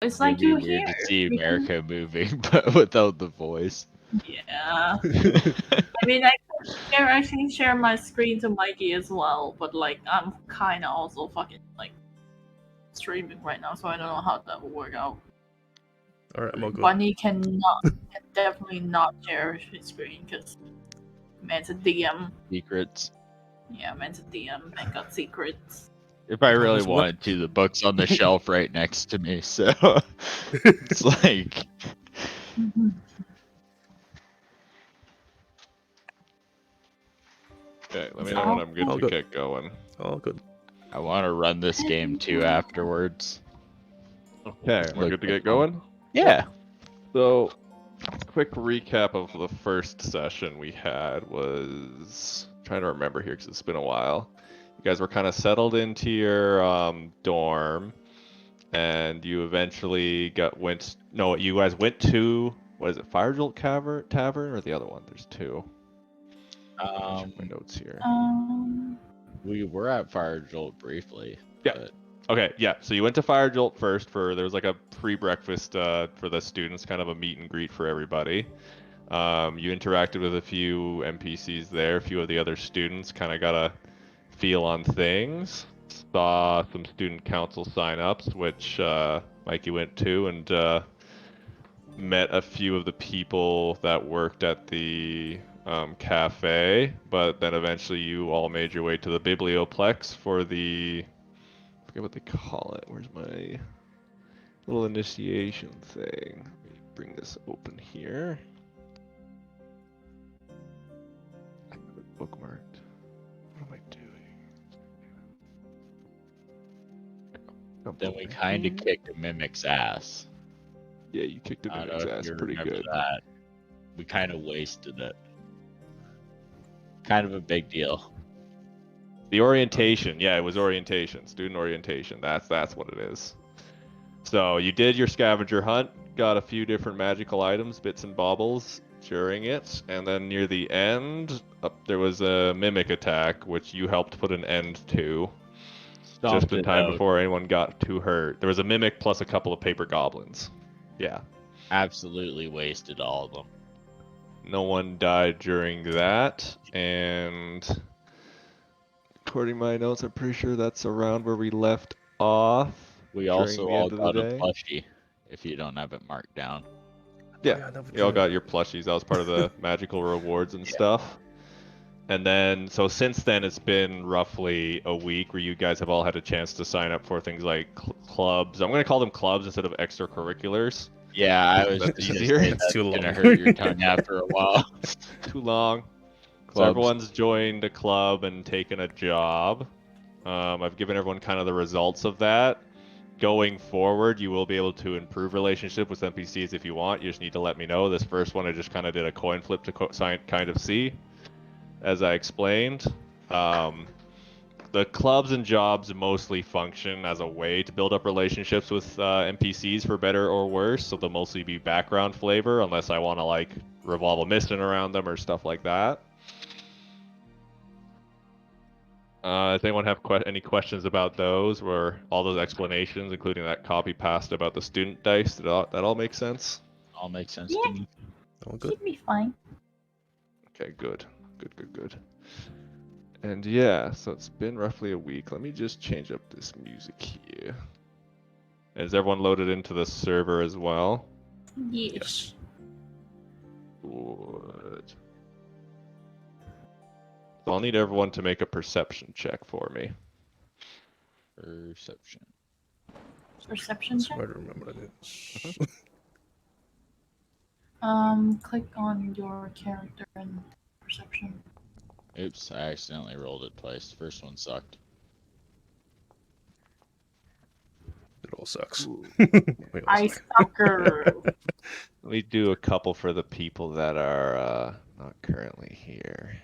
It's It'd like be you weird hear. to see America moving, but without the voice. Yeah. I mean, I actually share my screen to Mikey as well, but like I'm kind of also fucking like streaming right now, so I don't know how that will work out. All right, I'm all good. Bunny can definitely not share his screen because man's a DM. Secrets. Yeah, man's a DM and got secrets. If I really Just what? wanted to, the book's on the shelf right next to me, so it's like Okay, let me know when I'm good All to good. get going. All good. I want to run this game too afterwards. Okay, we're Like good to the get going? Yeah. So, quick recap of the first session we had was... trying to remember here because it's been a while. You guys were kind of settled into your dorm, and you eventually you guys went to, what is it, Firejolt Tavern or the other one? There's two. Check my notes here. We were at Fire Jolt briefly. Yeah. But Okay, yeah. So you went to Fire Jolt first there was like a pre-breakfast for the students, kind of a meet and greet for everybody. You interacted with a few NPCs there, a few of the other students, kind of got a feel on things. Saw some student council sign-ups, which Mikey went to, and met a few of the people that worked at the cafe. But then eventually you all made your way to the Biblioplex for the... I forget what they call it. Where's my little initiation thing? Let me bring this open here. I have it bookmarked. What am I doing? then we kind of kicked a Mimic's ass. Yeah, you kicked a I don't Mimic's know if ass you pretty remember good. that. We kind of wasted it. Kind of a big deal. The orientation, yeah, it was orientation, student orientation. That's what it is. So you did your scavenger hunt, got a few different magical items, bits and baubles during it, and then near the end, there was a mimic attack, which you helped put an end to. Just in time before anyone got too hurt. There was a mimic plus a couple of paper goblins. Yeah. Absolutely wasted all of them. No one died during that, and according to my notes, I'm pretty sure that's around where we left off. We also all got a plushie, if you don't have it marked down. Yeah, you all got your plushies. That was part of the magical rewards and stuff. And then, so since then, it's been roughly a week where you guys have all had a chance to sign up for things like clubs. I'm going to call them clubs instead of extracurriculars. Yeah, I was That's just easier. That's too long. Gonna hurt your tongue after a while. Too long. So everyone's joined a club and taken a job. I've given everyone kind of the results of that. Going forward, you will be able to improve relationship with NPCs if you want. You just need to let me know. This first one, I just kind of did a coin flip to kind of see, as I explained. The clubs and jobs mostly function as a way to build up relationships with NPCs for better or worse, so they'll mostly be background flavor, unless I want to like revolve a mission around them or stuff like that. Does anyone have any questions about those, or all those explanations, including that copy pasta about the student dice? Did that all make sense? All makes sense to me. All good. Should be fine. Okay, good. Good. And yeah, so it's been roughly a week. Let me just change up this music here. Is everyone loaded into the server as well? Yes. Good. So I'll need everyone to make a perception check for me. Perception. Perception check? I remember this. Click on your character and perception. Oops, I accidentally rolled it twice. First one sucked. It all sucks. I sucker. Let me do a couple for the people that are not currently here.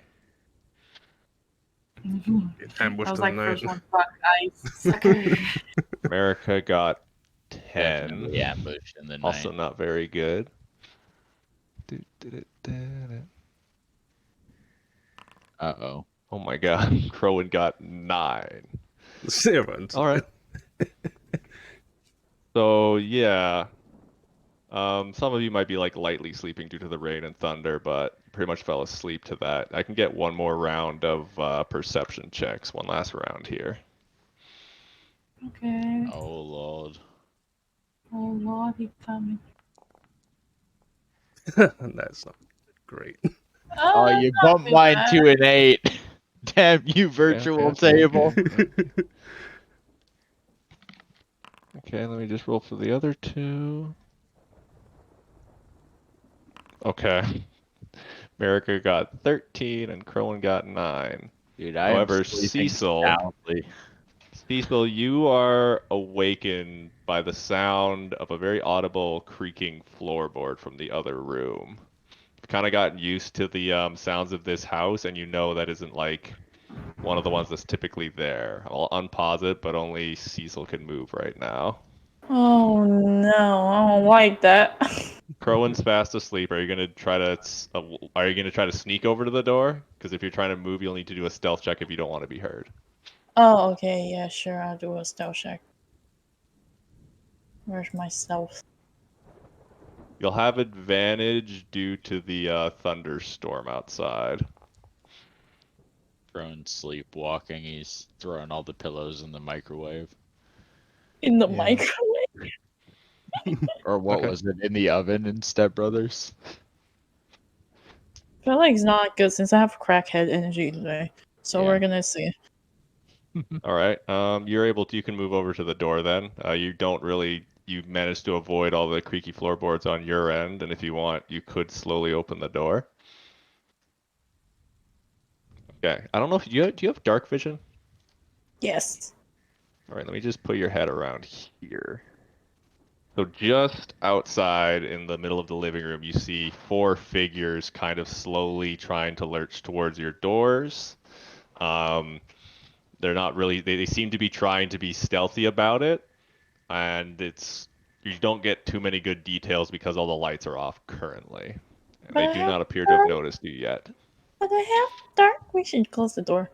Ambushed I was in like, the first night. one, fuck, I sucker. America got 10. Definitely ambushed in the night. Also not very good. Uh-oh. Oh my god, Crowan got 9. 7. Alright. So yeah, some of you might be like lightly sleeping due to the rain and thunder, but pretty much fell asleep to that. I can get one more round of perception checks, one last round here. Okay. Oh lord. Oh lord, he coming. That's not great. Oh, you Not bumped too mine bad. to an 8. Damn you, virtual table. Okay, let me just roll for the other two. Okay. America got 13 and Crowan got 9. Dude, I am However, sleeping Cecil, soundly. you are awakened by the sound of a very audible creaking floorboard from the other room. You've kind of gotten used to the sounds of this house, and you know that isn't like one of the ones that's typically there. I'll unpause it, but only Cecil can move right now. Oh no, I don't like that. Crowan's fast asleep. Are you gonna try to sneak over to the door? Because if you're trying to move, you'll need to do a stealth check if you don't want to be heard. Oh, okay, yeah, sure, I'll do a stealth check. Where's my stealth? You'll have advantage due to the thunderstorm outside. Crone's sleepwalking. He's throwing all the pillows in the microwave. In the Yeah. microwave? Or what Okay. was it? In the oven in Step Brothers? I feel like it's not good since I have crackhead energy today. So Yeah. we're gonna see. All right. You can move over to the door then. You managed to avoid all the creaky floorboards on your end, and if you want, you could slowly open the door. Okay. I don't know if do you have dark vision? Yes. All right, let me just put your head around here. So just outside in the middle of the living room, you see 4 figures kind of slowly trying to lurch towards your doors. They're not really, they seem to be trying to be stealthy about it, and you don't get too many good details because all the lights are off currently. And But they I do have not appear to have noticed you yet. but I have dark vision. Close the door.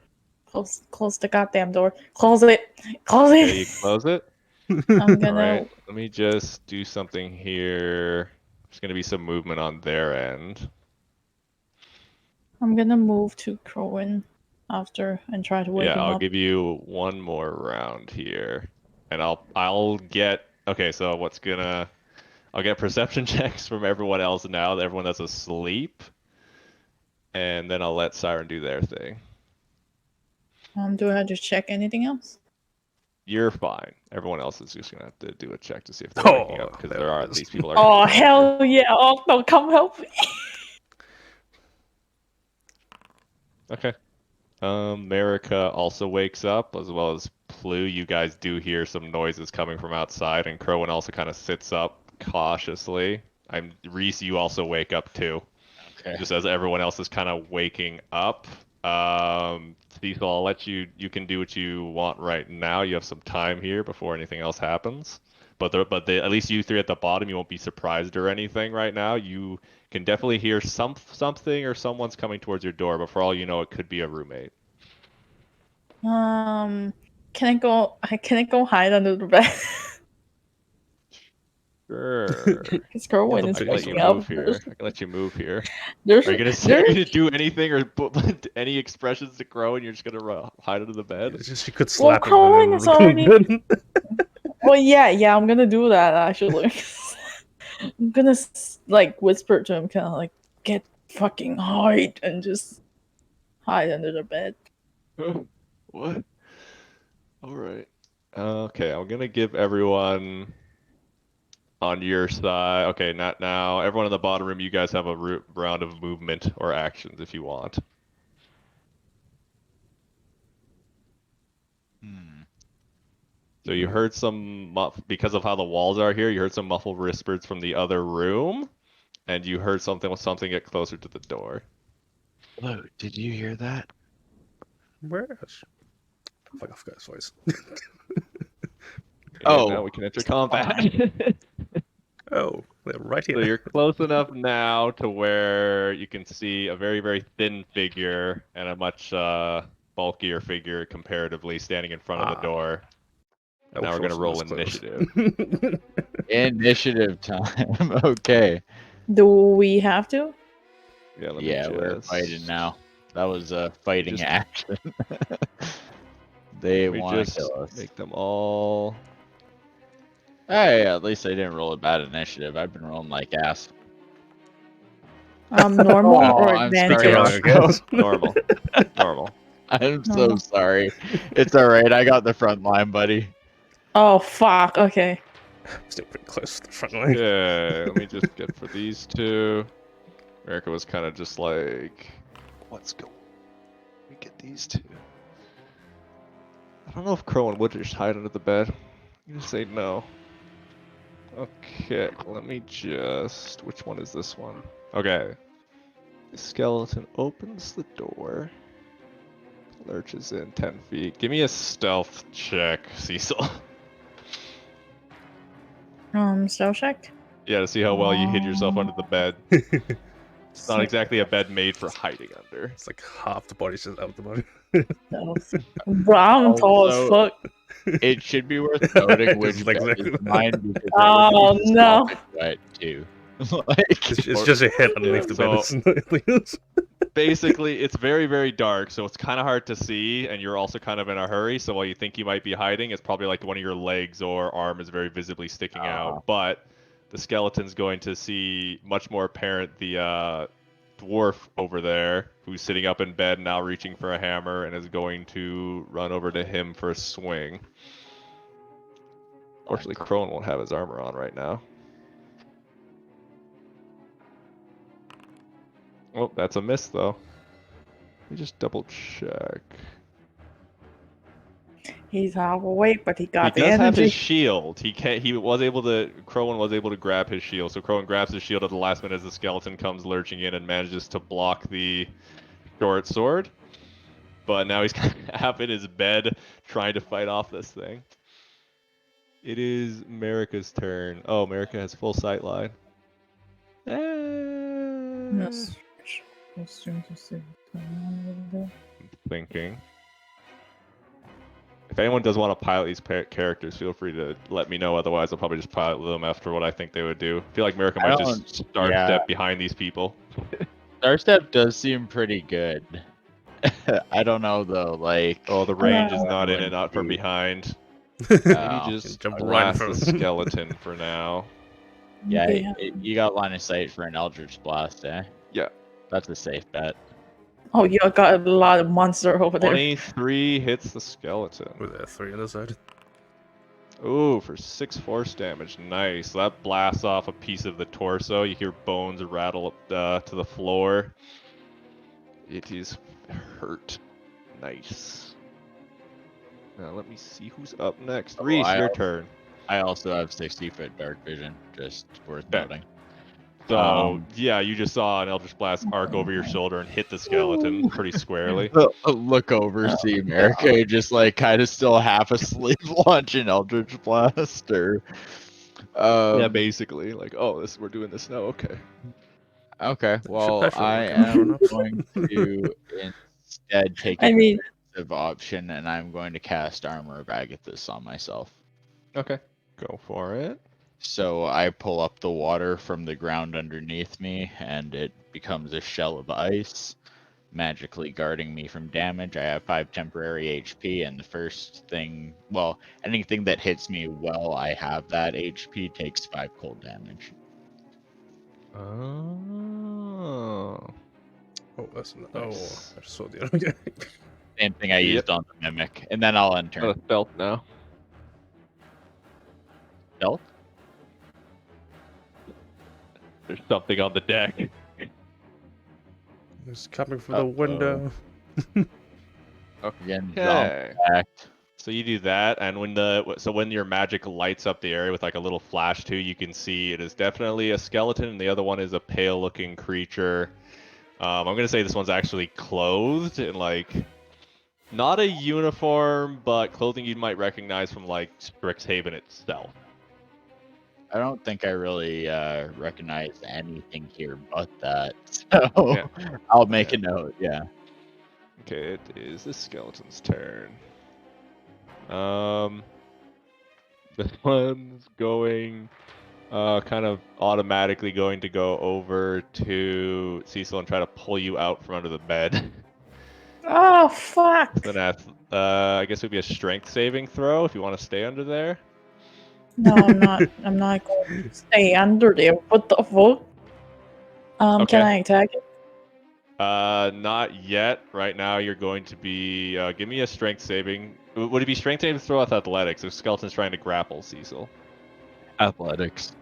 Close the goddamn door. Close it. Close Okay, you it. close it. I'm All gonna right, let me just do something here. There's going to be some movement on their end. move to Crowan after and try to wake Yeah, him I'll up. give you one more round here, and I'll get okay. So I'll get perception checks from everyone else now, everyone that's asleep, and then I'll let Siren do their thing. Do I have to check anything else? You're fine. Everyone else is just gonna have to do a check to see if they're waking up Oh, because there it is. these people are. Oh confirmed here. hell yeah! Oh no, come help me. Okay. America also wakes up, as well as Plu. You guys do hear some noises coming from outside, and Crowan also kind of sits up cautiously. Reese, you also wake up too, Okay. just as everyone else is kind of waking up. Cecil, I'll let you. You can do what you want right now. You have some time here before anything else happens. At least you 3 at the bottom, you won't be surprised or anything right now. You can definitely hear something or someone's coming towards your door, but for all you know, it could be a roommate. Can I go? Can I go hide under the bed? Sure. Because Crowan Yeah, is I can let you waking up. move here. I can let you move here. There's, Are you gonna say you to do anything or put any expressions to Crow and you're just gonna hide under the bed? It's just you could Well, slap him Crowan and is then already. good. Well, yeah, I'm gonna do that actually. I'm gonna like whisper to him, kind of like, "Get fucking hide," and just hide under the bed. What? All right. Okay, I'm gonna give everyone on your side. Okay, not now. Everyone in the bottom room, you guys have a round of movement or actions if you want. Hmm. So you heard because of how the walls are here, you heard some muffled whispers from the other room, and you heard something get closer to the door. Whoa, did you hear that? Where is? I forgot his voice. And now we can enter combat. Oh, they're right So here. you're close enough now to where you can see a very, very thin figure and a much bulkier figure comparatively standing in front of the door. Oh, Now we're gonna Frozen roll was close. initiative. Initiative time. Okay. Do we have to? Yeah, let me Yeah, just we're fighting now. That was a fighting just- action. They Let me want to just kill us. make them all. Hey, at least I didn't roll a bad initiative. I've been rolling like ass. Normal Oh, or I'm advantage? sorry. Wrong, I guess. Normal. Normal. I'm so Normal. sorry. It's all right. I got the front line, buddy. Oh fuck. Okay. Still pretty close to the front line. Okay, let me just get for these two. America was kind of just like, let's go. Let me get these two. I don't know if Crow and Wood just hide under the bed. You just say no. Okay, let me just. Which one is this one? Okay. The skeleton opens the door. Lurches in 10 feet. Give me a stealth check, Cecil. Stealth check. Yeah, to see how well you hid yourself under the bed. It's not exactly a bed made for hiding under. It's like half the body's just out the body. Stealth. Bro, I'm tall as Also, fuck. It should be worth noting which Just like bed exactly is mine because it Oh, would be no. sopping wet too. Like, It's just a head underneath the bed. So- It's nothing else. Basically, it's very, very dark, so it's kind of hard to see, and you're also kind of in a hurry. So while you think you might be hiding, it's probably like one of your legs or arm is very visibly sticking out. But the skeleton's going to see much more apparent the dwarf over there, who's sitting up in bed now, reaching for a hammer, and is going to run over to him for a swing. Fortunately, Crone won't have his armor on right now. Oh, that's a miss though. Let me just double check. He's half awake, but he got He the does have his energy. shield. He was able to. Crowan was able to grab his shield. So Crowan grabs his shield at the last minute as the skeleton comes lurching in and manages to block the short sword. But now he's kind of half in his bed trying to fight off this thing. It is Marika's turn. Oh, Marika has full sight line. Yes. Thinking. If anyone does want to pilot these characters, feel free to let me know. Otherwise, I'll probably just pilot them after what I think they would do. I feel like Marika might just start step behind these people. Starstep does seem pretty good. I don't know though, like. Oh, the range is not in it, not from behind. Maybe just Jump right in blast front the of him. skeleton for now. Yeah, you got line of sight for an Eldritch Blast, eh? Yeah. That's a safe bet. Oh, you got a lot of monster over there. 23 hits the skeleton. With a 3 on the side. Ooh, for 6 force damage. Nice. That blasts off a piece of the torso. You hear bones rattle up to the floor. It is hurt. Nice. Now let me see who's up next. Oh, Reese, your turn. I also have 60-foot dark vision, just worth Okay. noting. So, yeah, you just saw an Eldritch Blast arc over your shoulder and hit the skeleton pretty squarely. Look over, see America just like kind of still half asleep launching Eldritch Blast, or Yeah, basically. Like, oh, we're doing this now. Okay. Okay, well, definitely I look at am it. going to instead take I a mean- defensive option, and I'm going to cast Armor of Agathis on myself. Okay. Go for it. So I pull up the water from the ground underneath me, and it becomes a shell of ice, magically guarding me from damage. I have 5 temporary HP, and the first thing, well, anything that hits me while I have that HP takes 5 cold damage. Oh. Oh, that's not. Nice. Oh, I just saw the other guy. Same thing I used on the Mimic, and then I'll end turn. Got a stealth now. Stealth? There's something on the deck. It's coming from the window. Again, Okay. back. So you do that, and when your magic lights up the area with like a little flash too, you can see it is definitely a skeleton, and the other one is a pale-looking creature. I'm gonna say this one's actually clothed in like not a uniform, but clothing you might recognize from like STRIXHAVEN itself. I don't think I really recognize anything here but that. So Yeah. I'll make a note, yeah. Okay, it is the skeleton's turn. This one's going, kind of automatically going to go over to Cecil and try to pull you out from under the bed. Oh fuck! Then I guess it would be a strength saving throw if you want to stay under there. No, I'm not. I'm not going to stay under there. What the fuck? Okay. Can I attack it? Not yet. Right now, you're going to be. Give me a strength saving. Would it be strength saving throw with athletics? If Skeleton's trying to grapple Cecil. Athletics.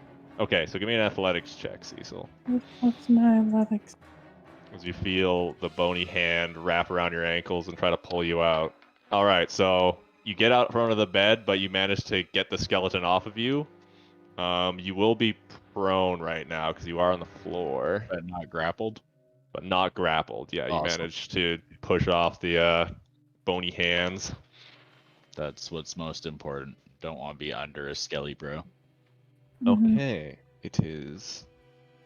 Okay, so give me an athletics check, Cecil. What's my athletics? As you feel the bony hand wrap around your ankles and try to pull you out. All right, so you get out from under the bed, but you manage to get the skeleton off of you. You will be prone right now because you are on the floor, But not grappled. but not grappled. Yeah, you Awesome. managed to push off the bony hands. That's what's most important. Don't want to be under a skelly bro. Mhm. Okay, it is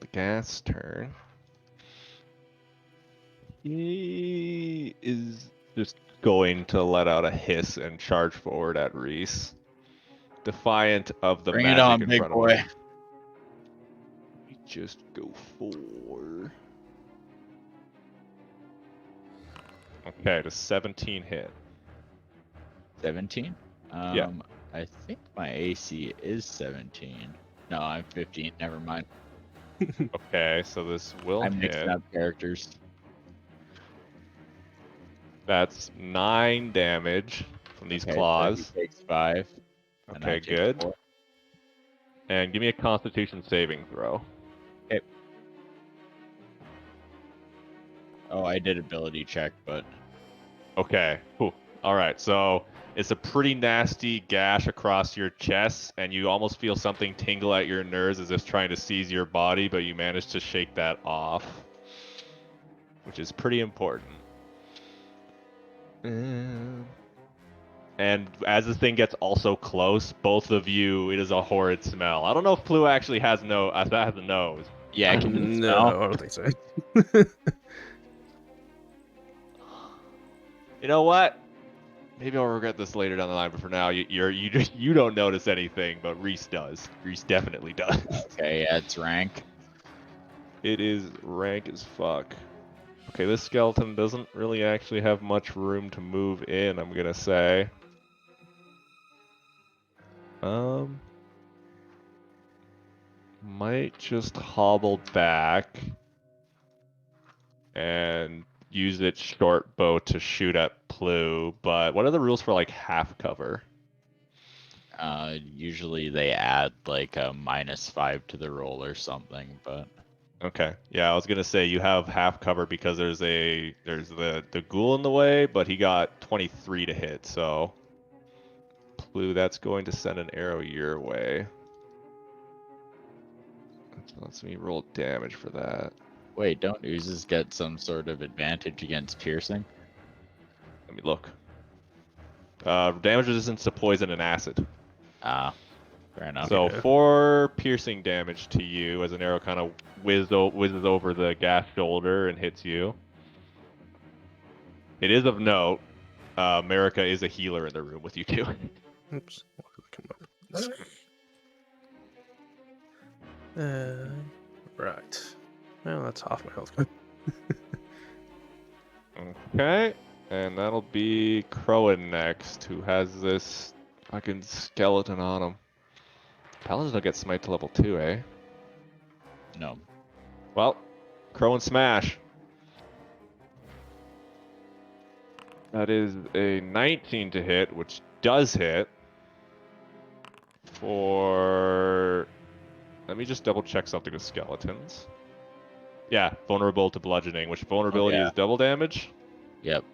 the gas turn. He is just going to let out a hiss and charge forward at Reese, defiant of the Bring it magic on, in big front boy. of him. We just go for. Okay, does 17 hit? 17? Yeah. I think my AC is 17. No, I'm 15. Never mind. Okay, so this will I'm mixing hit. up characters. That's 9 damage from these Okay, claws. So he takes 5. and I Okay, take good. 4. And give me a Constitution saving throw. Oh, I did ability check, but Okay. Whew. All right. So it's a pretty nasty gash across your chest, and you almost feel something tingle at your nerves as if trying to seize your body, but you manage to shake that off, which is pretty important. And as this thing gets also close, both of you, it is a horrid smell. I don't know if Plu actually has has a nose. yeah, I can do No, smell. I don't think so. You know what? Maybe I'll regret this later down the line, but for now, you don't notice anything, but Reese does. Reese definitely does. Okay, yeah, it's rank. It is rank as fuck. Okay, this skeleton doesn't really actually have much room to move in, I'm gonna say. Might just hobble back and use its short bow to shoot at Plu, but what are the rules for like half cover? Usually they add like a -5 to the roll or something, but Okay. Yeah, I was gonna say you have half cover because there's the ghoul in the way, but he got 23 to hit, so Plu, that's going to send an arrow your way. Lets me roll damage for that. wait, don't oozes get some sort of advantage against piercing? Let me look. Damage resistance to poison and acid. Ah, fair enough. So Yeah. 4 piercing damage to you as an arrow kind of whizzes over the gas shoulder and hits you. It is of note, Marika is a healer in the room with you two. Oops. Why did that come up? Right. Well, that's half my health. Okay, and that'll be Crowan next, who has this fucking skeleton on him. Paladins don't get smite to level 2, eh? No. Well, Crowan smash. That is a 19 to hit, which does hit. Let me just double check something with skeletons. Yeah, vulnerable to bludgeoning, which vulnerability yeah. is double damage. Yep.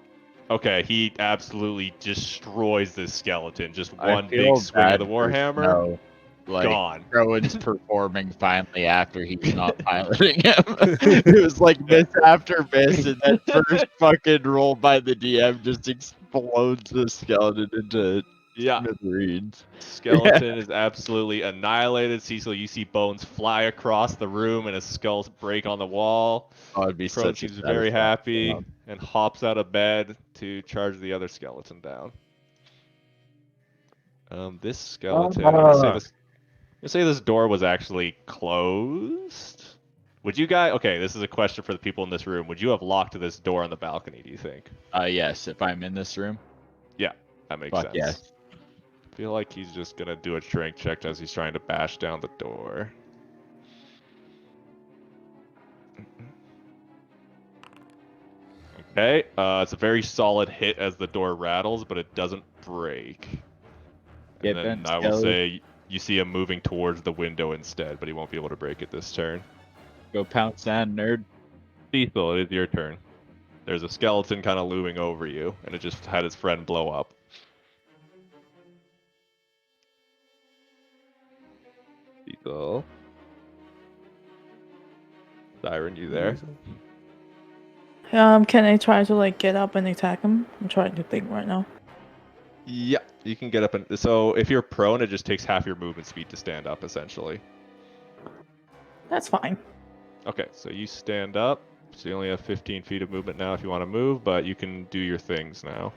Okay, he absolutely destroys this skeleton. Just I one feel big swing of bad the for warhammer. Snow. Like, Gone. Rowan's performing finally after he's not piloting him. It was like miss after miss, and that first fucking roll by the DM just explodes the skeleton into Yeah. smithereens. Skeleton is absolutely annihilated. Cecil, you see bones fly across the room and his skull break on the wall. Oh, it'd be Crow such a seems very satisfying happy job. and hops out of bed to charge the other skeleton down. This skeleton. I'm gonna say this door was actually closed. Would you guys? Okay, this is a question for the people in this room. Would you have locked this door on the balcony? Do you think? Yes, if I'm in this room. Yeah, that makes Fuck sense. yes. I feel like he's just gonna do a strength check as he's trying to bash down the door. Okay, it's a very solid hit as the door rattles, but it doesn't break. Get And then bent, I will Skelly. say you see him moving towards the window instead, but he won't be able to break it this turn. Go pound sand, nerd. Cecil, it is your turn. There's a skeleton kind of looming over you, and it just had its friend blow up. Cecil. Siren, you there? Can I try to like get up and attack him? I'm trying to think right now. Yeah, you can get up and so if you're prone, it just takes half your movement speed to stand up, essentially. That's fine. Okay, so you stand up. So you only have 15 feet of movement now if you want to move, but you can do your things now.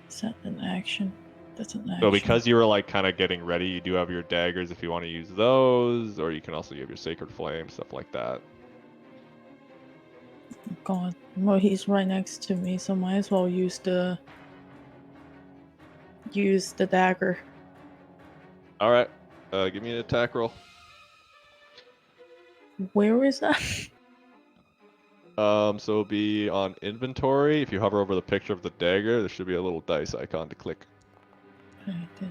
Is that an action? That's an action. So because you were like kind of getting ready, you do have your daggers if you want to use those, or you can also use your sacred flame, stuff like that. God, well, he's right next to me, so might as well use the dagger. All right, give me an attack roll. Where is that? So it'll be on inventory. If you hover over the picture of the dagger, there should be a little dice icon to click. I did.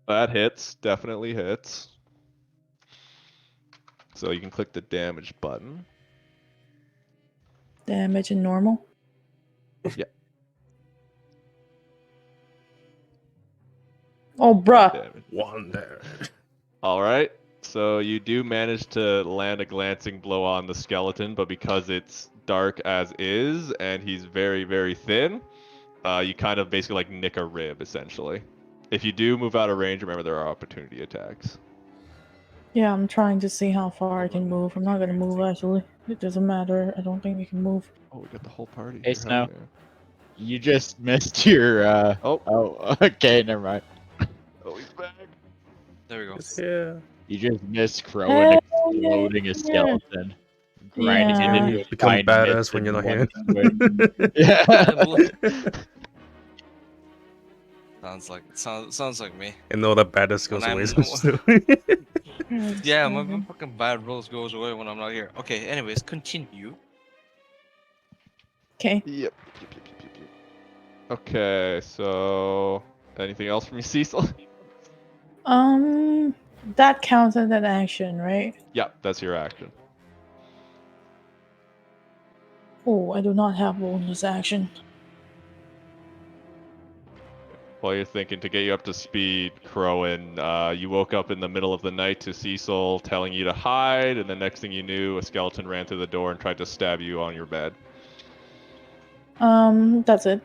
That hits, definitely hits. So you can click the damage button. Damage and normal. Yeah. Oh, bruh. Damage. One there. All right. So you do manage to land a glancing blow on the skeleton, but because it's dark as is and he's very, very thin, you kind of basically like nick a rib, essentially. If you do move out of range, remember there are opportunity attacks. Yeah, I'm trying to see how far I can move. I'm not gonna move actually. It doesn't matter. I don't think we can move. Oh, we got the whole party Hey, here. Snow. Yeah. You just missed your. Oh, okay, never mind. Oh, he's back. There we go. It's here. You just missed Crow Hell and yeah. exploding a skeleton. Grinding Yeah. it into a Become fine badass mist when in you're not here. one swing. Yeah. Sounds like me. And all the baddest goes When away. I'm- So Yeah, my fucking bad rolls goes away when I'm not here. Okay, anyways, continue. Okay. Yep. Okay, so anything else from you, Cecil? That counts as an action, right? Yeah, that's your action. Oh, I do not have bonus action. While you're thinking, to get you up to speed, Crowan, you woke up in the middle of the night to Cecil telling you to hide, and the next thing you knew, a skeleton ran through the door and tried to stab you on your bed. That's it.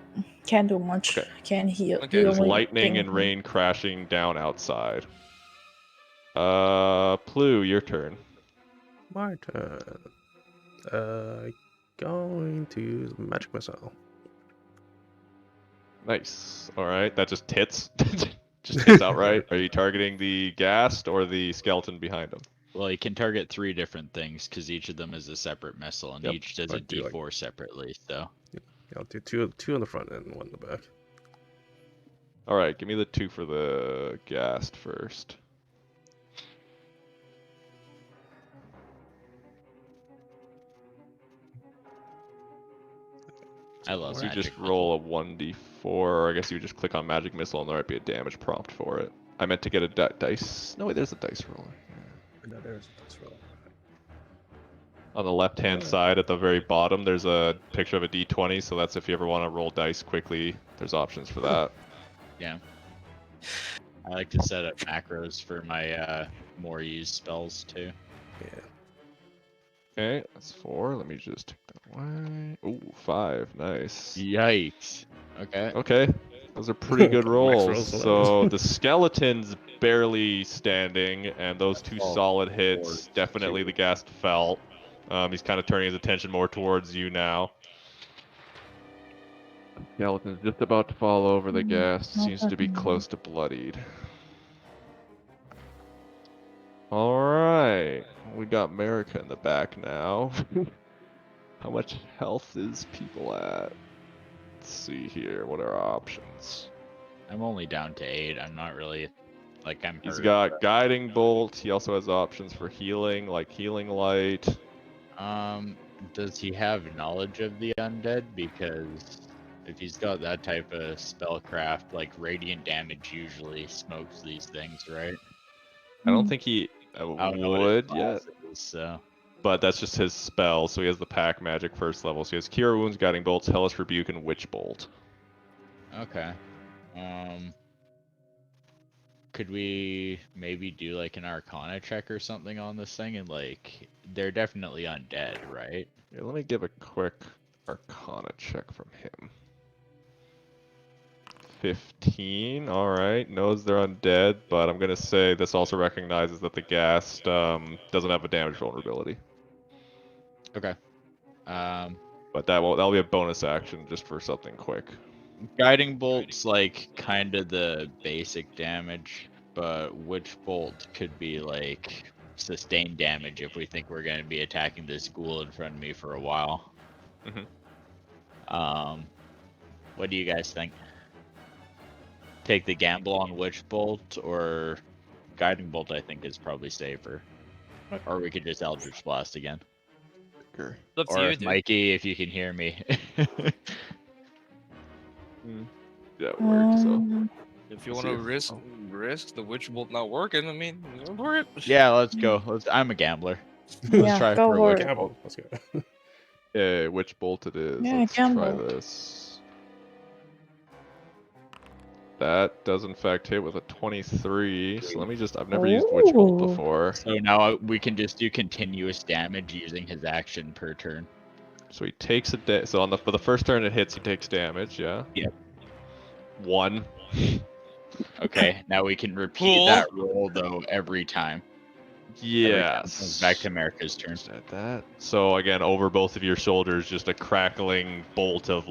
Can't do much. Okay. Can't heal. Okay. There's Healing lightning thing- and rain crashing down outside. Plu, your turn. my turn. Going to use magic missile. Nice. All right, that just hits. Just hits outright. Are you targeting the ghast or the skeleton behind him? Well, you can target 3 different things because each of them is a separate missile, and Yep, each does a I'd do, like- D4 separately. So I'll do two in the front and one in the back. All right, give me the 2 for the ghast first. I love So you magic. just roll a 1d4, or I guess you would just click on magic missile and there might be a damage prompt for it. I meant to get a dice. No, wait, there's a dice roller. No, there's this roll. On the left-hand side at the very bottom, there's a picture of a d20, so that's if you ever want to roll dice quickly, there's options for that. Yeah. I like to set up macros for my more used spells too. Yeah. Okay, that's 4. Let me just take that away. Ooh, 5. Nice. Yikes. Okay. Okay, those are pretty good Max rolls. rolls, So the skeleton's barely standing, and those 2 Oh, solid hits, 4, definitely 2. the ghast felt. He's kind of turning his attention more towards you now. Skeleton's just about to fall over the gas. not Seems to be that close to bloodied. Alright. We got America in the back now. How much health is people at? Let's see here. What are our options? I'm only down to 8. I'm not really like I'm He's hurt. got Guiding Bolt. He also has options for healing, like Healing Light. Does he have knowledge of the undead? Because if he's got that type of spellcraft, like radiant damage usually smokes these things, right? I don't think he I don't know what his would class yet, is, so. but that's just his spell. So he has the Pack Magic first level. So he has Cure Wounds, Guiding Bolts, Hellish Rebuke, and Witch Bolt. Okay. Could we maybe do like an Arcana check or something on this thing? And like, they're definitely undead, right? Yeah, let me give a quick Arcana check from him. 15. All right, knows they're undead, but I'm gonna say this also recognizes that the ghast doesn't have a damage vulnerability. Okay. But that'll be a bonus action just for something quick. Guiding Bolt's like kind of the basic damage, but Witch Bolt could be like sustained damage if we think we're going to be attacking this ghoul in front of me for a while. What do you guys think? Take the gamble on Witch Bolt, or Guiding Bolt I think is probably safer. Or we could just Eldritch Blast again. It's up to Or you, if dude. Mikey, if you can hear me. Yeah, it works. So If you Let's want to see if- risk the witch bolt not working, I mean, go for it. Yeah, let's go. I'm a gambler. Yeah, try go for a for Witch it. Gamble. Let's go. yeah, Witch Bolt it is. Yeah, Let's try gamble. this. That does in fact hit with a 23. So let me just, I've never used Witch Bolt Ooh. before. So now we can just do continuous damage using his action per turn. So he takes a so on for the first turn it hits, he takes damage, yeah? Yep. 1. Okay, now we can repeat Cool. that roll though every time. Yes. Back to America's turn. Just add that. So again, over both of your shoulders, just a crackling bolt of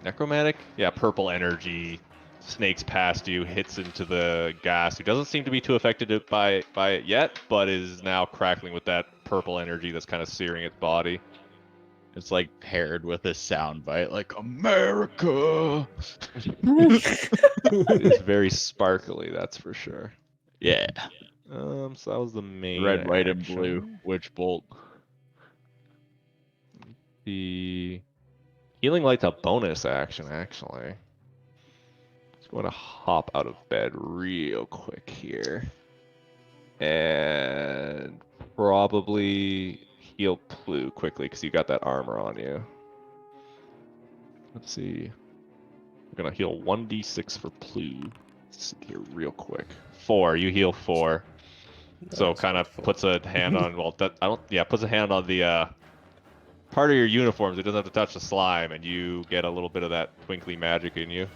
necromantic, yeah, purple energy snakes past you, hits into the gas, who doesn't seem to be too affected by it yet, but is now crackling with that purple energy that's kind of searing its body. It's like paired with a sound bite, like America. It's very sparkly, that's for sure. Yeah. So that was the main Red, white, and action. blue. Witch Bolt. The Healing Light's a bonus action, actually. Just going to hop out of bed real quick here. And probably heal Plu quickly, because you got that armor on you. Let's see. I'm going to heal 1d6 for Plu. Let's see here real quick. 4. You heal 4. So That's kind of helpful. puts a hand on, well, puts a hand on the part of your uniforms. It doesn't have to touch the slime, and you get a little bit of that twinkly magic in you.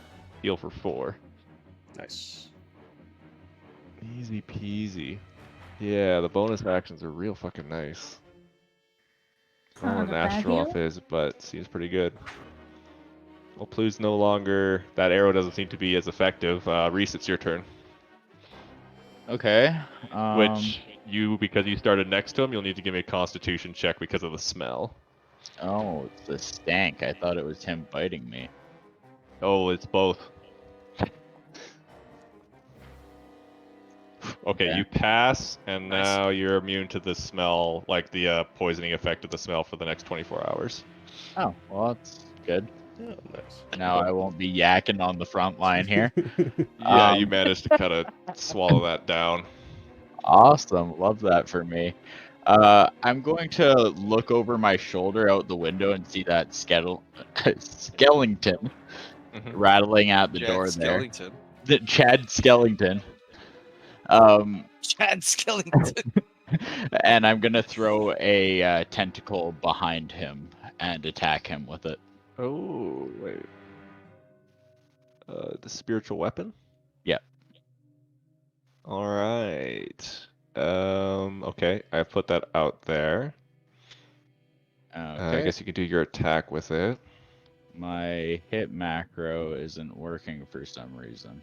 Heal for 4. Nice. Easy peasy. Yeah, the bonus actions are real fucking nice. I don't know what an Not a bad astral deal. off is, but seems pretty good. Well, Plu's no longer. That arrow doesn't seem to be as effective. Reese, it's your turn. Okay. Which because you started next to him, you'll need to give me a Constitution check because of the smell. Oh, it's the stank. I thought it was him biting me. Oh, it's both. Okay, Okay. you pass, and Nice. now you're immune to the smell, like the poisoning effect of the smell for the next 24 hours. Oh, well, that's good. Oh, nice. Now I won't be yakking on the front line here. Yeah, you Um, managed to kind of swallow that down. Awesome. Love that for me. I'm going to look over my shoulder out the window and see that skeleton Mhm. rattling at the Chad door there. Skellington. The Chad Skellington. Chad Skellington. And I'm gonna throw a tentacle behind him and attack him with it. Oh, wait. The spiritual weapon? Yep. Alright. Okay, I put that out there. I Okay. guess you could do your attack with it. My hit macro isn't working for some reason.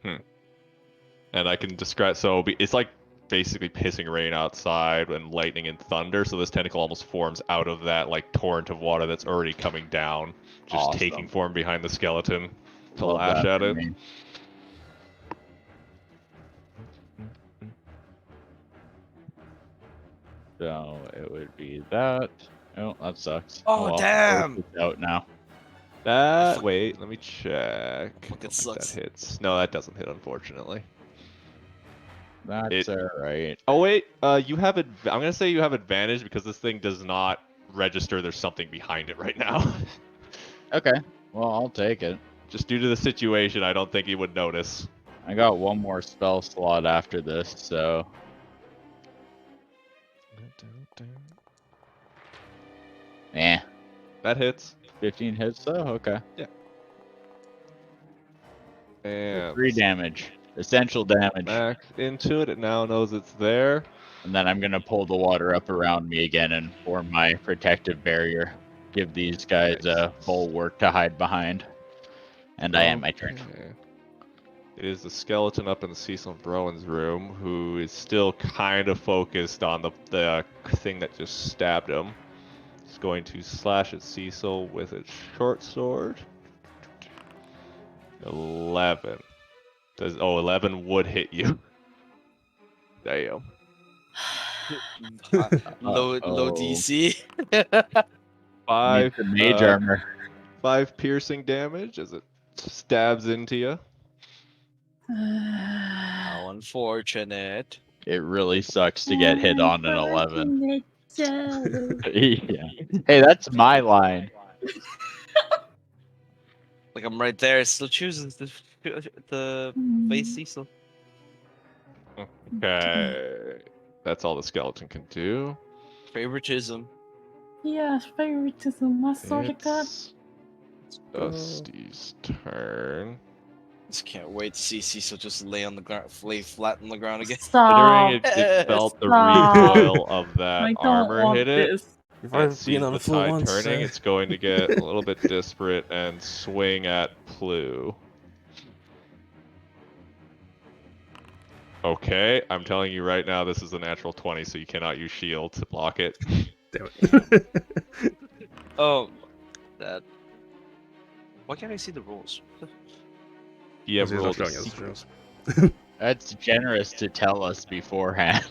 And I can describe, so it's like basically pissing rain outside and lightning and thunder, so this tentacle almost forms out of that like torrent of water that's already coming down, just Awesome. taking form behind the skeleton to Love lash that at for it. me. So it would be that. Oh, that sucks. Oh, well, damn! It's out now. Wait, let me check. Fucking I don't think sucks. that hits. No, that doesn't hit, unfortunately. That's alright. Oh wait, you have I'm gonna say you have advantage because this thing does not register there's something behind it right now. Okay. Well, I'll take it. Just due to the situation, I don't think he would notice. I got one more spell slot after this, so. That hits. 15 hits though? Okay. And 3 damage. Essential damage. max into it. It now knows it's there. And then I'm gonna pull the water up around me again and form my protective barrier. Give these guys a bulwark to hide behind. And I end my turn. Okay. It is the skeleton up in Cecil Browen's room who is still kind of focused on the thing that just stabbed him. He's going to slash at Cecil with its short sword. 11. 11 would hit you. Damn. Low DC. 5 Mage armor. 5 piercing damage as it stabs into you. How unfortunate. It really sucks to get hit on an 11. Yeah. Hey, that's my line. Like I'm right there. It still chooses the face Cecil. Okay. That's all the skeleton can do. Favoritism. Yes, favoritism. I swear to God. It's Dusty's turn. Just can't wait to see Cecil just lay on the ground, lay flat on the ground again. Stop. Considering it felt the Stop. recoil of that I don't armor want hit it, this. If and I've sees been on the the floor tide once, turning, it's going to get a little bit disparate and swing at Plu. Okay, I'm telling you right now, this is a natural 20, so you cannot use shield to block it. damn it. Oh, that. Why can't I see the rules? Yeah, He's not rolled showing a us the secret. rules. That's generous to tell us beforehand.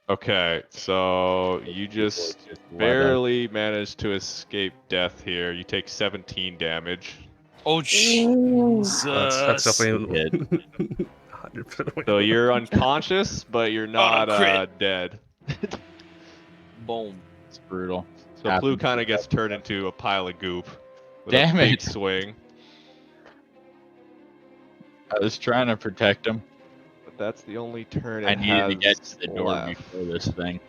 Okay, so you just barely managed to escape death here. You take 17 damage. Oh, Jesus. That's definitely Good. 100% So you're unconscious, but you're not crit. dead. Boom. It's brutal. So Plu kind of gets turned into a pile of goop with Damn a big it. swing. I was trying to protect him. But that's the only turn I it needed to has get to the door left. before this thing.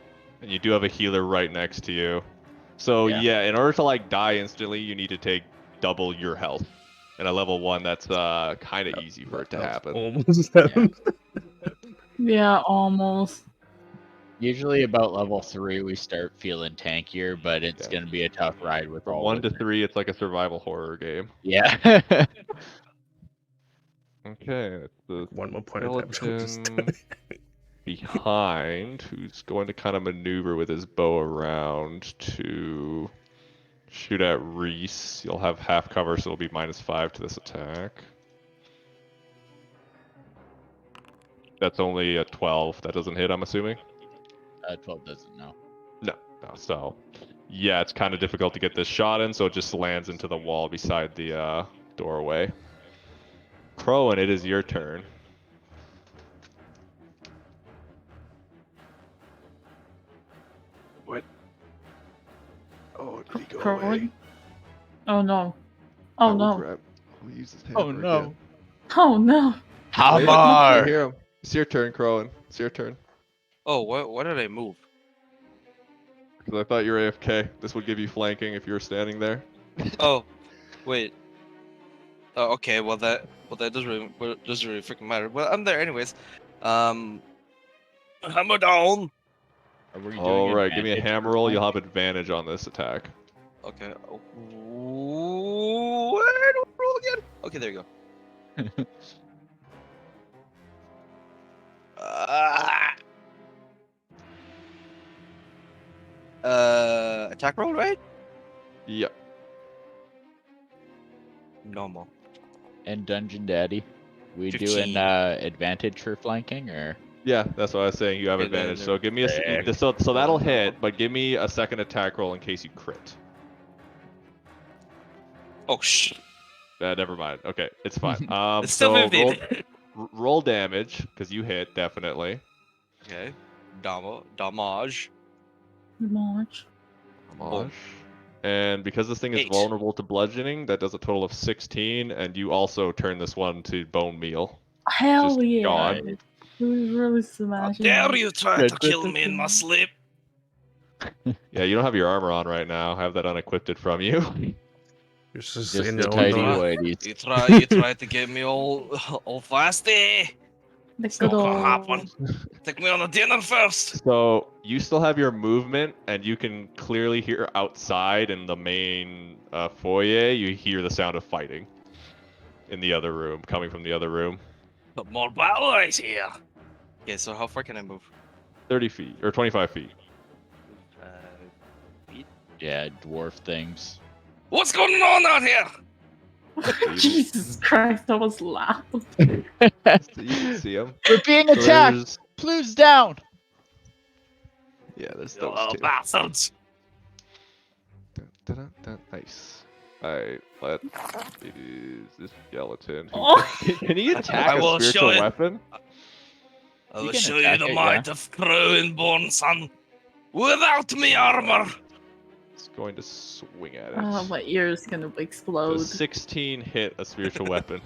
And you do have a healer right next to you. So yeah, in order to like die instantly, you need to take double your health. And at level 1, that's kind of easy for it to happen. Almost Yeah, almost. Usually about level 3 we start feeling tankier, but it's Yeah. gonna be a tough ride with From all 1 to of it. 3, it's like a survival horror game. Yeah. Okay, it's the One more point of damage. skeleton behind, who's going to kind of maneuver with his bow around to shoot at Reese. You'll have half cover, so it'll be -5 to this attack. That's only a 12. That doesn't hit, I'm assuming? 12 doesn't know. No. So, yeah, it's kind of difficult to get this shot in, so it just lands into the wall beside the doorway. Crowan, it is your turn. What? Oh, did he go away? Crowley? Oh no. Oh no. Crap. I'm gonna use this Oh hammer no. again. Oh no. Wait, Hammer! you hear him. It's your turn, Crowan. It's your turn. Oh, why did I move? Because I thought you were AFK. This would give you flanking if you were standing there. Oh, wait. Oh, okay. Well, that doesn't really freaking matter. Well, I'm there anyways. Hammer down. Are we doing Alright, give me a advantage hammer for roll. You'll flank? have advantage on this attack. Okay. Where do we roll again? Okay, there you go. Attack roll, right? Yep. Normal. And Dungeon Daddy, we do 15. an advantage for flanking, or Yeah, that's what I was saying. You have Okay, advantage. then So give me a Sick. so that'll Oh, no. hit, but give me a second attack roll in case you crit. Oh shit. Never mind. Okay, it's fine. It's still So 15. roll damage because you hit definitely. Okay. Damage. Launch. Homage. And because this thing is 8. vulnerable to bludgeoning, that does a total of 16, and you also turn this one to bone meal. Hell Just yeah! gone. We really How smashing. dare it. you try to kill me in my sleep? Yeah, you don't have your armor on right now. Have that unequipped from you. You're just, just in the your own tidy door. whities? You try to get me all fasty. The It's not good gonna old. happen. Take me on a dinner first. So you still have your movement, and you can clearly hear outside in the main foyer. You hear the sound of fighting in the other room, coming from the other room. But more battle eyes here. Okay, so how far can I move? 30 feet or 25 feet. Yeah, dwarf things. What's going on out here? Jesus Christ, that was loud. So you can see them. We're being So attacked. there's Blue's down. yeah, there's You those little two. bastards. Nice. Alright, let it is this skeleton. Oh. Can he attack I a will show spiritual you. weapon? I You will can show you attack the it, might of Crownborn, son. Without me armor. It's going to swing at it. My ear's gonna Does explode. 16 hit a spiritual weapon?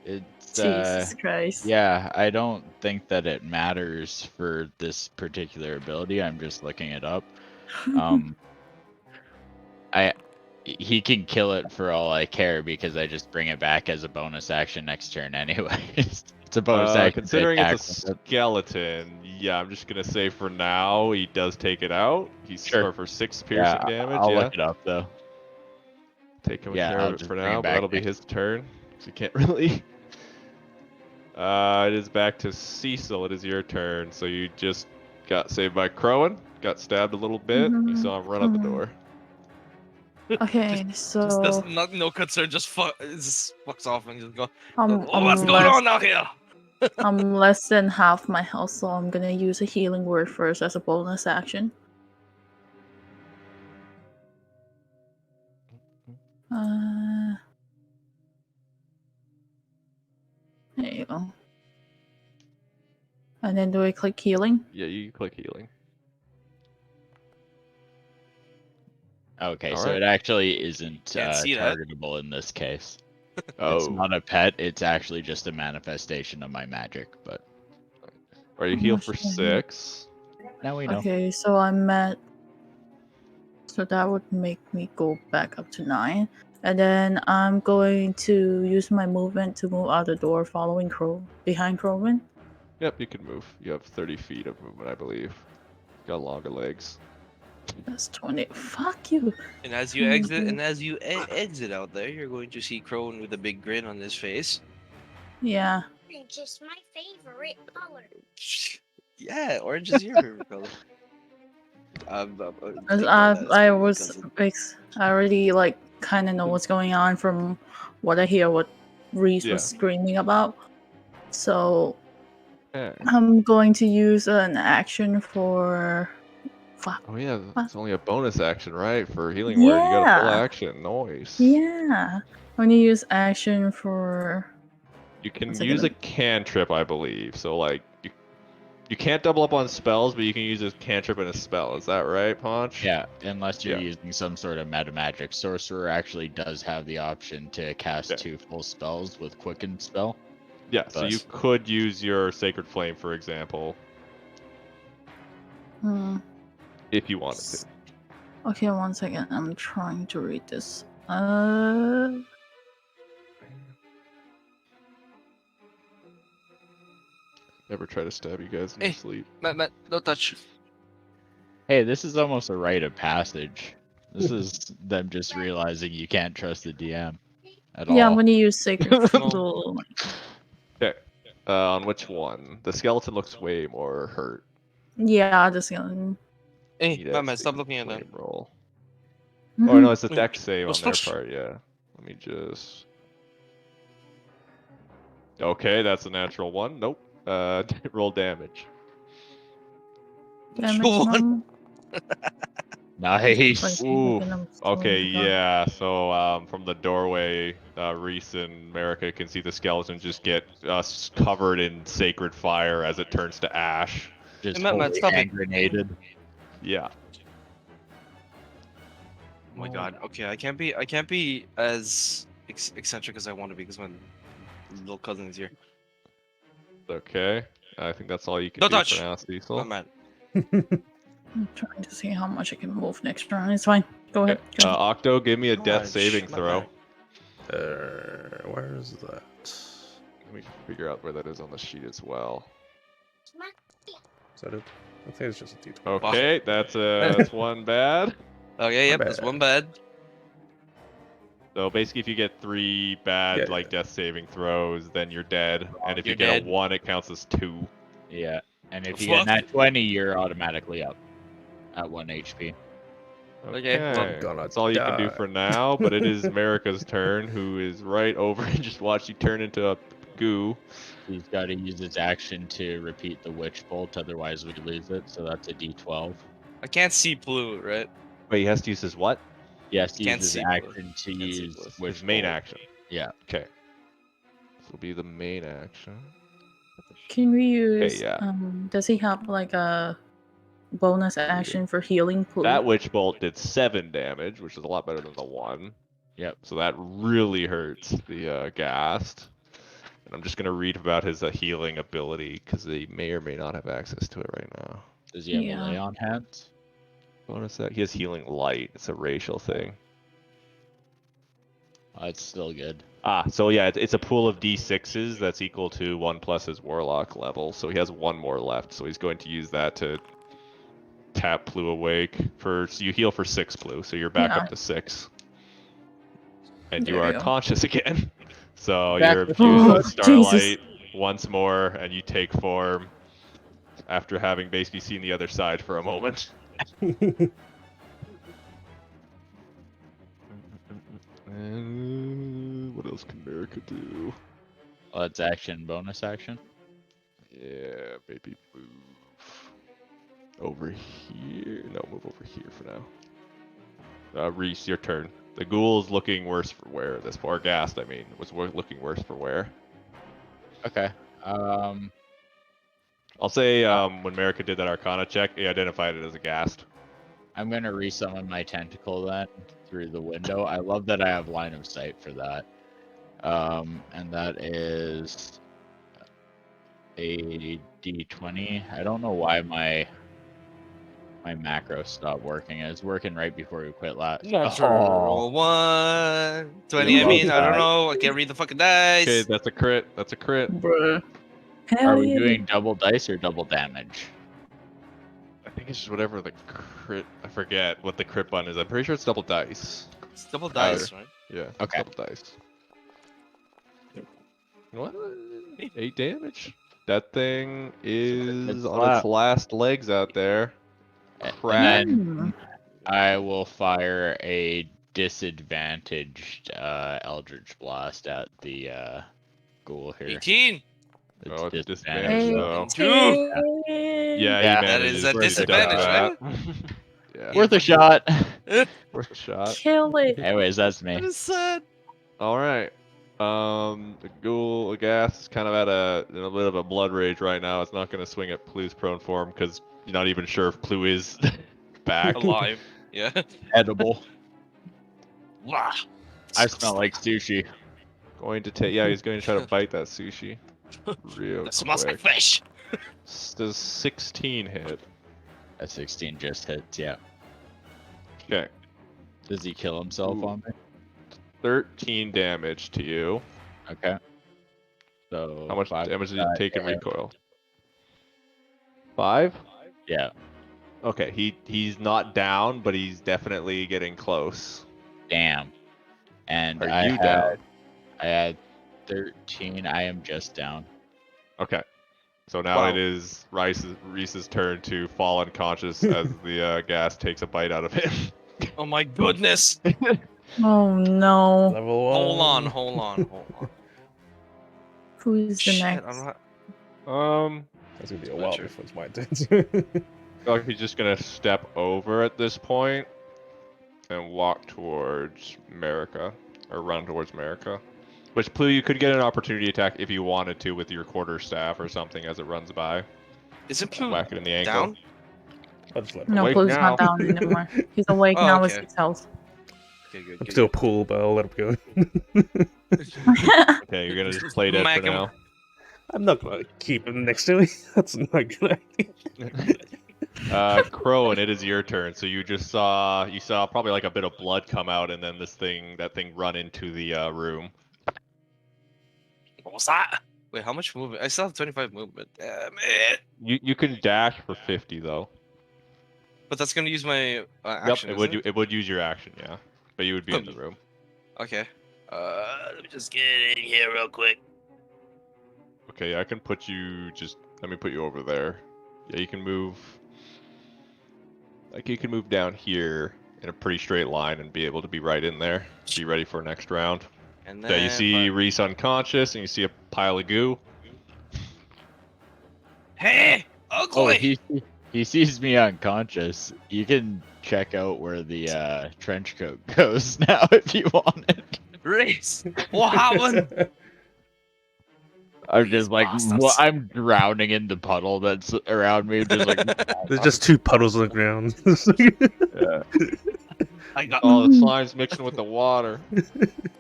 It's Jesus Christ. yeah, I don't think that it matters for this particular ability. I'm just looking it up. He can kill it for all I care because I just bring it back as a bonus action next turn anyways. It's a bonus action. to Considering attack it's a with it. skeleton, yeah, I'm just gonna say for now he does take it out. He's Sure. for 6 piercing Yeah, damage. I'll yeah, look it up though. taking Yeah, care I'll of it just for bring now, it but back that'll be next- his turn. So you can't really. It is back to Cecil. It is your turn. So you just got saved by Crowan. Got stabbed a little bit. You saw him run out the door. Okay, Just so does not no concern. Just fucks off and just go. I'm, What's I'm going less, on out here? I'm less than half my health, so I'm gonna use a healing word first as a bonus action. There you go. And then do I click healing? Yeah, you click healing. Okay, All so right. it actually isn't Can't see that. targetable in this case. It's Oh, not a pet. It's actually just a manifestation of my magic. But are you How healed much for do I heal? 6? now we know. Okay, so I'm at. So that would make me go back up to 9. And then I'm going to use my movement to move out the door following behind Crowman. Yep, you can move. You have 30 feet of movement, I believe. Got longer legs. That's 20. Fuck you. And as you exit out there, you're going to see Crone with a big grin on his face. Yeah. Orange is my favorite color. Yeah, orange is your favorite color. I already like kind of know what's going on from what I hear what Reese Yeah. was screaming about. So Yeah. I'm going to use an action for. Fuck. Oh yeah, What? it's only a bonus action, right? For healing word, you got a full Yeah. action. Nice. Yeah. I'm gonna use action for. You can One use a second. cantrip, I believe. So like you can't double up on spells, but you can use a cantrip and a spell. Is that right, Pawnch? Yeah, unless you're Yeah. using some sort of meta magic. Sorcerer actually does have the option to cast Yeah. 2 full spells with Quicken spell. Yeah. So you But- could use your Sacred Flame, for example, if you wanted to. Okay, one second. I'm trying to read this. Never try to stab you guys in your Hey. sleep. Matt, no touch. Hey, this is almost a rite of passage. This is them just realizing you can't trust the DM at Yeah, I'm all. gonna use Sacred No. Soul. Okay. On which one? The skeleton looks way more hurt. Yeah, just gonna. Hey, Need man, a stop looking at that. flame roll. Oh no, it's a Wait, dex save on what's their push? part. Yeah. Let me just. Okay, that's a natural one. Nope. Roll damage. Damage One. normal. Nice. Ooh. Fucking, I'm Okay, stoned out. yeah. So from the doorway, Reese and America can see the skeleton just get covered in sacred fire as it turns to ash. Just Hey, Matt, holy stop hand it. grenaded. Yeah. Oh my god. Okay, I can't be as eccentric as I want to be because my little cousin is here. Okay. I think that's all you can Don't do touch! for now, My Cecil. man. I'm trying to see how much I can move next round. It's fine. Go ahead. Go ahead. Octo, give me a death Gosh, saving my throw. man. Where's that? Let me figure out where that is on the sheet as well. Is that it? I think it's just a D20. Okay, that's one bad. Okay, yep, My that's bad. one bad. So basically, if you get 3 bad Yeah, like death saving throws, then you're dead. And if you You're get dead. a 1, it counts as 2. Yeah. And if The you get fuck? nat 20, you're automatically up at 1 HP. Okay, well- I'm gonna That's all you can do die. for now, but it is America's turn, who is right over and just watch you turn into a goo. He's got to use his action to repeat the Witch Bolt, otherwise we lose it, so that's a d12. I can't see blue, right? Wait, he has to use his what? Yes, Can't use his see blue. action to Can't see use blue. Witch His main Bolt. action. Yeah. Okay. This will be the main action. Can we use? yeah. Does he have like a bonus action for healing pool? That Witch Bolt did 7 damage, which is a lot better than the 1. Yep. So that really hurts the Ghast. And I'm just going to read about his healing ability, because they may or may not have access to it right now. Does he have Yeah. a lay on hands? Bonus that he has healing light. It's a racial thing. That's still good. So yeah, it's a pool of d6s that's equal to 1 plus his warlock level. So he has 1 more left. So he's going to use that to tap Plu awake. So you heal for 6 Plu, so you're back Yeah. up to 6. And you There are you go. conscious again. So Back you're to fused full. with starlight once more, and you take form after having basically seen the other side for a moment. And what else can America do? Well, that's action, bonus action. Yeah, maybe move over here. No, move over here for now. Reese, your turn. The ghoul is looking worse for wear. This poor Ghast, I mean, was looking worse for wear. Okay. I'll say when America did that Arcana check, he identified it as a Ghast. I'm gonna resummon my tentacle then through the window. I love that I have line of sight for that. And that is a d20. I don't know why my macro stopped working. It was working right before we quit last. Natural 1. 20, I love mean, I don't that. know. I can't read the fucking dice. Okay, that's a crit. That's a crit. Bruh. Are Hell we yeah. doing double dice or double damage? I think it's just whatever the crit. I forget what the crit button is. I'm pretty sure it's double dice. It's double dice, right? Yeah. Okay. Double dice. What? 8 damage? That thing is It's on flat. its last legs out there. And Crack. then I will fire a disadvantaged Eldritch Blast at the ghoul here. 18. Oh, it's disadvantage, disadvantage, though. Two. Yeah, Yeah. he That manages. is a to get disadvantage, that. Yeah. Worth a shot. Worth a shot. Kill it. Anyways, that's That me. is sad. All right. The ghoul, the gas is kind of in a bit of a blood rage right now. It's not going to swing at Plu's prone form because you're not even sure if Plu is back. Alive. Yeah. Edible. Wow. I smell like sushi. Going to take, yeah, he's going to try to bite that sushi real That smells like quick. fish. Does 16 hit? A 16 just hits, yeah. Okay. Does he kill himself Ooh. on me? 13 damage to you. Okay. So How much 5 damage did you take in hit. recoil? 5? Yeah. Okay, he's not down, but he's definitely getting close. Damn. And Are you down? I had 13. I am just down. Okay. So now Wow. it is Reese's turn to fall unconscious as the gas takes a bite out of him. Oh my goodness! Oh no. Level 1. Hold on. Who's the Shit, next? I'm not. That's gonna be a Not while sure. before it's my turn. Like he's just gonna step over at this point and walk towards America, or run towards America. Which Plu, you could get an opportunity attack if you wanted to with your quarterstaff or something as it runs by. Isn't Plu Whack it in the ankle. down? I'll just let him No, Awake Blue's now. not down anymore. He's awake Oh, now with okay. 6 health. Okay, good. I'm still pull, but I'll let him go. Okay, you're gonna just play dead Smack for him. now. I'm not gonna keep him next to me. That's not a good idea. Crow, and it is your turn. So you saw probably like a bit of blood come out, and then that thing run into the room. What was that? Wait, how much movement? I still have 25 movement. Damn it! You can dash for 50 though. But that's gonna use my action. Yep, Isn't it? it would use your action, yeah. But you would be in the room. Okay. Let me just get in here real quick. Okay, I can put you let me put you over there. Yeah, you can move. Like you can move down here in a pretty straight line and be able to be right in there. Be ready for next round. And then Yeah, you see Reese unconscious, and you see a pile of goo. Hey, Oh, ugly. he sees me unconscious. You can check out where the trench coat goes now if you want it. Reese, what happened? I'm These just like, bastards. I'm drowning in the puddle that's around me. Just like, There's just 2 puddles on the ground. I got. Oh, the slime's mixing with the water.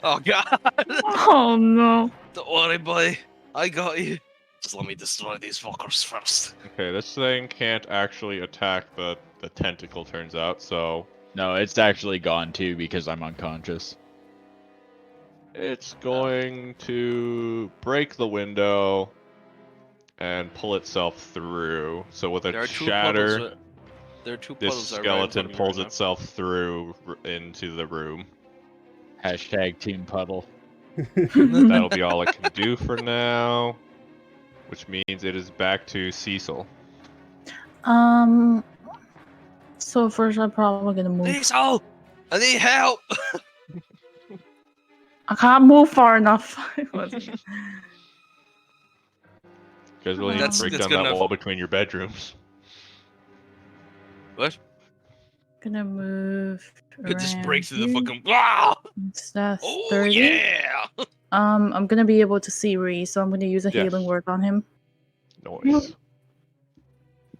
Oh god. Oh no. Don't worry, buddy. I got you. Just let me destroy these fuckers first. Okay, this thing can't actually attack the tentacle, turns out, so no, it's actually gone too because I'm unconscious. it's going to break the window and pull itself through. So with There a are 2 shatter, puddles. There are 2 this puddles that are right in front skeleton of me pulls right now. itself through into the room. Hashtag Team Puddle. That'll be all it can do for now, which means it is back to Cecil. So first I'm probably gonna move. Diesel! I need help! I can't move far enough. You guys really need That's- to break that's down good that enough. wall between your bedrooms. What? Gonna move. Could just break through the around fucking. Ah! That's Oh 30. yeah! I'm gonna be able to see Reese, so I'm gonna use a Yes. healing word on him. Nice.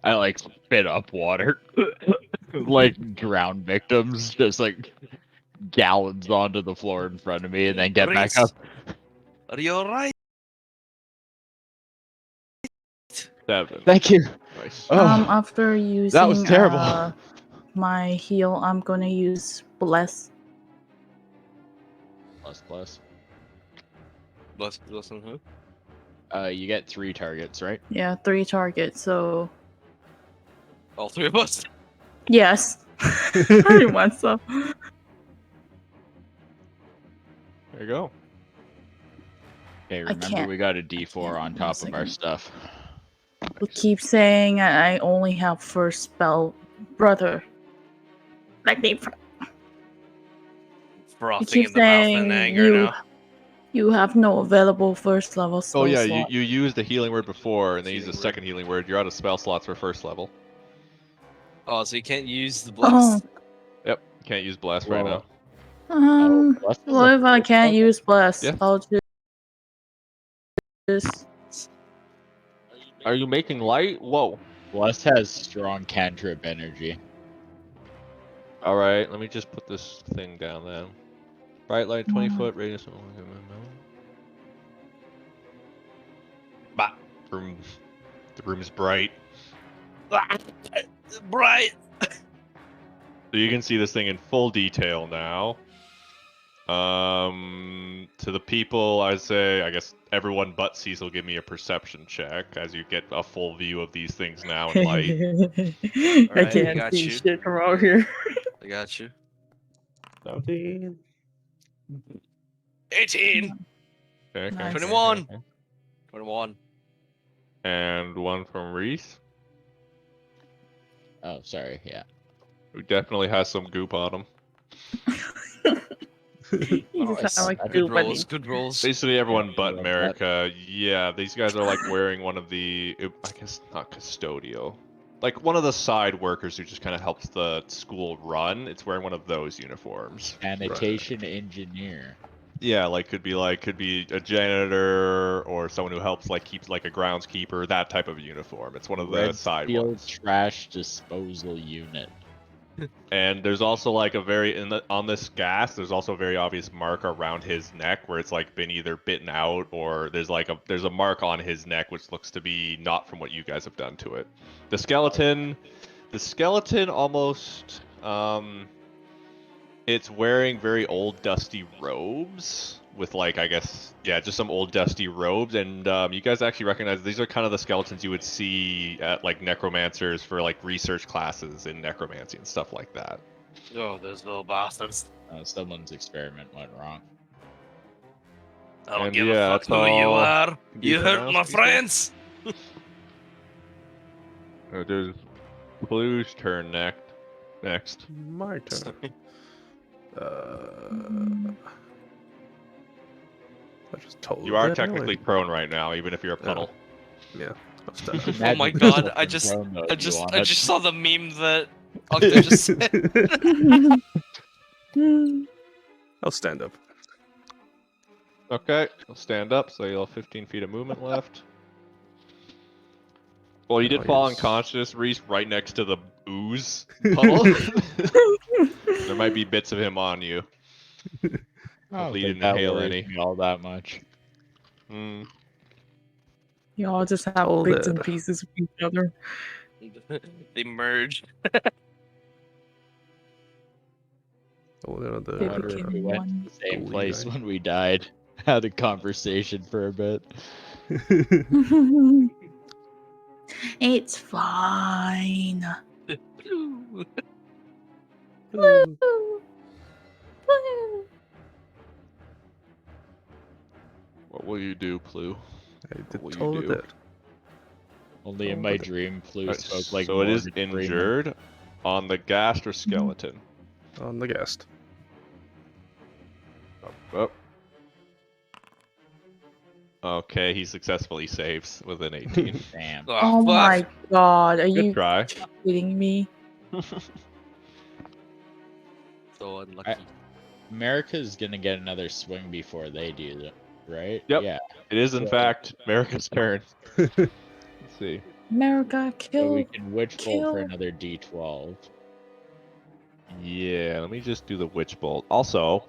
I like spit up water. Like drown victims, just like gallons onto the floor in front of me and then get back Reese, up. are you alright? 7. Thank you. Nice. Oh, After using that was terrible. my heal, I'm gonna use bless. Plus. Bless on who? You get 3 targets, right? Yeah, 3 targets. So All 3 of us. yes, pretty much so. There you go. Okay, I remember can't- we got a I D4 can't. on One top of our second. stuff. We keep saying I only have first spell, brother. Like they Frothing keep in the mouth in saying anger now. you have no available first level spell Oh yeah, slot. you used the healing word before, and then use the Healing word. second healing word. You're out of spell slots for first level. Oh, so you can't use the bless. Yep, you can't use blast right now. Bless is Well, a if I first can't level? use bless, Yeah. I'll just. Are you making light? Whoa. Bless has strong cantrip energy. All right, let me just put this thing down then. Bright light, 20 Mm. foot radius. Bah. Room. The room is bright. Bright. So you can see this thing in full detail now. To the people, I say, I guess everyone but Cecil give me a perception check as you get a full view of these things now in light. I Alright, can't got see you. shit from out here. I got you. 17. 18! Okay, Nice. 21. 21. And one from Reese, Oh, sorry. Yeah. who definitely has some goop on him. You just sound like Good Good Goop, buddy. rolls, good rolls. Basically everyone Yeah, but yeah, America. Yeah, these guys are like wearing one of the, I guess not custodial, like one of the side workers who just kind of helps the school run. It's wearing one of those uniforms. Sanitation engineer. Yeah, like could be a janitor or someone who helps like keeps like a groundskeeper, that type of uniform. It's one of the side Redfield ones. trash disposal unit. And there's also like a very on this gas. There's also a very obvious mark around his neck where it's like been either bitten out or there's a mark on his neck which looks to be not from what you guys have done to it. The skeleton almost it's wearing very old dusty robes with like I guess just some old dusty robes, and you guys actually recognize these are kind of the skeletons you would see at like necromancers for like research classes in necromancy and stuff like that. Oh, those little bastards. Someone's experiment went wrong. I don't And give yeah, a fuck that's who you all are. be You hurt pronounced, my you said? friends. There's Blue's turn next. My turn. I just told You are that technically anyway. prone right now, even if you're a puddle. Yeah. I'll stand up. Oh my Imagine god, yourself I in just prone mode, I you just want I it. just saw the meme that Octa just said. I'll stand up. Okay, I'll stand up, so you'll have 15 feet of movement left. Well, you did fall unconscious, Reese, right next to the ooze puddle. There might be bits of him on you. I don't Hopefully you think didn't that inhale worries any. me all that much. Y'all just have Hold bits and it. pieces of each other. They merge. Oh, they're the They Wonder if became we went one. to the same Holy place guy. when we died. Had a conversation for a bit. It's fine. What will you do, Plu? I did What will you told do? that. Only in Oh, my but- dream, Flu Alright, spoke like so it is Morgan Freeman. injured on the ghast or skeleton. On the guest. Oh. Okay, he successfully saves with an 18. Damn. Oh my god, are Good you try. kidding me? So unlucky. America's gonna get another swing before they do, right? Yep. Yeah. It is, in fact, America's turn. Let's see. America, So we kill. can witch bolt for kill. another D12. Yeah, let me just do the Witch Bolt. Also,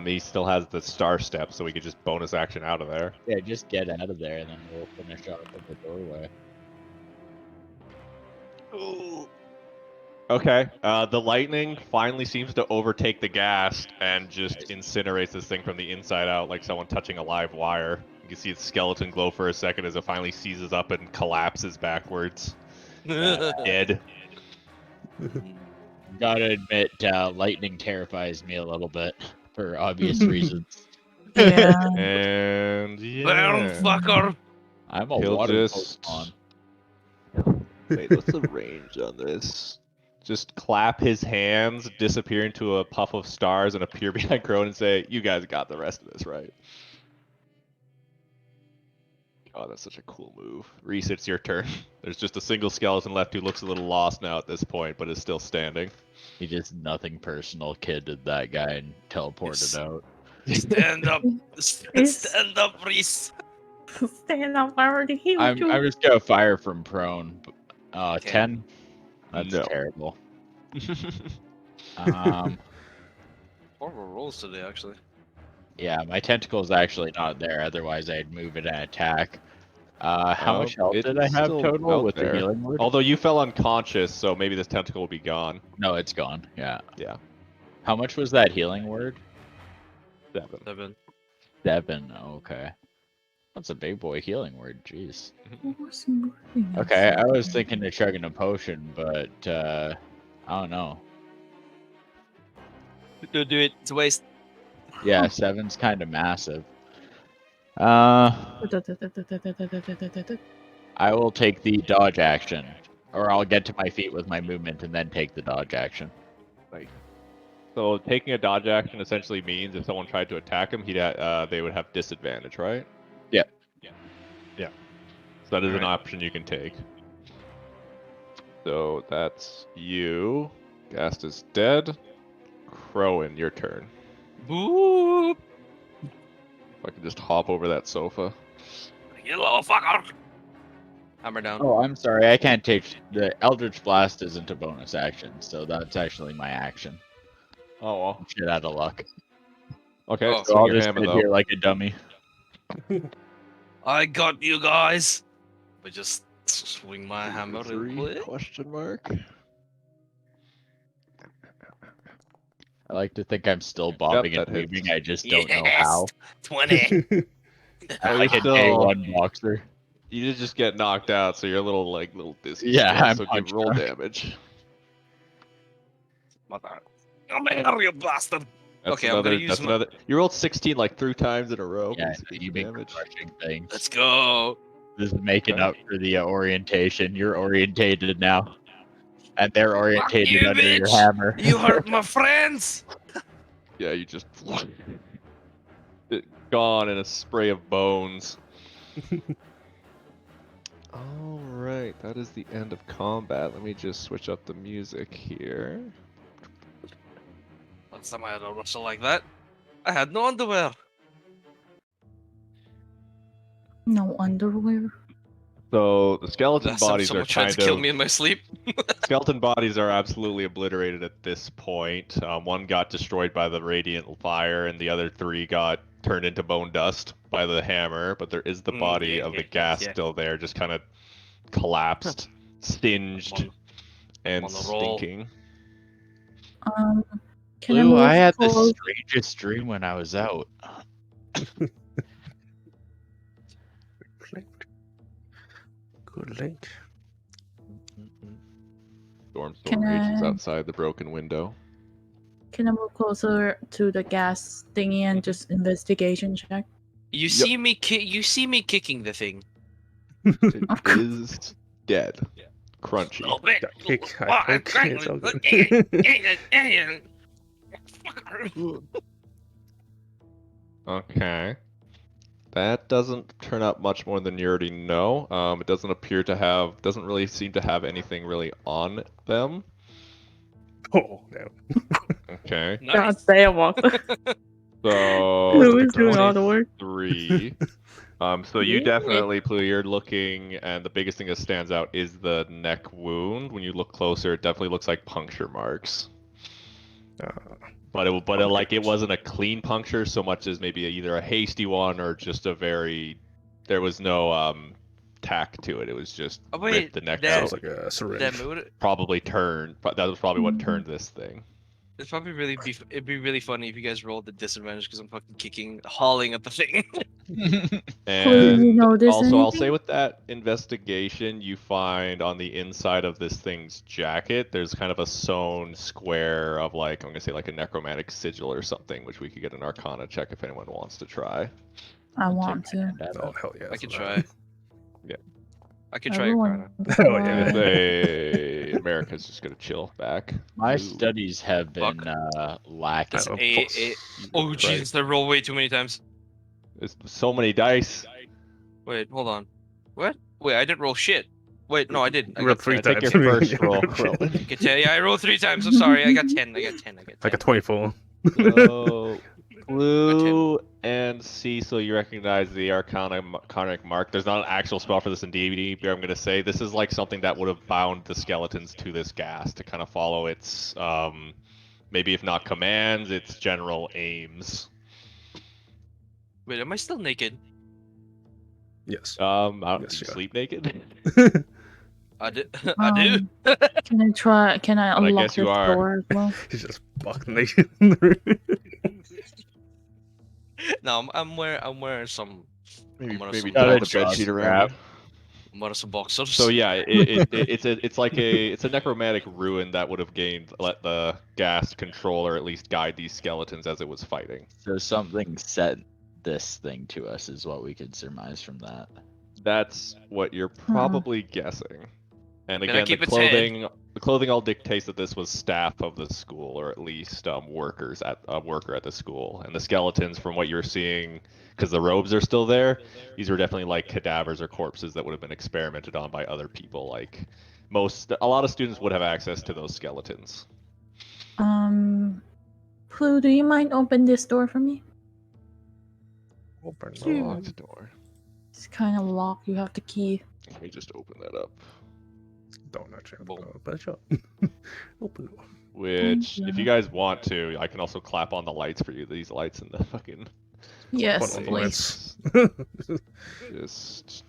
he still has the Star Step, so we could just bonus action out of there. Yeah, just get out of there and then we'll finish off at the doorway. Okay, the lightning finally seems to overtake the ghast and just incinerates this thing from the inside out like someone touching a live wire. You can see its skeleton glow for a second as it finally seizes up and collapses backwards. Dead. Gotta admit, lightning terrifies me a little bit for obvious reasons. Yeah. And Burn, yeah. fucker! I'm a He'll water just... Pokemon. Wait, what's the range on this? Just clap his hands, disappear into a puff of stars, and appear behind Crone and say, "You guys got the rest of this, right?" Oh, that's such a cool move. Reese, it's your turn. There's just a single skeleton left who looks a little lost now at this point, but is still standing. He just nothing personal kidded that guy and teleported out. Stand up! Stand up, Reese! Stand up, I already healed I'm you. just gonna fire from prone. 10? That's No. terrible. Horrible rolls today, actually. Yeah, my tentacle's actually not there, otherwise I'd move it and attack. How much health It's did I have still total out with there. the healing word? Although you fell unconscious, so maybe this tentacle will be gone. No, it's gone. Yeah. Yeah. How much was that healing word? 7. 7. 7. Okay. That's a big boy healing word. Jeez. Okay, Okay, I was thinking of chugging a potion, but I don't know. Do it. It's a waste. Yeah, 7's kind of massive. I will take the dodge action, or I'll get to my feet with my movement and then take the dodge action. So taking a dodge action essentially means if someone tried to attack him, they would have disadvantage, right? Yeah. Yeah. So that is an Alright. option you can take. So that's you. Gast is dead. Crowin, your turn. Boop. If I can just hop over that sofa. You little fucker. Hammer down. Oh, I'm sorry, I can't take the Eldritch Blast isn't a bonus action, so that's actually my action. Oh well. Shit out of luck. Okay, Oh. So swing I'll your just hammer sit though. here like a dummy. I got you guys. But just swing my hammer real 3? quick. Question mark. I like to think I'm still bobbing that and hits. weaving, I just don't know Yes! how. 20. I'm Oh, like you're a day still- 1 boxer. You did just get knocked out, so you're a little dizzy. Yeah, still, I'm so give punch roll drunk. damage. Mother. Come here, you bastard. That's Okay, I'm gonna another. use That's my- another. You rolled 16 like 3 times in a row. Yeah, for 16 you've been damage. crushing things. Let's go. This is making Okay. up for the orientation. You're orientated now. And they're orientated you, under your bitch! hammer. You hurt my friends. Yeah, you just gone in a spray of bones. All right, that is the end of combat. Let me just switch up the music here. Last time I had a rustle like that, I had no underwear. No underwear. So the skeleton Last time bodies are someone tried kind to kill of me in my sleep. skeleton bodies are absolutely obliterated at this point. One got destroyed by the radiant fire, and the other 3 got turned into bone dust by the hammer. But there is the body of the gas still there, just kind of collapsed, singed, On- and on the roll. stinking. Can I Blue, move I had the close? strangest dream when I was out. Good link. Storm Can rages I- outside the broken window. Can I move closer to the gas thingy and just investigation check? You see me kicking the thing. It is dead. Crunchy. Oh, man. Got kick, I Oh, poke, it's all good. Okay. That doesn't turn out much more than you already know. It doesn't doesn't really seem to have anything really on them. Oh, no. Okay. Nice. damn, Walker. So Who is doing all the work? 3. So you definitely, Plu, you're looking, and the biggest thing that stands out is the neck wound. When you look closer, it definitely looks like puncture marks. But it wasn't a clean puncture so much as maybe either a hasty one or just there was no tack to it. It was just Oh, wait, ripped the neck that- out. Sounds like a syringe. That mood. Probably turned. That was probably what turned this thing. It'd be really funny if you guys rolled the disadvantage because I'm fucking hauling at the thing. And you notice also, I'll anything? say with that investigation, you find on the inside of this thing's jacket, there's kind of a sewn square of I'm gonna say like a necromantic sigil or something, which we could get an Arcana check if anyone wants to try. I want to. Oh, hell yeah. I can so try. Yeah. I can try Everyone Arcana. Oh, yeah. Say America's just gonna chill back. My Ooh. studies have been lacking. Oh, Oh Jesus! I rolled way too many times. There's so many dice. Wait, hold on. What? Wait, I didn't roll shit. Wait, no, I didn't. I You rolled got 3 Take times. your first roll, Rowan. Okay, yeah, I rolled 3 times. I'm sorry. I got 10. I got 10. I got 10. Like a 24. So, Blue and Cecil, you recognize the Arcanic mark. There's not an actual spell for this in D&D, but I'm going to say this is like something that would have bound the skeletons to this gas to kind of follow its, maybe if not commands, its general aims. Wait, am I still naked? Yes. Do Yes, you yeah. sleep naked? I do. I do. Can I try? Can I But I unlock guess you this are. door as well? He's just buck naked in the room. No, I'm wearing some. Maybe I'm wearing maybe some Got a tilt the boxers. bed jaw sheet around strap. you. I'm wearing some boxers. So yeah, it's like it's a necromantic ruin that would have let the gas control or at least guide these skeletons as it was fighting. So something sent this thing to us, is what we could surmise from that. That's what you're probably guessing. And Gonna again, keep its head. the clothing all dictates that this was staff of the school, or at least workers at a worker at the school. And the skeletons, from what you're seeing, because the robes are still there, these are definitely like cadavers or corpses that would have been experimented on by other people. Like a lot of students would have access to those skeletons. Clue, do you mind open this door for me? Open It's a locked door. It's kind of locked. You have the key. Let me just open that up. Don't actually Boom. but sure. Open door. Which, if you you. guys want to, I can also clap on the lights for you. These lights in the fucking Yes, Put on please. lights. just.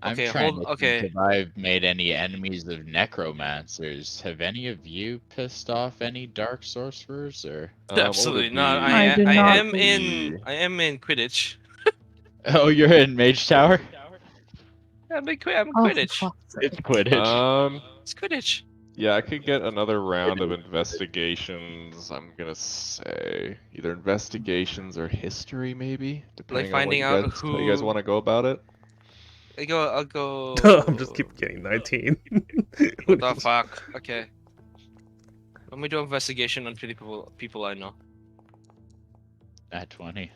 I'm Okay, trying hold- to okay. think if I've made any enemies of necromancers. Have any of you pissed off any dark sorcerers, or? What would Absolutely it not. be? I do I not am in. believe- I am in Quidditch. Oh, you're in Mage Tower? I'm in Oh, for Quidditch. fuck's It's sake. Quidditch. It's Quidditch. Yeah, I could get another round of investigations. I'm gonna say either investigations or history, maybe, depending finding on out how you guys who- want to go about it. I'll go. I'm just keep getting 19. What the fuck? Okay. Let me do investigation on people I know. At 20.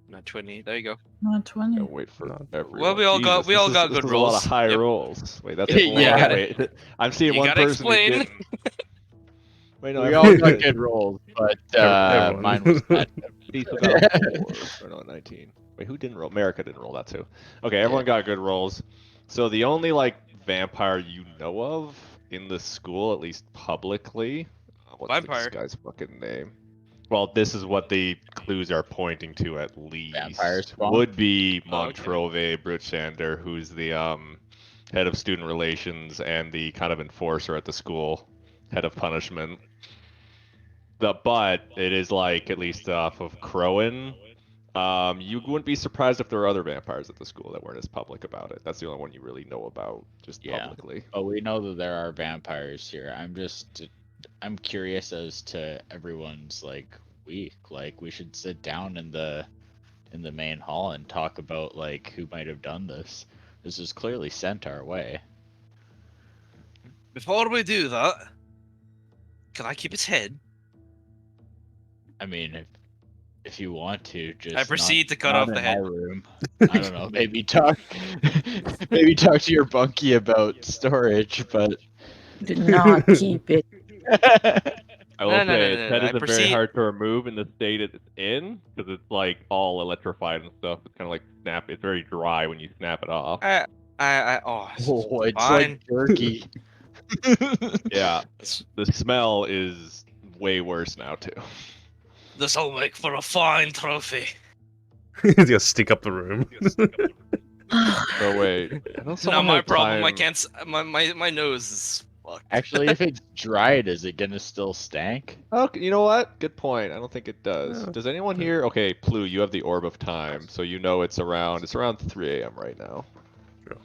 Not 20. There you go. Not 20. Can't wait for Not- everyone. Well, we all got- we this all is- got this good is a lot rolls. of high Yep. rolls. Wait, that's Yeah. one. Wait, I'm seeing You one gotta person. who explain. didn't- Wait, no, We everyone- all got good rolls, but Everyone. mine was bad. Cecil got 4, or no, 19. Wait, who didn't roll? America didn't roll that too. Okay, everyone got good rolls. So the only like vampire you know of in the school, at least publicly, what's Vampire. this guy's fucking name? Well, this is what the clues are pointing to at least. Vampire spawn? Would be Oh, okay. Montrove Bruchander, who's the head of student relations and the kind of enforcer at the school, head of punishment. But it is like, at least off of Crowan, you wouldn't be surprised if there are other vampires at the school that weren't as public about it. That's the only one you really know about, just Yeah. publicly. Oh, we know that there are vampires here. I'm curious as to everyone's like week. Like, we should sit down in the main hall and talk about like who might have done this. This is clearly sent our way. Before we do that, can I keep its head? I mean, if you want to, just I proceed to cut not off the in head. my room. I don't know. Maybe talk to your bunkie about storage, but Do not keep it. I will No, no, say, no, its no, head no, I isn't very proceed- hard to remove in the state it's in, because it's like all electrified and stuff. It's kind of like snap. It's very dry when you snap it off. Oh, oh, it's fine. like jerky. Yeah, This the smell is way worse now too. This'll make for a fine trophy. Just stick up the room. Oh wait, I know Not someone my had problem. I time- can't. My nose is fucked. Actually, if it's dried, is it gonna still stank? Oh, you know what? Good point. I don't think it does. Yeah. Does anyone here? Okay, Plu, you have the orb of time, so you know it's around 3 a.m. right now. Sure.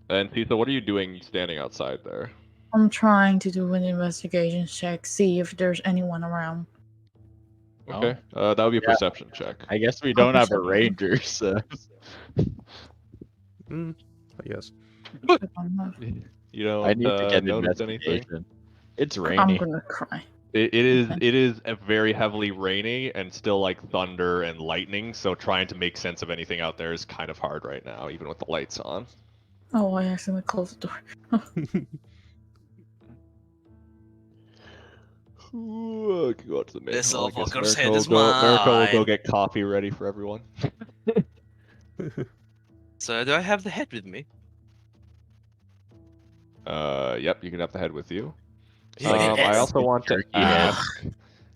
And Tisa, what are you doing standing outside there? I'm trying to do an investigation check, see if there's anyone around. Oh. Okay, that would be a Yeah. perception check. I guess we don't have a perception. ranger, so I guess. I'm not- You don't I need to get notice anything. investigation. It's I'm rainy. gonna cry. It is a very heavily rainy and still like thunder and lightning. So trying to make sense of anything out there is kind of hard right now, even with the lights on. Oh, I accidentally closed the door. Ooh, I could go out to the main This hall. I little guess fucker's Mirko head is Mirko will go mine. get coffee ready for everyone. So do I have the head with me? Yep, you can have the head with you. Yes. I also want to Jerky head. ask,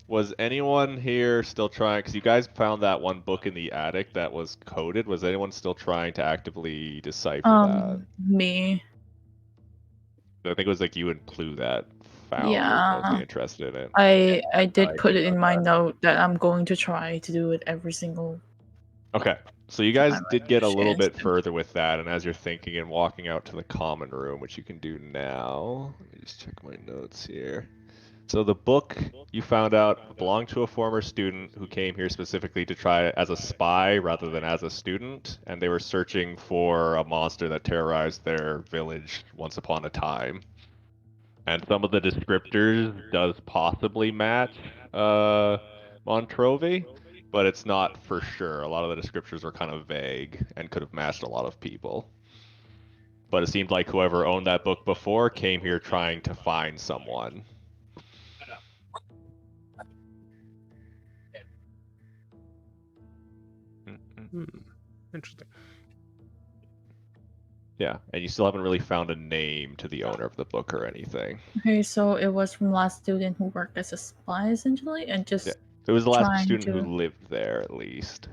was anyone here still trying, because you guys found that one book in the attic that was coded, was anyone still trying to actively decipher Me. that? I think it was like you and Plu that found or Yeah. mostly interested in it. I did I put did it in about my that. note that I'm going to try to do it every single Okay, so you guys time I did get a little chance bit to. further with that, and as you're thinking and walking out to the common room, which you can do now, let me just check my notes here. So the book you found out belonged to a former student who came here specifically to try it as a spy rather than as a student, and they were searching for a monster that terrorized their village once upon a time. And some of the descriptors does possibly match Montrovi, but it's not for sure. A lot of the descriptors were kind of vague and could have matched a lot of people. But it seemed like whoever owned that book before came here trying to find someone. Interesting. Yeah, and you still haven't really found a name to the owner of the book or anything. Okay, so it was from last student who worked as a spy essentially, and just Yeah. It was the last trying student to. who lived there, at least.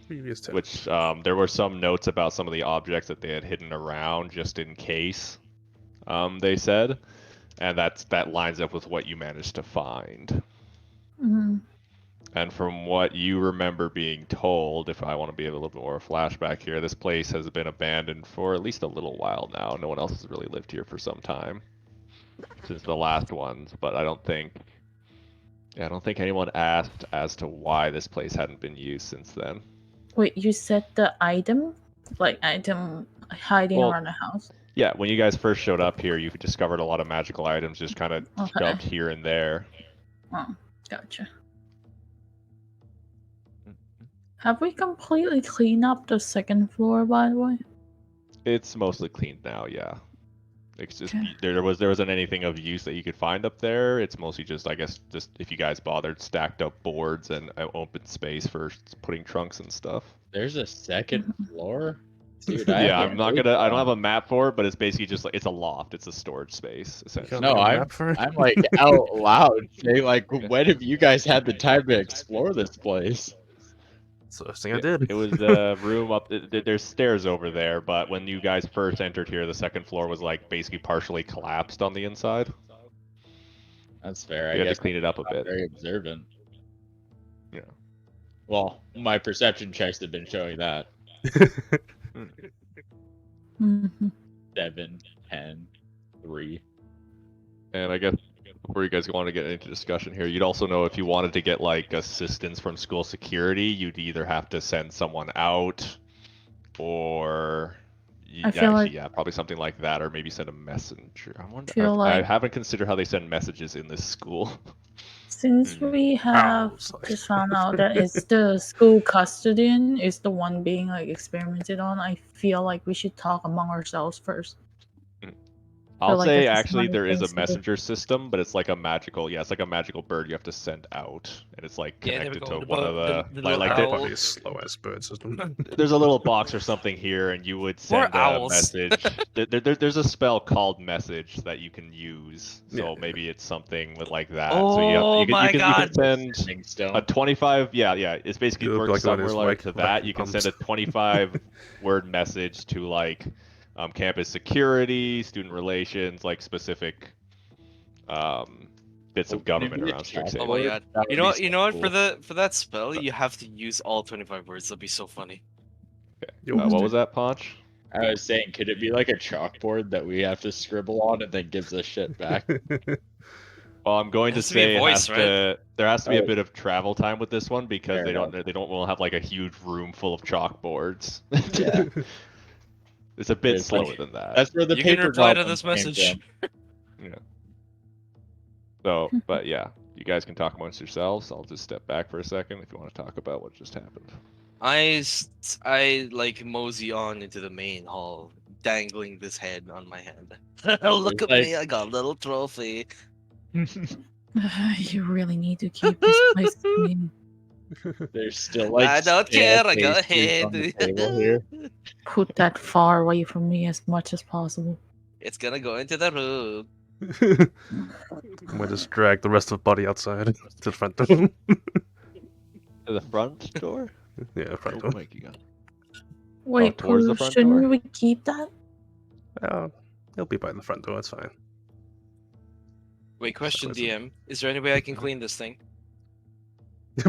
Previous tale. Which there were some notes about some of the objects that they had hidden around just in case. They said, and that lines up with what you managed to find. Mhm. And from what you remember being told, if I want to be a little bit more flashback here, this place has been abandoned for at least a little while now. No one else has really lived here for some time since the last ones, but I don't think anyone asked as to why this place hadn't been used since then. Wait, you said the item, like item hiding Well, around the house? yeah, when you guys first showed up here, you discovered a lot of magical items just kind of Okay. shoved here and there. Oh, gotcha. Have we completely cleaned up the second floor, by the way? It's mostly cleaned now, yeah. It's just Okay. there wasn't anything of use that you could find up there. It's mostly just, I guess, just if you guys bothered, stacked up boards and open space for putting trunks and stuff. There's a second Mm-hmm. floor? Dude, I Yeah, have I'm not no gonna. I don't clue. have a map for it, but it's basically just like it's a loft. It's a storage space essentially. No, Make a I'm map for it? I'm like out loud saying like, when have you guys had the time to explore this place? That's the first thing I did. It was the room up. There's stairs over there, but when you guys first entered here, the second floor was like basically partially collapsed on the inside. That's fair. You I had to guess clean it up a I'm not bit. very observant. Yeah. Well, my perception checks have been showing that. Mhm. 7, 10, 3. And I guess before you guys want to get into discussion here, you'd also know if you wanted to get like assistance from school security, you'd either have to send someone out, or I feel like- yeah, probably something like that, or maybe send a messenger. I wonder. Feel I like- haven't considered how they send messages in this school. Since we have sorry. just found out that it's the school custodian is the one being like experimented on, I feel like we should talk among ourselves first. I'll like say that's a actually smart there is a thing to do. messenger system, but it's like a magical, it's like a magical bird you have to send out, and it's like Yeah, there we connected go. to The one bo- of the the little like owl. Probably a slow ass bird system. there's a little box or something here, and you would More send a owls. message. There's a spell called message that you can use, so Yeah. maybe it's something like that. Oh so you my can God. send Sending stone. a 25. Yeah. It's basically You look works like one of somewhere those like to wacky that. You can bumps. send a 25 word message to like campus security, student relations, like specific bits of government around Strixhaven. Oh my God. That would You know be you so know what? cool. For that spell, you have to use all 25 words. That'd be so funny. What was that, Pawnch? I was saying, could it be like a chalkboard that we have to scribble on and then gives us shit back? Well, I'm going It to has to be a say voice, there has to be a Oh. bit of travel time with this one because Fair they enough. don't want to have like a huge room full of chalkboards. Yeah. It's a bit It's like- slower than that. That's where the You can paper reply to goblins this message. came Yeah. So, but yeah, you guys can talk amongst yourselves. I'll just step back for a second if you want to talk about what just happened. I like mosey on into the main hall, dangling this head on my hand. Look at Like- me, I got a little trophy. You really need to keep this place clean. from. There's still like I don't stale care, I got a pastries on the table head. here. Put that far away from me as much as possible. It's gonna go into the room. I'm gonna just drag the rest of the body outside to the front door. To the front door? Yeah, front Oh door. my God. Wait, towards the Pooh, front shouldn't door? we keep that? It'll be by the front door. It's fine. Wait, question Question. DM. Is there any way I can clean this thing?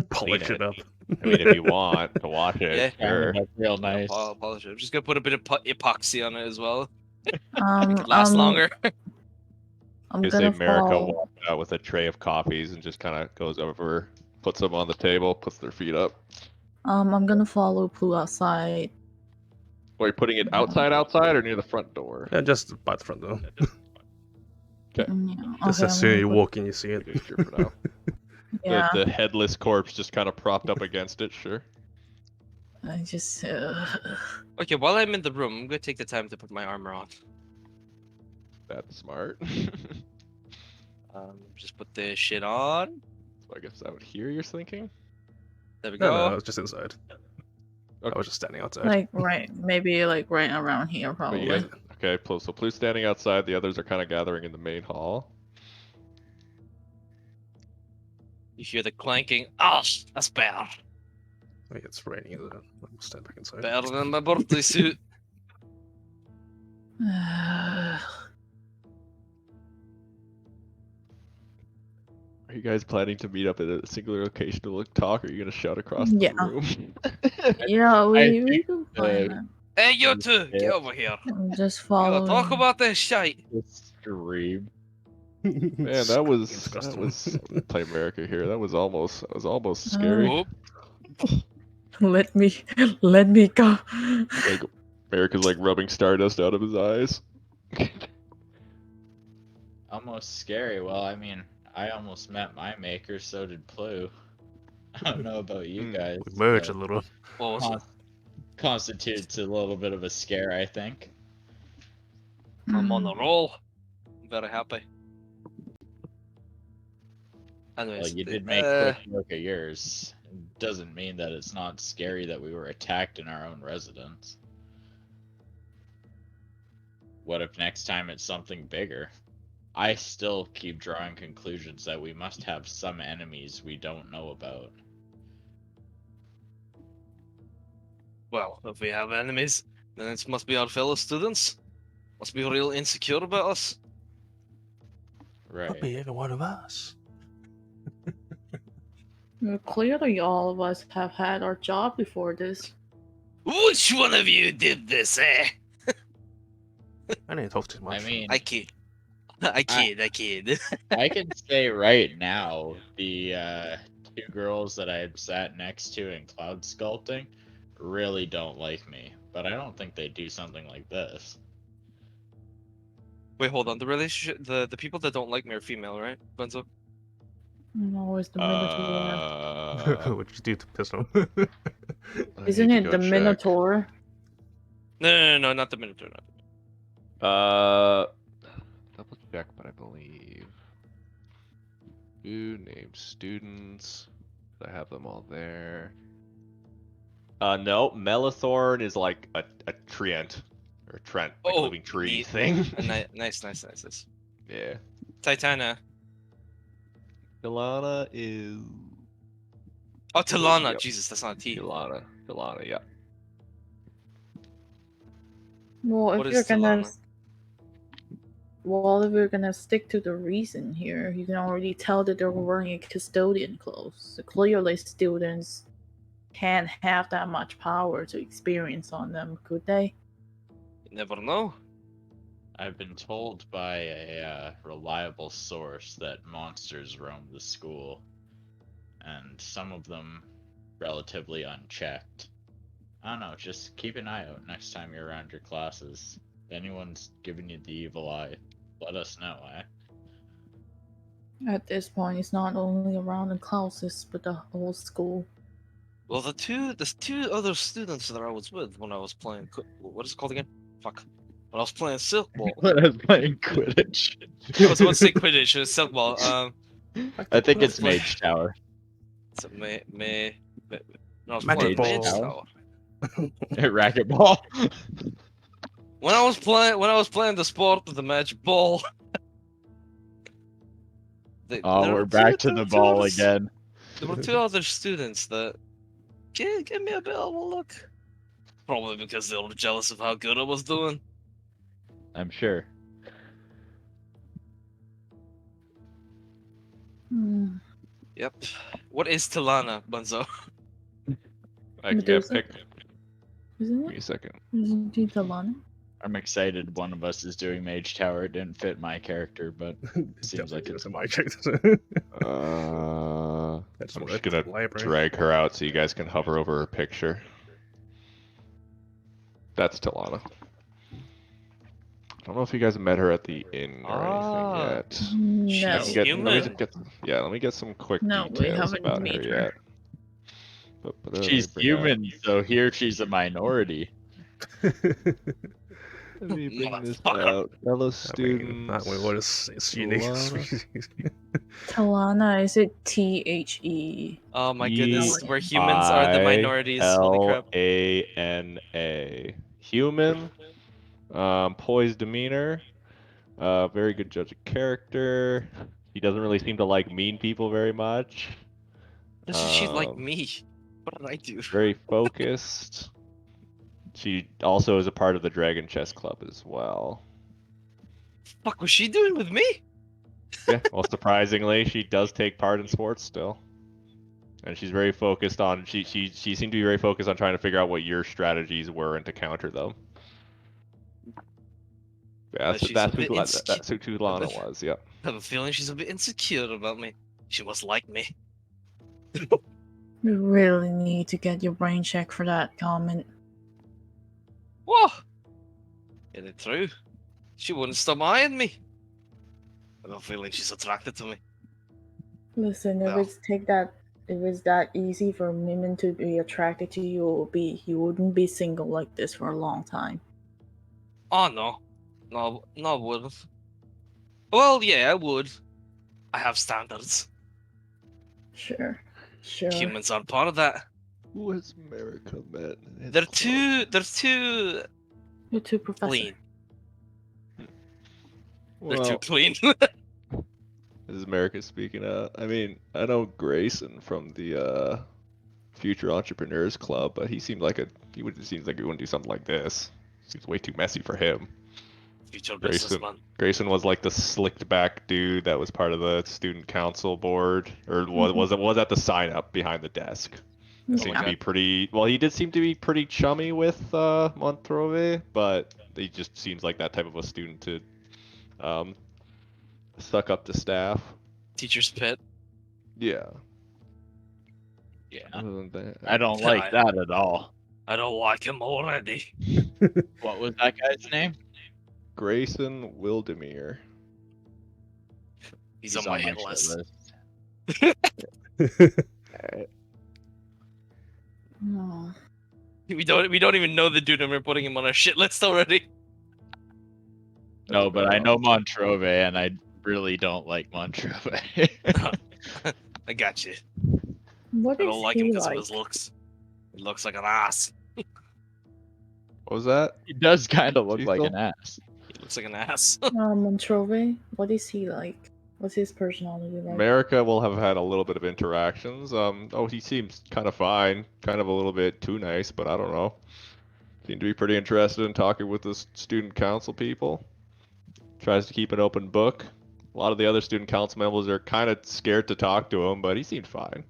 Polish it up. I mean, if you want to watch it, Yeah. sure. That's real I'll nice. polish it. I'm just gonna put a bit of epoxy on it as well. Um, It could last longer. I'm You say gonna America follow. walks out with a tray of coffees and just kind of goes over, puts them on the table, puts their feet up. I'm gonna follow Pooh outside. Or you're putting it outside or near the front door? Yeah, just by the front door. Okay. Yeah, Just okay, as I'm soon as gonna you put- walk in, you see it. Okay, sure for now. Yeah, The headless corpse just kind of propped up against it, sure. I just. Okay, while I'm in the room, I'm gonna take the time to put my armor on. That's smart. Just put this shit on. So I guess out here you're thinking? There we No, go. no, it's just inside. I Okay. was just standing outside. Like maybe like right around here, But probably. you guys, okay, so Plu's standing outside, the others are kind of gathering in the main hall. You hear the clanking. Oh, that's better. Wait, it's raining. Is it? I'll stand back inside. Better than my birthday suit. Are you guys planning to meet up at a singular location to talk, or are you going to shout across Yeah. the room? Yeah, we think, can find that. Hey, you two, Yeah. get over here. Just We follow. gotta talk about this shite. Stream. Man, that was play America here. That was almost scary. Whoop. Let me go. Like America's like rubbing stardust out of his eyes. Almost scary. Well, I mean, I almost met my maker, so did Plu. I don't know about you guys. We merged a but little. What was it? Constitutes a little bit of a scare, I think. I'm on the roll. I'm very happy. Anyways, Well, you did make quick work of yours. It doesn't mean that it's not scary that we were attacked in our own residence. What if next time it's something bigger? I still keep drawing conclusions that we must have some enemies we don't know about. well, if we have enemies, then it must be our fellow students. Must be real insecure about us. Right. Be every one of us. Well, clearly, all of us have had our job before this. Which one of you did this, eh? I didn't talk too much. I mean, I kid. I kid. I can say right now, the two girls that I had sat next to in cloud sculpting really don't like me, but I don't think they do something like this. Wait, hold on. The relationship, the people that don't like me are female, right, Bunzo? No, it's the Minotaur. What'd you do to piss him? I Isn't need it to the go check. Minotaur? No, not the Minotaur. Not Double check, but I believe. Who named students? I have them all there. No, Melithorn is like a treant or Trent, like a Oh, living tree neat. thing. Nice. Yeah. Titana. Ilana is Oh, Talana. Yep. Jesus, that's not a T. Ilana, yeah. Well, What if is you're gonna, Talana? well, if we're gonna stick to the reason here, you can already tell that they're wearing custodian clothes. So clearly, students can't have that much power to experience on them, could they? You never know. I've been told by a reliable source that monsters roam the school, and some of them relatively unchecked. I don't know, just keep an eye out next time you're around your classes. If anyone's giving you the evil eye, let us know, eh? At this point, it's not only around the classes, but the whole school. Well, the two other students that I was with when I was playing, what is it called again? Fuck. When I was playing Silk Ball. When I was playing Quidditch. I was about to say Quidditch, it was Silk Ball. I think it's Mage Mage Tower. So no, I was Magic playing Ball. Mage Tower? Tower. Racquetball. When I was playing the sport of the magic ball. Oh, there we're were back two- to the two ball others- again. There were two other students that give me a bit of a look. Probably because they were jealous of how good I was doing. I'm sure. Yep. What is Talana, Bunzo? I can Medusa? pick. Isn't Give me it? a second. Isn't it Talana? I'm excited one of us is doing Mage Tower. It didn't fit my character, but seems like it's a my check. That's I'm what just I gonna did, library. drag her out so you guys can hover over her picture. That's Talana. I don't know if you guys have met her at the inn or anything yet. No. She's Let me human. let me get some quick No, we details haven't about her met her. yet. she's human, so here she's a minority. Let me bring this Motherfucker. out. Fellow I mean, students. what is unique Talana. species? Talana, is it THE? Oh my goodness, where humans are the minorities. Holy crap. Talana. Human. Poised demeanor. Very good judge of character. He doesn't really seem to like mean people very much. She's like me. What did I do? Very focused. She also is a part of the Dragon Chess Club as well. Fuck was she doing with me? Yeah, well, surprisingly, she does take part in sports still. And she's very focused on, she seemed to be very focused on trying to figure out what your strategies were and to counter them. Yeah, that's who Tulana was, yeah. I have a feeling she's a bit insecure about me. She must like me. You really need to get your brain checked for that comment. Whoa! Get it through. She wouldn't stop eyeing me. I have a feeling she's attracted to me. Listen, if Well. it's that easy for women to be attracted to you, you wouldn't be single like this for a long time. Oh no. No, I wouldn't. Well, yeah, I would. I have standards. Sure. Humans aren't part of that. Who has America met? They're too You're too professor. clean. Well, They're too clean. this is America speaking. I mean, I know Grayson from the Future Entrepreneurs Club, but he seems like he wouldn't do something like this. Seems way too messy for him. Future businessman. Grayson was like the slicked back dude that was part of the student council board, or was at the sign up behind the desk. Seemed to be pretty well. He did seem to be pretty chummy with Montrove, but he just seems like that type of a student to suck up to staff. Teacher's pet. Yeah. Yeah. Other than that, I don't like that at all. I don't like him already. What was that guy's name? Grayson Wildemere. He's on my hit shit list. Oh. We don't even know the dude and we're putting him on our shit list already. No, but I know Montrove, and I really don't like Montrove. I got you. What I is don't like he him because like? of his looks. He looks like an ass. What was that? He does kind of look like Cecil? an ass. He looks like an ass. Montrove, what is he like? What's his personality like? America will have had a little bit of interactions. He seems kind of fine, kind of a little bit too nice, but I don't know. Seemed to be pretty interested in talking with the student council people. Tries to keep an open book. A lot of the other student council members are kind of scared to talk to him, but he seemed fine.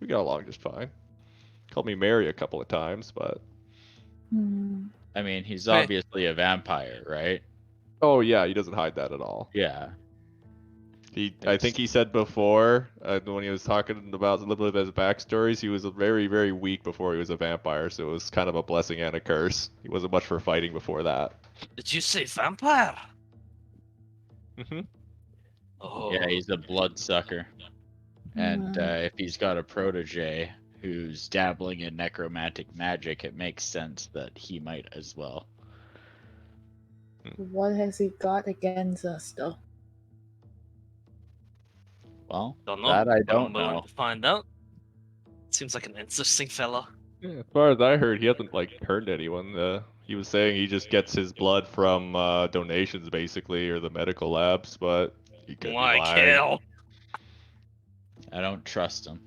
We got along just fine. Called me Mary a couple of times, but... I mean, he's obviously a vampire, right? Oh yeah, he doesn't hide that at all. Yeah. I think he said before, when he was talking about a little bit of his backstories, he was very, very weak before he was a vampire, so it was kind of a blessing and a curse. He wasn't much for fighting before that. Did you say vampire? Mm-hmm. Oh. Yeah, he's a bloodsucker. And if he's got a protege who's dabbling in necromantic magic, it makes sense that he might as well. What has he got against us, though? Well, Don't know. that I I'm don't willing know. to find out. Seems like an interesting fella. Yeah, as far as I heard, he hasn't hurt anyone. He was saying he just gets his blood from donations, basically, or the medical labs, but he could be Like lying. hell. I don't trust him.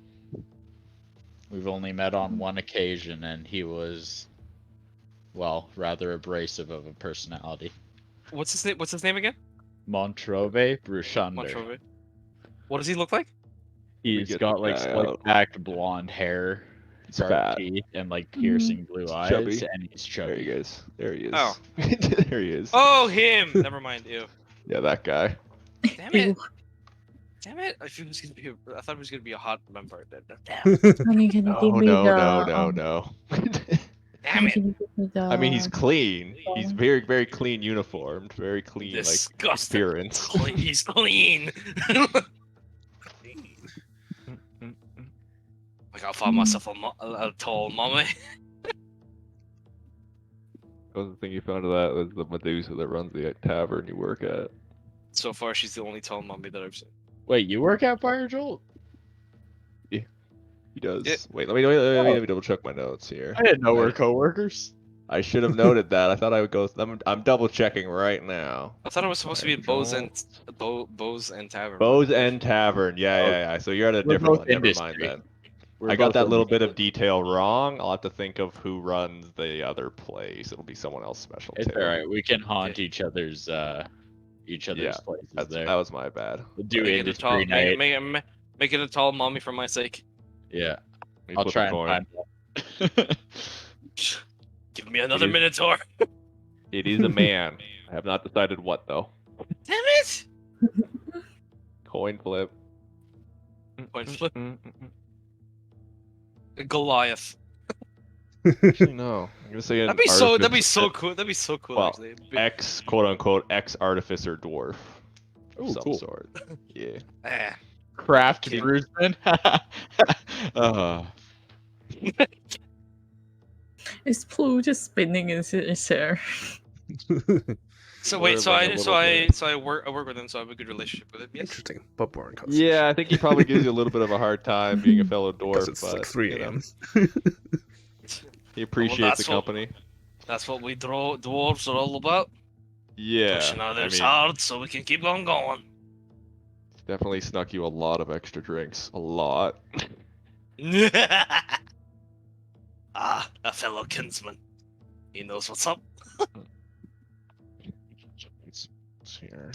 We've only met on one occasion, and he was, well, rather abrasive of a personality. What's his name again? Montrove Bruchander. Montrove. What does he look like? He's get got the like guy slick out. backed blonde hair, dark fat. teeth, and like piercing blue eyes, Chubby. and he's There he chubby. is. There he is. Oh. There he is. Oh, him! Never mind, you. Yeah, that guy. Damn it! Damn it! I thought it was gonna be a hot member. Damn. Honey, can you give No, me no, the no, no. Damn it! Can you give me the I mean, he's clean. He's phone? very, very clean uniformed. Very clean, Disgusting. appearance. He's clean. Like I found myself a tall mummy. What was the thing you found of that was the Medusa that runs the tavern you work at. So far, she's the only tall mummy that I've seen. Wait, you work at Fire Jolt? He does. Yeah. Wait, let me double check my notes here. I didn't know we're coworkers. I should have noted that. I thought I would go. I'm double checking right now. I thought it was supposed to be Fire Bows and Tavern. Bose and Tavern. Yeah. So you're at a We're different both one. Never mind industry. then. We're I got both that little industry. bit of detail wrong. I'll have to think of who runs the other place. It'll be someone else special It's too. alright. We can haunt each other's Yeah, places That there. was my bad. We'll do Make it a industry tall, night. make it a tall mummy for my sake. Yeah, Let me I'll flip try a and coin. find one. Give me another is- Minotaur. It is a man. I have not decided what though. Damn it! Coin flip. Coin flip. Goliath. Actually, no. I'm gonna say an That'd be so artificer- cool. That'd be so cool. Well, actually. Ex quote unquote ex artificer dwarf. Of Ooh, some cool. sort. Yeah. Craft King. Bruceman. Is Plu just spinning in his hair? So wait, so Swerving a little I work with him, so I have a good relationship with him. Yes. Interesting, but boring conversation. Yeah, I think he probably gives you a little bit of a hard time being a fellow Because dwarf, it's but like 3 you know, a.m. he appreciates the that's what- company. That's what we dwarves are all about. Yeah, Pushing I others mean, hard so we can keep on going. definitely snuck you a lot of extra drinks. A lot. Ah, a fellow kinsman. He knows what's up. It's here.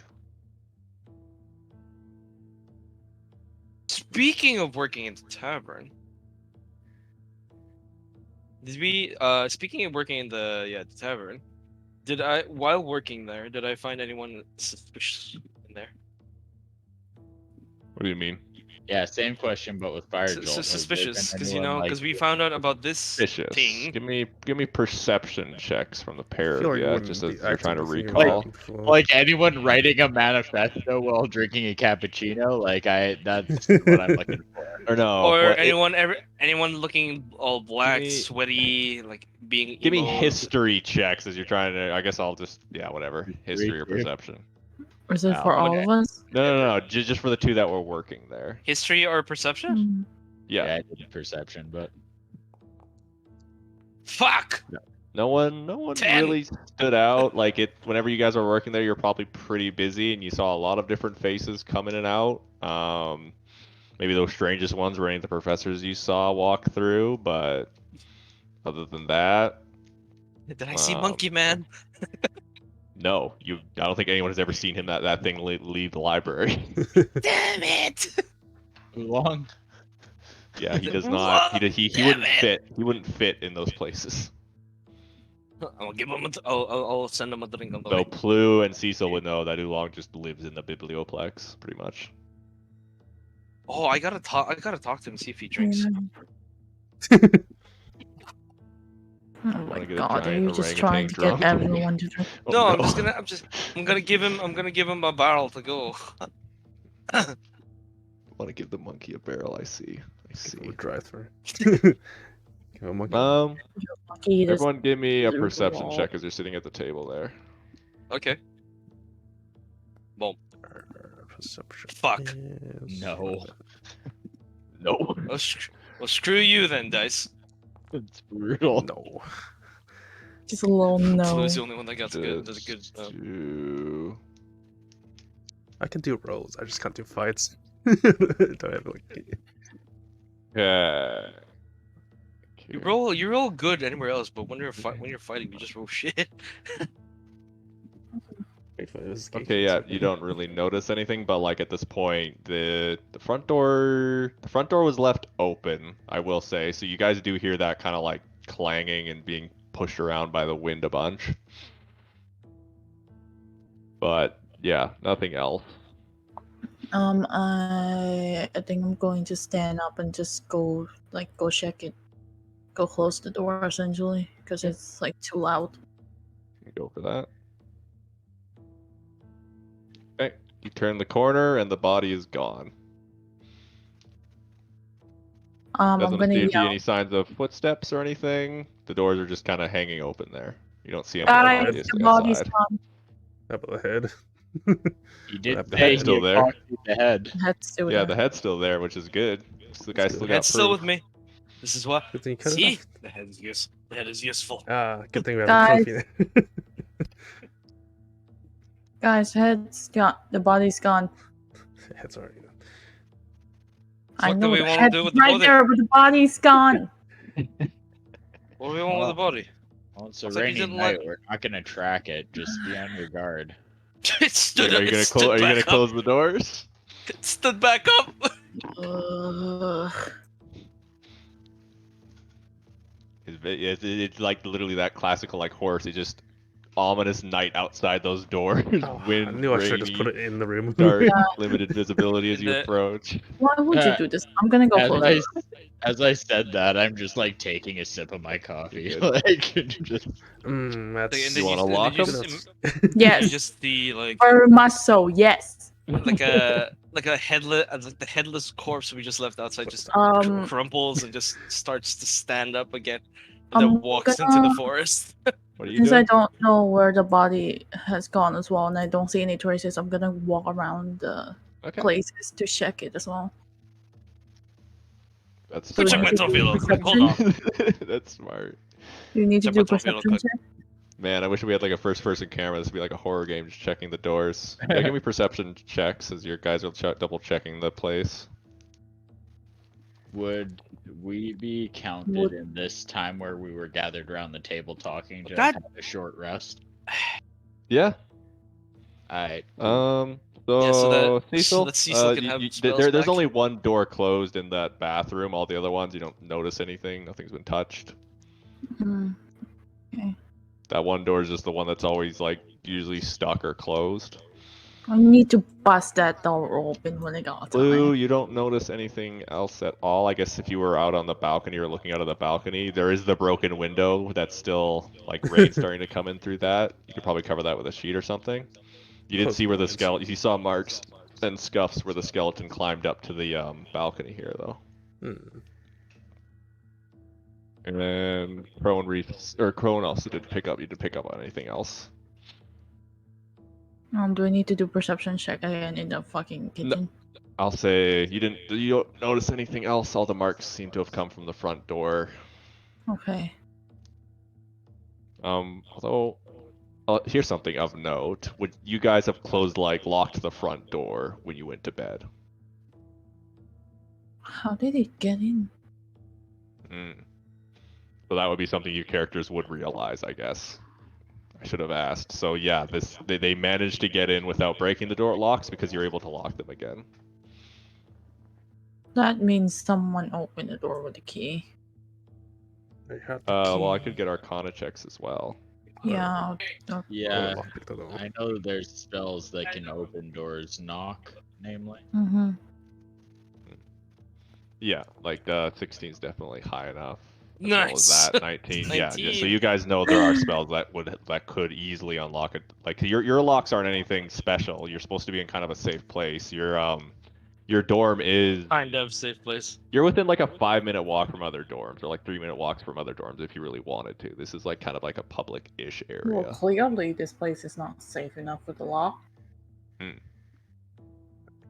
Speaking of working in the tavern, speaking of working in the tavern, while working there, did I find anyone suspicious in there? What do you mean? Yeah, same question, but with Fire Jolt. Has there Suspicious, been because anyone, like- because we found out about this Suspicious. thing. Give me perception checks from the pair I feel of like you you, wouldn't just be as you're trying to acting if you recall. were before. like anyone writing a manifesto while drinking a cappuccino. That's what I'm looking for. Or no. Or well, anyone looking all black, me- sweaty, like being give me emo. history checks as you're trying to. I guess I'll just whatever. History or History. perception. Or is it No, for all okay. of us? No. Just for the two that were working there. History or perception? Yeah. I did perception, but Fuck! No one 10. really stood out. Like it whenever you guys were working there, you're probably pretty busy and you saw a lot of different faces come in and out. Maybe those strangest ones were any of the professors you saw walk through, but other than that, Did I see Monkey Man? no. I don't think anyone has ever seen him that thing leave the library. Damn it! Oolong. Yeah, he does not. He wouldn't Damn it. fit. He wouldn't fit in those places. I'll give him. I'll send him a drink on the So way. Plu and Cecil would know that Oolong just lives in the biblioplex, pretty much. Oh, I gotta talk to him, see if he drinks. Oh Wanna my get a god, are giant you just orangutan trying to drunk? get everyone to drink? Oh, No, no. I'm gonna give him a barrel to go. Want to give the monkey a barrel? I see. Give him a drive-through. Give him a monkey. Lucky this- Everyone, give me a blue perception wall. check as you're sitting at the table there. Okay. Perception Fuck. is- No. No. Well, screw you then, dice. It's brutal. No. Just a little no. Flu's the only one that got good. Does a good. Two. I can do rolls. I just can't do fights. Don't have like. Okay. You roll good anywhere else, but when you're fighting, you just roll shit. Okay, yeah, you don't really notice anything, but like at this point, the front door was left open, I will say. So you guys do hear that kind of like clanging and being pushed around by the wind a bunch. But yeah, nothing else. I think I'm going to stand up and just go check it, go close the door essentially, because it's like too loud. You go for that. Okay, you turn the corner and the body is gone. I'm Doesn't gonna appear to be yell, any signs of footsteps or anything. The doors are just kind of hanging open there. You don't see any guys, obvious the body's outside. gone. Up the head. You did The say head's still you there. copied the head. That's still Yeah, there. the head's still there, which is good. So the guy's good. still The got head's still proof. with me. This is what. Good thing you cut it See, off. the head is useful. Ah, good thing we have Guys. a trophy there. Guys, head's gone. The body's gone. Head's already done. I What do know we the wanna head's do with the right body? there, but the body's gone. What do we want with the body? Well, it's a Looks like he rainy didn't night. like- We're not gonna track it. Just be on your guard. It stood. Are you It gonna stood close? Are you back gonna up. close the doors? It stood back up. Ugh. It's like literally that classical like horse. It's just ominous night outside those doors. Oh, Wind, I knew I should have just put rainy, it in the room. dark, limited visibility as In you the- approach. Why would you do this? I'm gonna go close it. As I said that, I'm just like taking a sip of my coffee. Good. Like, just That's. And You wanna and lock you him? just- Yes. you just the like Very much so, yes. like a headless the headless corpse we just left outside just Um, crumples and just starts to stand up again and then I'm walks into gonna- the forest. What are you Since I doing? don't know where the body has gone as well, and I don't see any traces, I'm gonna walk around the Okay, places to check it as well. that's So we Check need my to trophy do real quick. Hold perception. on. That's smart. You need to Check do my trophy real perception quick. check. Man, I wish we had like a first-person camera. This would be like a horror game, just checking the doors. Yeah, give me perception checks as your guys are double checking the place. would we be counted Would- in this time where we were gathered around the table talking to God- have a short rest? Yeah. Alright. So, Yeah, so that- Cecil, so that Cecil can have spells there's back. only one door closed in that bathroom. All the other ones, you don't notice anything. Nothing's been touched. Hmm. That one door is just the one that's always like usually stuck or closed. I need to bust that door open when I got Blue, time. you don't notice anything else at all. I guess if you were out on the balcony or looking out of the balcony, there is the broken window that's still like rain starting to come in through that. You could probably cover that with a sheet or something. You didn't Close see where the blinds. skeleton. You saw marks and scuffs where the skeleton climbed up to the balcony here, though. Hmm. And then Crone also did pick up. You did pick up on anything else? Do I need to do perception check again in the fucking kitchen? I'll say you didn't. You don't notice anything else. All the marks seem to have come from the front door. Okay. Although, here's something of note. Would you guys have locked the front door when you went to bed? How did it get in? So that would be something you characters would realize, I guess. I should have asked. So yeah, they managed to get in without breaking the door locks because you're able to lock them again. That means someone opened the door with a key. I have the Well, I key. could get Arcana checks as well. Yeah. Yeah, Oh, picked it up. I know there's spells that can open doors, knock, namely. Mm-hmm. Yeah, like 16 is definitely high enough. As Nice. well as that 19. Yeah, so 19. you guys know there are spells that could easily unlock it. Like your locks aren't anything special. You're supposed to be in kind of a safe place. Your dorm is Kind of safe place. you're within like a 5-minute walk from other dorms or like 3-minute walks from other dorms if you really wanted to. This is like kind of like a public-ish area. Well, clearly this place is not safe enough for the law. The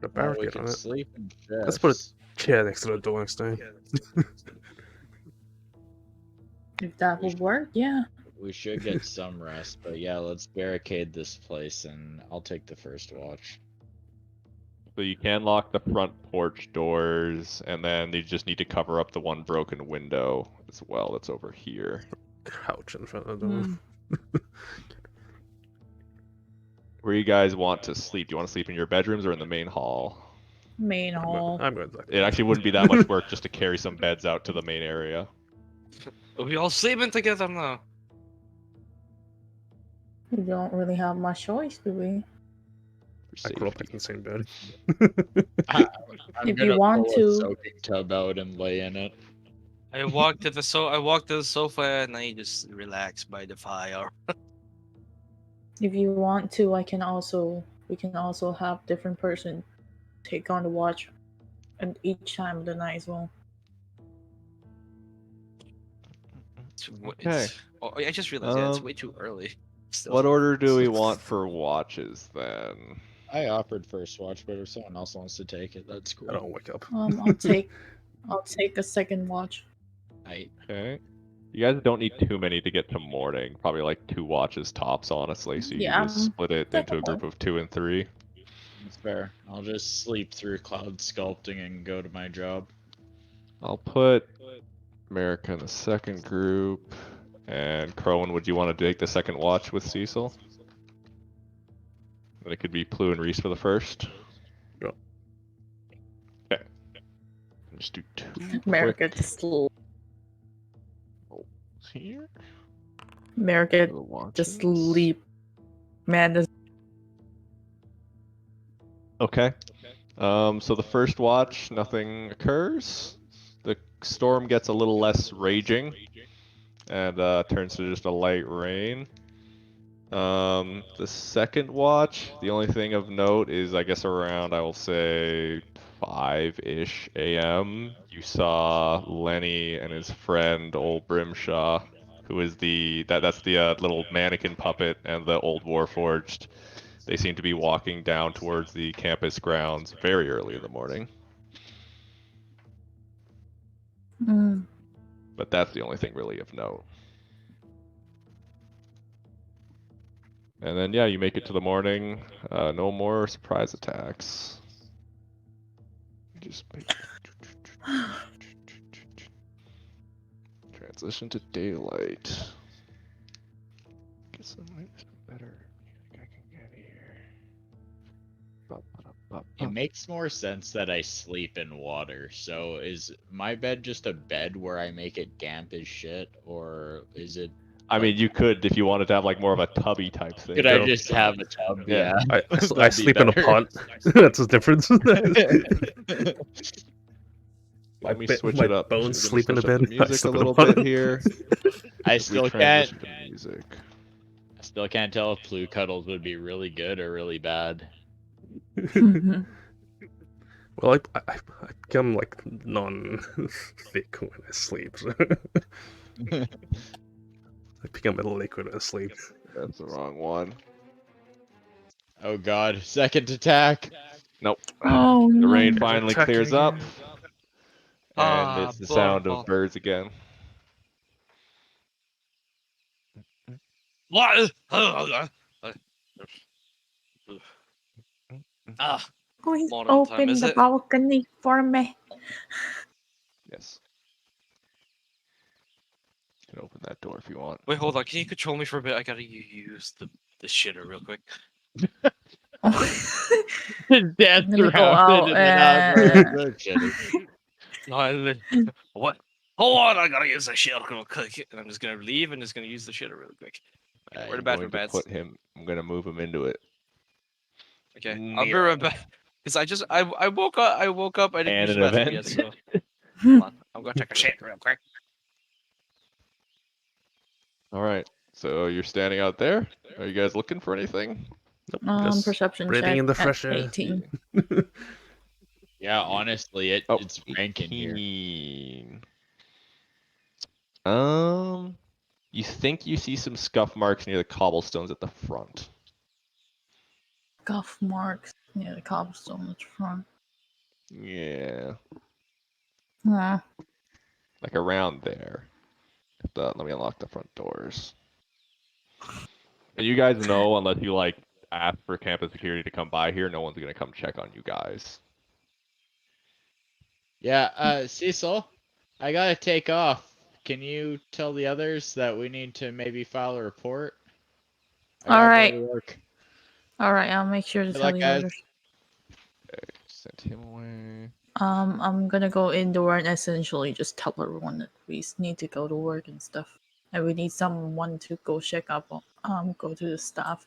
Well, we barricade could on it. sleep in Let's put it- shifts. Chair next to the door next time. If that would work, yeah. We should get some rest, but yeah, let's barricade this place and I'll take the first watch. So you can lock the front porch doors, and then you just need to cover up the one broken window as well that's over here. Couch in front of the door. Mm. Where you guys want to sleep? Do you want to sleep in your bedrooms or in the main hall? Main hall. I'm going to. It actually wouldn't be that much work just to carry some beds out to the main area. Are we all sleeping together now? We don't really have much choice, do we? For I grew up safety. in the same bed. I'm If you gonna want pull to. a soaking tub out and lay in it. I walked to the sofa and I just relaxed by the fire. If you want to, we can also have different person take on the watch at each time of the night as well. Oh, I just realized it's way too early. Still. What order do we want for watches then? I offered first watch, but if someone else wants to take it, that's cool. I don't wake up. I'll take a second watch. Okay. You guys don't need too many to get to morning. Probably like 2 watches tops, honestly. So you can just split it into a group of 2 and 3. That's fair. I'll just sleep through cloud sculpting and go to my job. I'll put America in the second group. And Crowin, would you want to take the second watch with Cecil? Then it could be Plu and Reese for the first. Yep. Okay. Just do 2 America quick just here. America For the watches. just sleep. Madness. Okay. So the first watch, nothing occurs. The storm gets a little less raging and turns to just a light rain. The second watch, the only thing of note is, I guess around, I will say 5-ish a.m. You saw Lenny and his friend Old Brimshaw, who is that's the little mannequin puppet, and the old Warforged. They seem to be walking down towards the campus grounds very early in the morning. But that's the only thing really of note. And then, yeah, you make it to the morning. No more surprise attacks. Just transition to daylight. Get some better music I can get here. It makes more sense that I sleep in water. So is my bed just a bed where I make it damp as shit, or is it? I mean, you could if you wanted to have like more of a tubby type thing. Could I just have a tub? Yeah. I That'd be sleep in a better. pot. That's the difference. Let me switch it up. Bones Actually, sleep in a switch up bed. the I music a sleep in little pot. bit here. I We still can't. transition to music. I still can't tell if Blue Cuddles would be really good or really bad. Well, I become like non-thick when I sleep. So. I become a liquid when I sleep. That's the wrong one. Oh god, second attack. Nope. Oh, The rain no. finally Attacking clears up. again. And it's the sound of birds again. What? Please Morning time, open is the it? balcony for me. Yes. You can open that door if you want. Wait, hold on. Can you control me for a bit? I gotta use the shitter real quick. Dance Let me go around out No, what? Hold on, I gotta use the shitter real quick. And I'm just gonna leave and just gonna use the shitter real quick. Okay, where the bathroom I'm going beds? to put him. I'm going to move him into it. Okay, I'll be right back. Because I woke up. I didn't And use an the bathroom event. yet. So hold on, I'm gonna take a shit real quick. All right. So you're standing out there. Are you guys looking for anything? Just Perception breathing check in the at fresh air. 18. Yeah, honestly, it's ranking here. 18. You think you see some scuff marks near the cobblestones at the front. Scuff marks near the cobblestone at the front. Yeah, Yeah. like around there. Let me unlock the front doors. And you guys know, unless you like ask for campus security to come by here, no one's gonna come check on you guys. Yeah, Cecil, I gotta take off. Can you tell the others that we need to maybe file a report? I gotta go to work. All right, I'll make sure to Good tell luck, the guys. others. Sent him away. I'm gonna go indoor and essentially just tell everyone that we need to go to work and stuff, and we need someone to go check up on, go to the staff.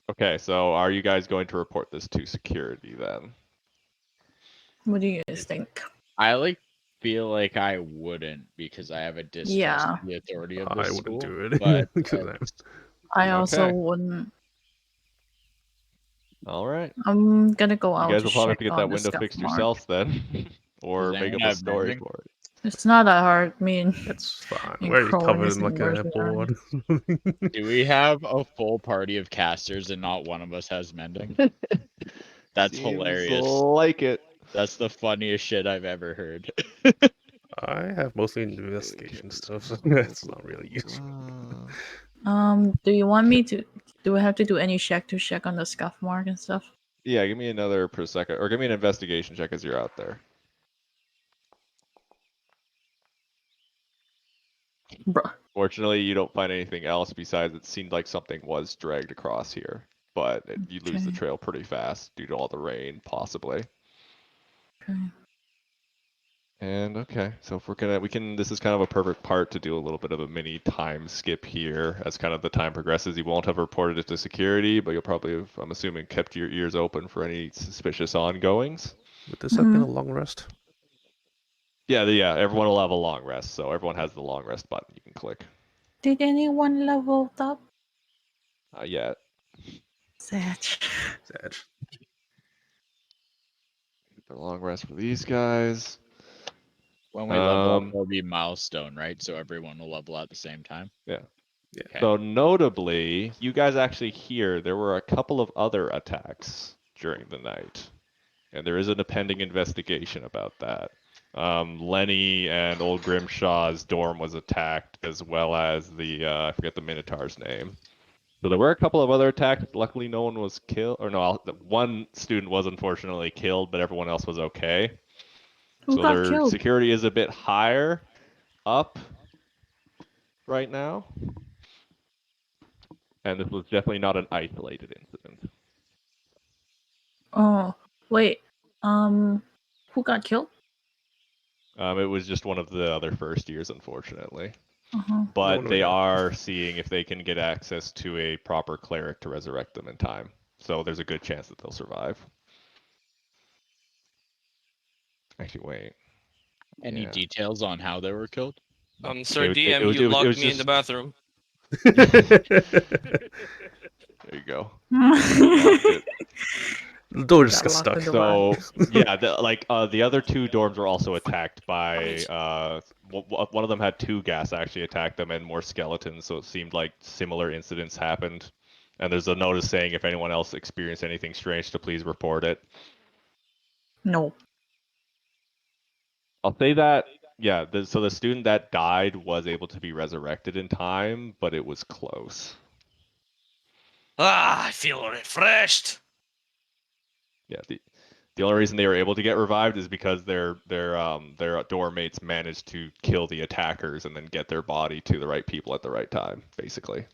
Okay, so are you guys going to report this to security then? What do you guys think? I feel like I wouldn't because I have a distrust Yeah. of the authority of I this wouldn't school. do it But because I also Okay. wouldn't. All right. I'm gonna go You out guys to will probably have check to get on that the window scuff fixed mark. yourselves then, or Does make anyone up a have story mending? for it. It's not that hard. Me and it's fine. And We're Crowan covered in isn't like a working on board. do we have a full party of casters and not one of us has mending? That's Seems hilarious. like it. That's the funniest shit I've ever heard. I have mostly investigation stuff, so that's not really useful. do you want me to? Do I have to do any check to check on the scuff mark and stuff? Yeah, give me another per second, or give me an investigation check as you're out there. Bruh. Fortunately, you don't find anything else besides it seemed like something was dragged across here, but you lose the Okay. trail pretty fast due to all the rain, possibly. Okay. And okay, so if this is kind of a perfect part to do a little bit of a mini time skip here as kind of the time progresses. You won't have reported it to security, but you'll probably have, I'm assuming, kept your ears open for any suspicious ongoings. Would this have been a long rest? Yeah, everyone will have a long rest, so everyone has the long rest button you can click. Did anyone level up? Not yet. Sad. Sad. The long rest for these guys. When we level up, there'll be milestone, right? So everyone will level at the same time. Yeah. Yeah. Okay. So notably, you guys actually hear there were a couple of other attacks during the night, and there is a pending investigation about that. Lenny and old Grimshaw's dorm was attacked, as well as the I forget the Minotaur's name. So there were a couple of other attacks. Luckily, no one was killed, or no, one student was unfortunately killed, but everyone else was okay. Who So got their killed? security is a bit higher up right now. And this was definitely not an isolated incident. Oh, wait. Who got killed? It was just one of the other first years, unfortunately. Uh-huh. But No, they yeah. are seeing if they can get access to a proper cleric to resurrect them in time. So there's a good chance that they'll survive. Actually, wait. Any Yeah. details on how they were killed? Sir It DM, was you locked just... me in the bathroom. There you go. The door just Got got locked stuck. in the So yeah, the other two dorms were also attacked by one of them had two gas actually attack them and more skeletons, so it seemed like similar incidents happened. And there's a notice saying if anyone else experienced anything strange to please report it. No. I'll say that yeah, so the student that died was able to be resurrected in time, but it was close. Ah, I feel refreshed. Yeah, the only reason they were able to get revived is because their dorm mates managed to kill the attackers and then get their body to the right people at the right time, basically.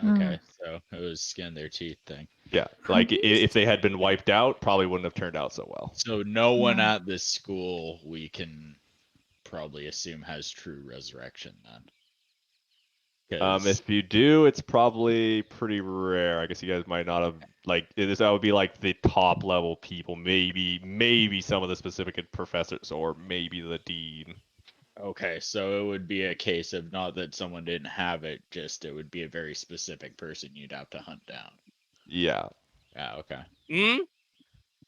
Okay, so it was skin their teeth thing. Yeah, like if they had been wiped out, probably wouldn't have turned out so well. So no one at this school we can probably assume has true resurrection then. If you do, it's probably pretty rare. I guess you guys might not have that would be like the top level people, maybe some of the specific professors, or maybe the dean. Okay, so it would be a case of not that someone didn't have it, just it would be a very specific person you'd have to hunt down. Yeah. Yeah, okay. Hmm?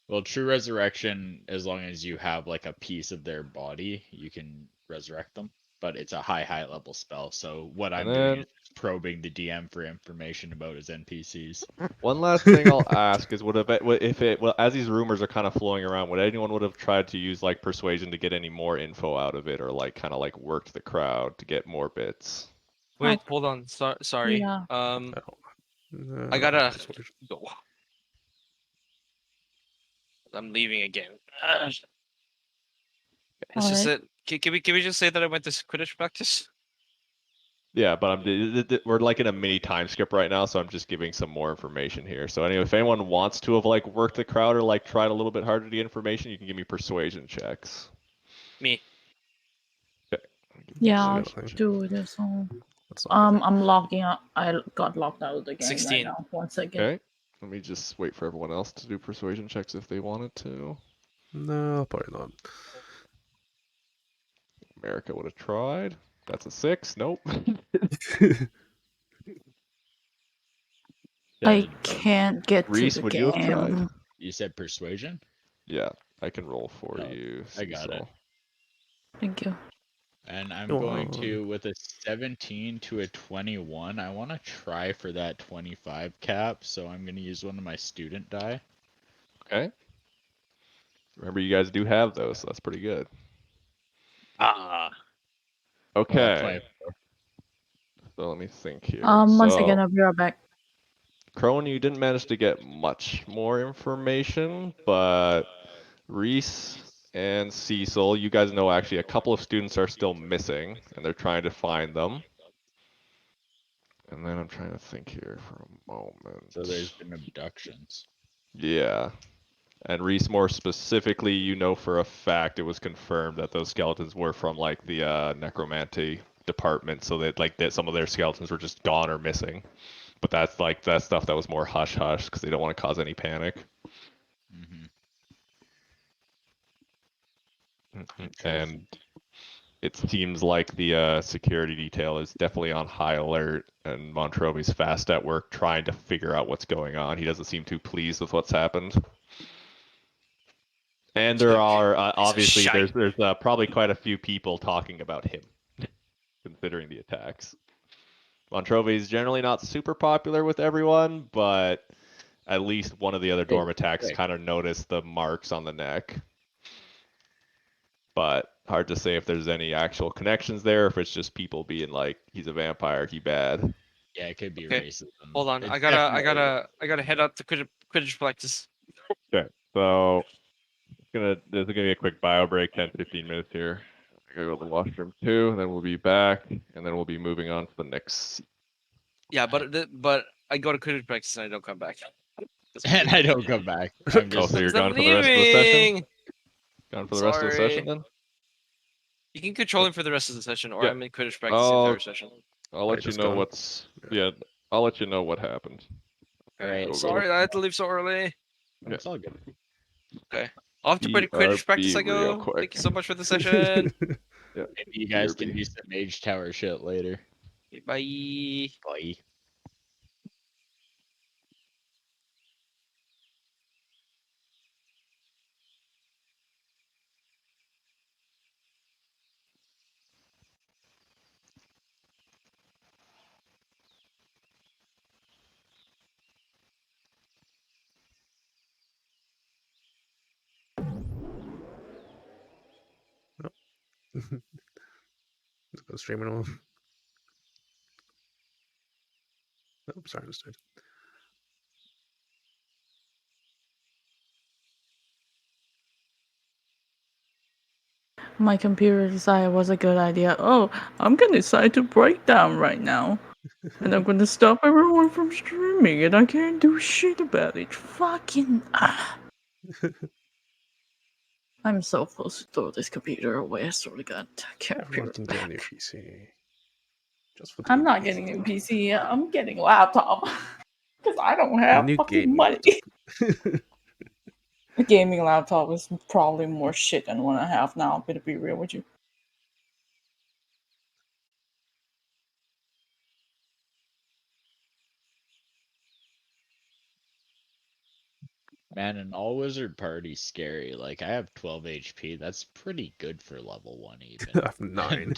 Well, true resurrection, as long as you have like a piece of their body, you can resurrect them. But it's a high level spell. So what I'm doing is probing the DM for information about his NPCs. One last thing I'll ask is, as these rumors are kind of flowing around, would anyone would have tried to use like persuasion to get any more info out of it, or like kind of like worked the crowd to get more bits? Wait, hold on. Sorry. Yeah. I gotta go. I'm leaving again. It's just that. Can we just say that I went to Quidditch practice? Yeah, but we're like in a mini time skip right now, so I'm just giving some more information here. So anyway, if anyone wants to have like worked the crowd or like tried a little bit harder to get information, you can give me persuasion checks. Me. Yeah, I I'll got nothing. do this all. That's not good. I'm logging out. I got logged out of the game 16. right now. 1 second. Okay. Let me just wait for everyone else to do persuasion checks if they wanted to. No, probably not. America would have tried. That's a 6. Nope. I Said, can't get Reese, to the would you have tried? game. you said persuasion? Yeah, I can roll for No, you. I got it. Cecil. Thank you. And I'm Go going on. to, with a 17 to a 21, I want to try for that 25 cap, so I'm going to use one of my student die. Okay. Remember, you guys do have those, so that's pretty good. Ah. Okay. 24. So let me think here. 1 So, second, I'll be right back. Crone, you didn't manage to get much more information, but Reese and Cecil, you guys know actually a couple of students are still missing, and they're trying to find them. And then I'm trying to think here for a moment. So there's been abductions. Yeah. And Reese, more specifically, you know for a fact it was confirmed that those skeletons were from like the necromancy department, so that like that some of their skeletons were just gone or missing. But that's like that stuff that was more hush hush because they don't want to cause any panic. Mm-hmm. And it seems like the security detail is definitely on high alert, and Montrovi's fast at work trying to figure out what's going on. He doesn't seem too pleased with what's happened. And there are obviously shite. there's probably quite a few people talking about him, considering the attacks. Montrovi is generally not super popular with everyone, but at least one of the other dorm attacks kind of noticed the marks on the neck. But hard to say if there's any actual connections there, if it's just people being like, he's a vampire, he bad. Yeah, it could be Okay, racism. Hold on. It's I gotta definitely- head out to Quidditch practice. Okay, so there's gonna be a quick bio break, 10-15 minutes here. I gotta go to the washroom too, and then we'll be back, and then we'll be moving on to the next. Yeah, but I go to Quidditch practice and I don't come back. And I don't come back. I'm Oh, just so you're Because I'm gone for the rest of the session? leaving. Gone for the rest of the session then? You can control him for the rest of the session, or Yeah. I'm in Quidditch practice the entire session. I'll let you just know gone. what's I'll let you know what happened. Okay. Right, Sorry, I had to leave so early. It's all good. Off to Quidditch practice I BRB real go. quick. Thank you so much for the session. Maybe you guys can BRB. do some mage tower shit later. Bye. Bye. Let's go streaming on. Oops, sorry, understood. My computer decided it was a good idea. Oh, I'm gonna decide to break down right now. And I'm gonna stop everyone from streaming, and I can't do shit about it. Fucking. I'm so close to throw this computer away, I swear to God. Everyone can get a new PC. Just for the I'm new not PC. getting a new PC, I'm getting a laptop. Because I don't A have new fucking gaming money. laptop. A gaming laptop is probably more shit than what I have now, I'm gonna be real with you. Man, an all wizard party's scary. Like I have 12 HP. That's pretty good for level 1 even. I have 9.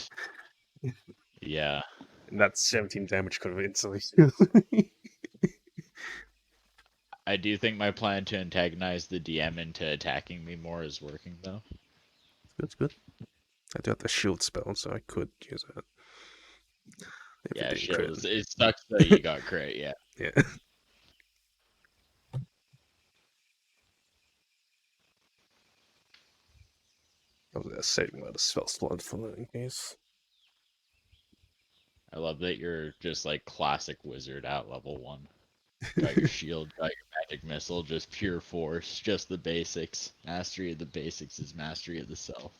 Yeah. And that's 17 damage convincingly. I do think my plan to antagonize the DM into attacking me more is working though. That's good. I do have the shield spell, so I could use it. If Yeah, it didn't crit. shields. It sucks that you got crit, yeah. Yeah. I was saving a lot of spell slot for that in case. I love that you're just like classic wizard at level 1. Got your shield, got your magic missile, just pure force, just the basics. Mastery of the basics is mastery of the self.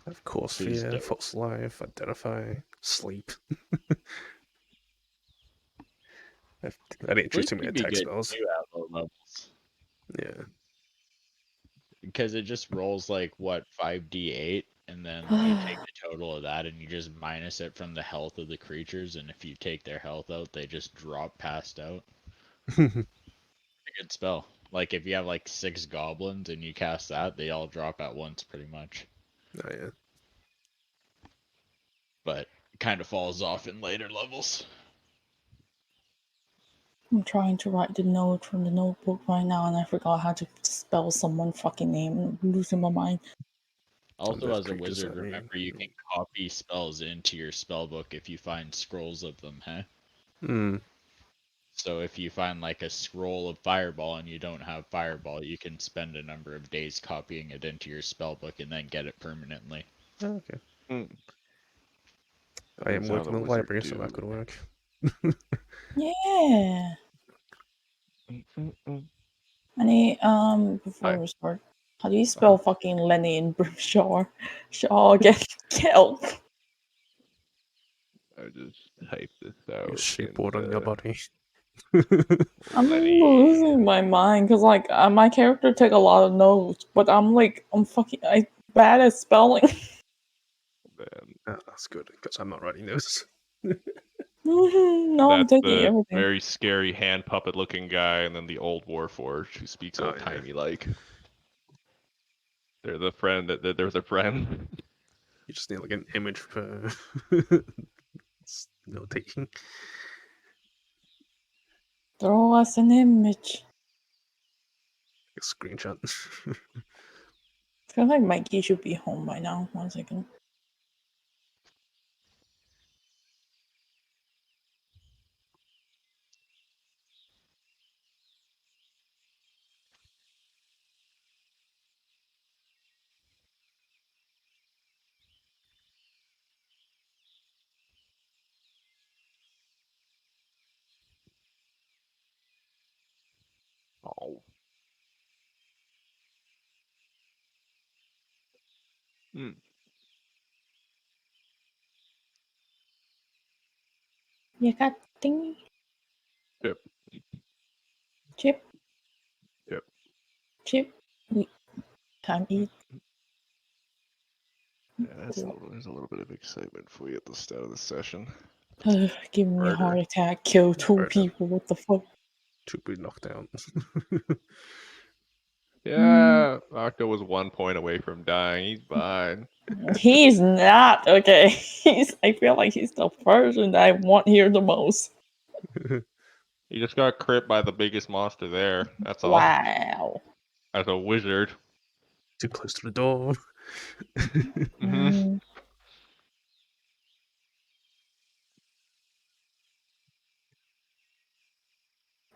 Of course, Who's fear, dope? false life, identify, sleep. I didn't choose Sleep too many can be attack good spells. too at low levels. Yeah. Because it just rolls like what 5d8 and then you take the total of that and you just minus it from the health of the creatures, and if you take their health out they just drop passed out. Oh A good spell. Like if you have like 6 goblins and you cast that, they all drop at once pretty much. yeah. But it kind of falls off in later levels. I'm trying to write the note from the notebook right now, and I forgot how to spell someone's fucking name. I'm losing my mind. Also, Death as a creatures wizard, are mean. remember you can copy spells into your spellbook if you find scrolls of them, huh? Hmm. So if you find like a scroll of fireball and you don't have fireball, you can spend a number of days copying it into your spellbook and then get it permanently. Oh, okay. Mm. I am That's how working the in the wizard library, so do. that could work. Yeah. I need before Hi. we start. How do you spell fucking Lenny and Brimshaw? Shaw get killed. I just type this out. You shapeboard on your body. I'm Lenny. losing my mind because like my character take a lot of notes, but I'm bad at spelling. Man. That's good, because I'm not writing those. No, I'm That's taking the everything. very scary hand puppet looking guy, and then the old Warforged who speaks Oh, old yeah. timey like. They're the friend that there's a friend. You just need like an image for note taking. Throw us an image. A screenshot. I feel like Mikey should be home by now. 1 second. Oh. Hmm. You got thingy? Yep. Chip? Yep. Chip? We time eat. Yeah, there's a little bit of excitement for you at the start of the session. Giving me a heart Murder. attack. Kill 2 Murder. people. What the fuck? To be knocked down. Yeah, Octo was 1 point away from dying. He's fine. He's not okay. I feel like he's the person that I want here the most. He just got crit by the biggest monster there. That's all. Wow. As a wizard. Too close to the door. Mm-hmm.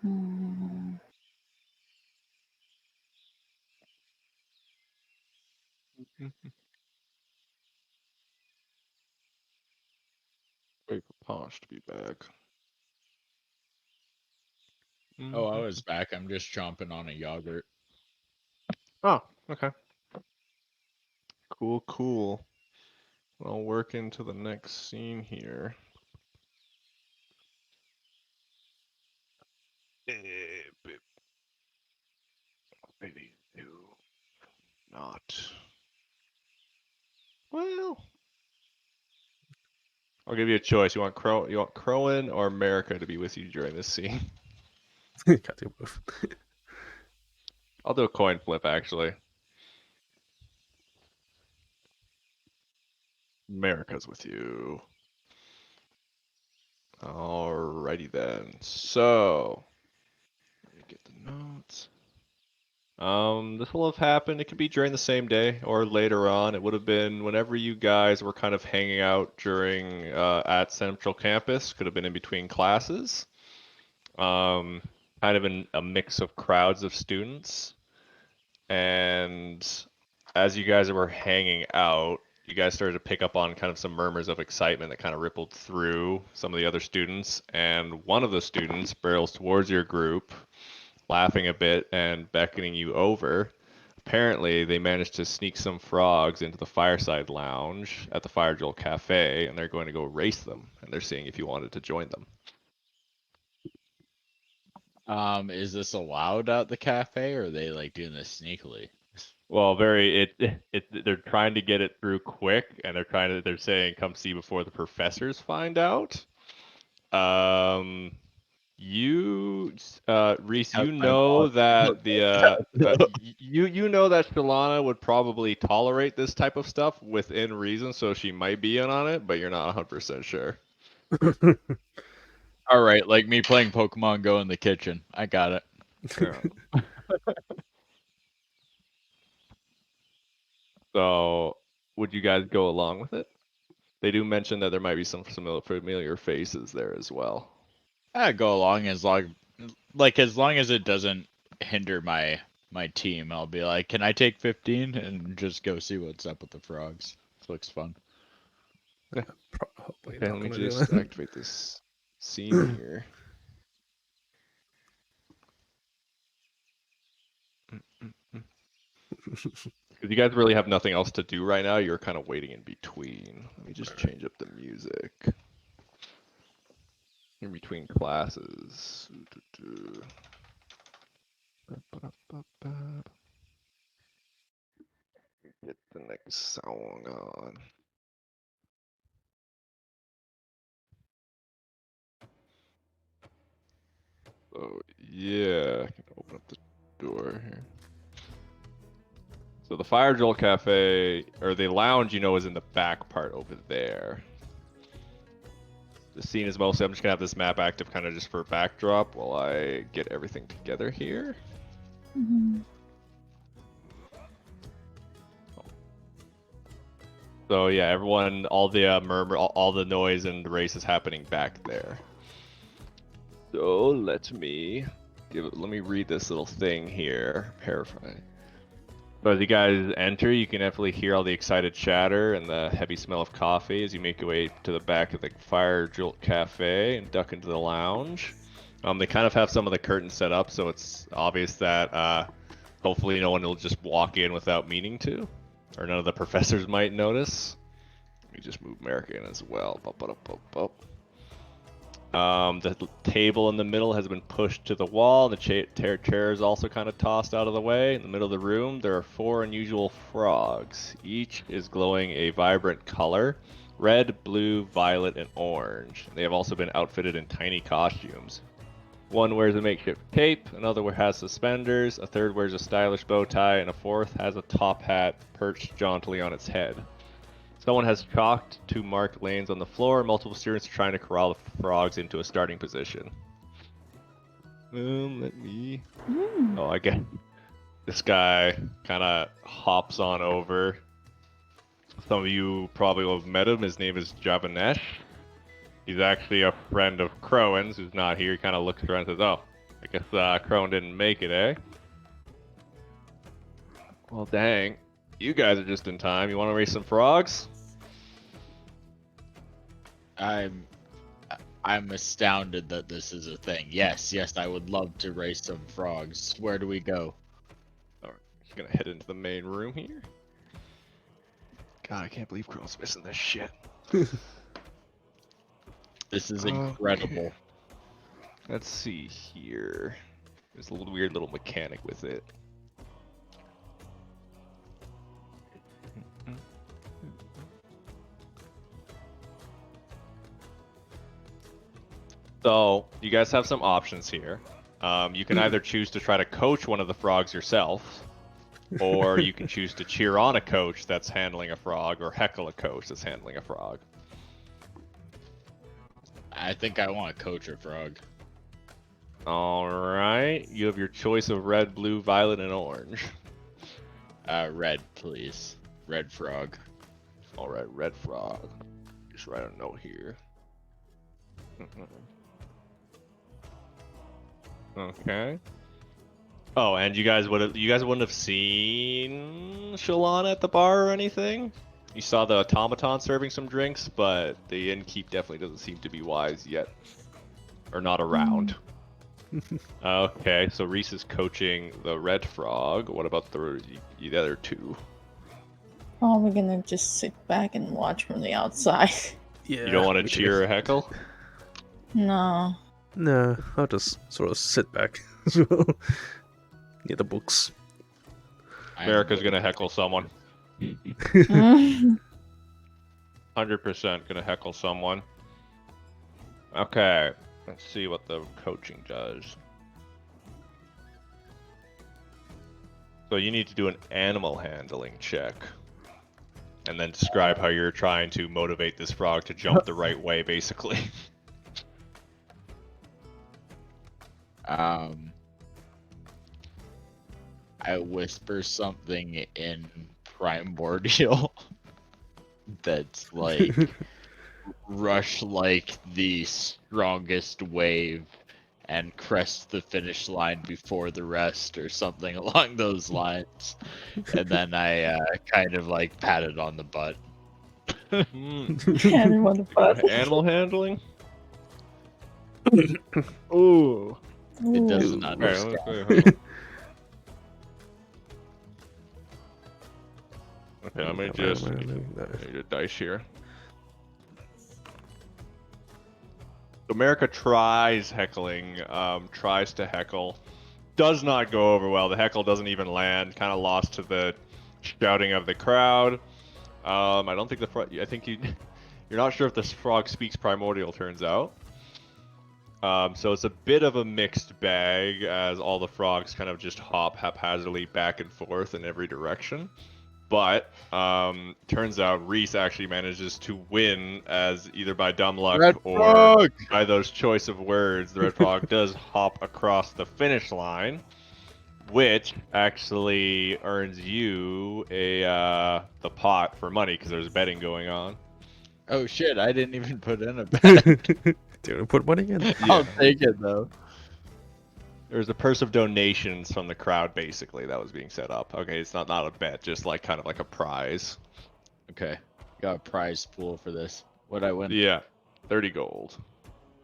Mm. Wait for Pawnch to be back. Oh, I was back. I'm just chomping on a yogurt. Oh, okay. Cool, cool. I'll work into the next scene here. Maybe do not. Well, I'll give you a choice. You want Crowan or America to be with you during this scene? Can't do both. I'll do a coin flip actually. America's with you. Alrighty then. So, let me get the notes. This will have happened. It could be during the same day or later on. It would have been whenever you guys were kind of hanging out during at Central Campus. Could have been in between classes. Kind of in a mix of crowds of students. And as you guys were hanging out, you guys started to pick up on kind of some murmurs of excitement that kind of rippled through some of the other students. And one of the students barrels towards your group, laughing a bit and beckoning you over. Apparently, they managed to sneak some frogs into the fireside lounge at the Fire Jolt Cafe, and they're going to go race them. And they're seeing if you wanted to join them. Is this allowed at the cafe, or are they like doing this sneakily? Well, they're trying to get it through quick, and they're saying come see before the professors find out. Reese, you know that you know that Shalana would probably tolerate this type of stuff within reason, so she might be in on it, but you're not 100% sure. All right, like me playing Pokemon Go in the kitchen. I got it. Yeah. So, would you guys go along with it? They do mention that there might be some familiar faces there as well. I go along as long as it doesn't hinder my team. I'll be like, can I take 15 and just go see what's up with the frogs? This looks fun. Probably Okay, not let me gonna do just that. activate this scene here. Because you guys really have nothing else to do right now. You're kind of waiting in between. Let me just change up the music. In between classes. Get the next song on. So yeah, I can open up the door here. So the Fire Jolt Cafe, or the lounge, is in the back part over there. The scene is mostly, I'm just gonna have this map active kind of just for backdrop while I get everything together here. Mhm. So yeah, everyone, all the murmur, all the noise and the race is happening back there. So let me read this little thing here. Paraphrase. So as you guys enter, you can definitely hear all the excited chatter and the heavy smell of coffee as you make your way to the back of the Fire Jolt Cafe and duck into the lounge. They kind of have some of the curtains set up, so it's obvious that hopefully no one will just walk in without meaning to, or none of the professors might notice. Let me just move America in as well. The table in the middle has been pushed to the wall. The chair is also kind of tossed out of the way. In the middle of the room, there are 4 unusual frogs. Each is glowing a vibrant color: red, blue, violet, and orange. They have also been outfitted in tiny costumes. One wears a makeshift cape, another has suspenders, a third wears a stylish bow tie, and a fourth has a top hat perched jauntily on its head. Someone has chalked 2 marked lanes on the floor. Multiple students are trying to corral the frogs into a starting position. Let me... Oh, I get... This guy kind of hops on over. Some of you probably will have met him. His name is Javanesh. He's actually a friend of Crowan's, who's not here. He kind of looks around and says, oh, I guess Crowan didn't make it, eh? Well, dang. You guys are just in time. You want to race some frogs? I'm astounded that this is a thing. Yes, I would love to race some frogs. Where do we go? Alright, just gonna head into the main room here. God, I can't believe Crown's missing this shit. This is incredible. Okay. Let's see here. There's a weird little mechanic with it. So, you guys have some options here. You can either choose to try to coach one of the frogs yourself, or you can choose to cheer on a coach that's handling a frog, or heckle a coach that's handling a frog. I think I want to coach a frog. Alright, you have your choice of red, blue, violet, and orange. Red, please. Red frog. Alright, red frog. Just write a note here. Okay. Oh, and you guys wouldn't have seen Shalana at the bar or anything? You saw the automaton serving some drinks, but the innkeep definitely doesn't seem to be wise yet. Or not around. Okay, so Reese is coaching the red frog. What about the other two? Probably gonna just sit back and watch from the outside. Yeah. You don't want to me too. cheer or heckle? No. No, I'll just sort of sit back as well. Near the books. America's gonna heckle someone. Mm. 100% gonna heckle someone. Okay, let's see what the coaching does. So you need to do an animal handling check. And then describe how you're trying to motivate this frog to jump the right way, basically. I whisper something in primordial that's like rush like the strongest wave and crest the finish line before the rest or something along those lines. And then I kind of like pat it on the butt. And what about Animal handling? Ooh. It doesn't Ooh. understand. Okay, let me just need a dice here. America tries heckling, tries to heckle, does not go over well. The heckle doesn't even land. Kind of lost to the shouting of the crowd. I don't think the frog. I think you're not sure if this frog speaks primordial. Turns out. So it's a bit of a mixed bag as all the frogs kind of just hop haphazardly back and forth in every direction. But turns out Reese actually manages to win as either by dumb luck Red or frog! by those choice of words. The red frog does hop across the finish line, which actually earns you the pot for money because there's betting going on. Oh shit, I didn't even put in a bet. Do you want to put money in? I'll take it though. There's a purse of donations from the crowd, basically, that was being set up. Okay, it's not a bet, just like kind of like a prize. Okay, got a prize pool for this. What'd I win? Yeah, 30 gold.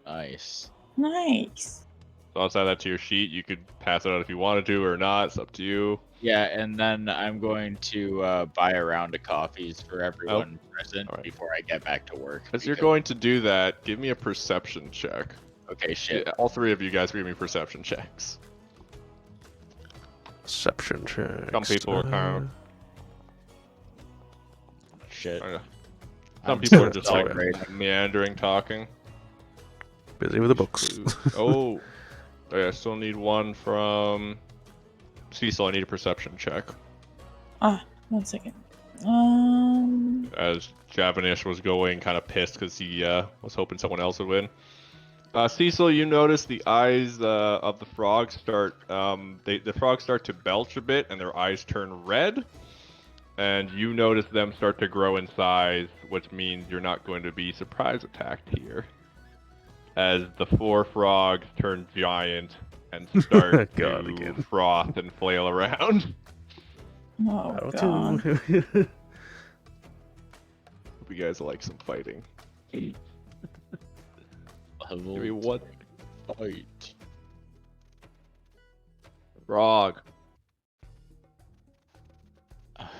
Nice. Nice. So I'll add that to your sheet. You could pass it out if you wanted to or not. It's up to you. Yeah, and then I'm going to buy a round of coffees for everyone present Alright. before I get back to work. As you're going to do that, give me a perception check. Okay, shit. Yeah, all three of you guys give me perception checks. Perception check. Some people are kind Shit. Some I'm people are so just like celebrating. meandering, talking. Busy with the books. Oh, yeah, I still need one from Cecil. I need a perception check. Ah, 1 second. As Javanish was going kind of pissed because he was hoping someone else would win. Cecil, you notice the eyes of the frogs start, the frogs start to belch a bit and their eyes turn red. And you notice them start to grow in size, which means you're not going to be surprise attacked here. As the 4 frogs turn giant and start God, to again. froth and flail around. Oh, Battle God. two. Hope you guys like some fighting. Level Give me one fight. frog.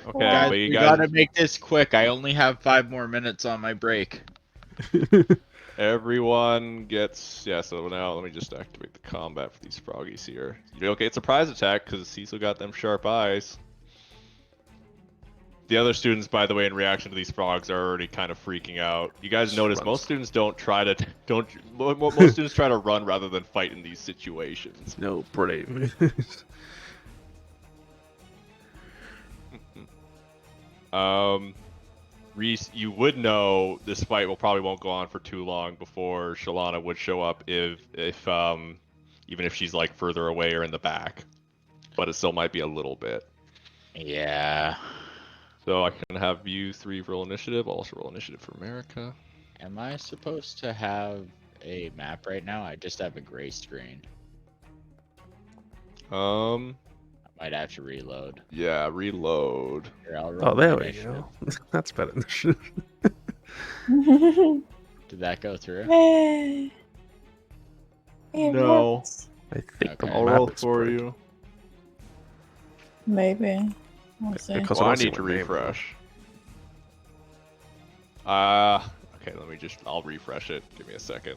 Okay, Guys, but you we guys gotta make this quick. I only have 5 more minutes on my break. Everyone gets, yeah, so now let me just activate the combat for these froggies here. Okay, it's a surprise attack because Cecil got them sharp eyes. The other students, by the way, in reaction to these frogs are already kind of freaking out. You guys notice Runs. most students most students try to run rather than fight in these situations. No, brave. Reese, you would know this fight probably won't go on for too long before Shalana would show up if even if she's like further away or in the back. But it still might be a little bit. Yeah. So I can have you 3 roll initiative. I'll also roll initiative for America. Am I supposed to have a map right now? I just have a gray screen. Um, I Might have to reload. Yeah, reload. Here, I'll Oh, roll there my we initiative. go. That's better. Did that go through? Hey, it No. works. I think the Okay. I'll map roll is for spread. you. Maybe. We'll see. Because Well, I don't see need to my name, though. refresh. Okay, I'll refresh it. Give me a second.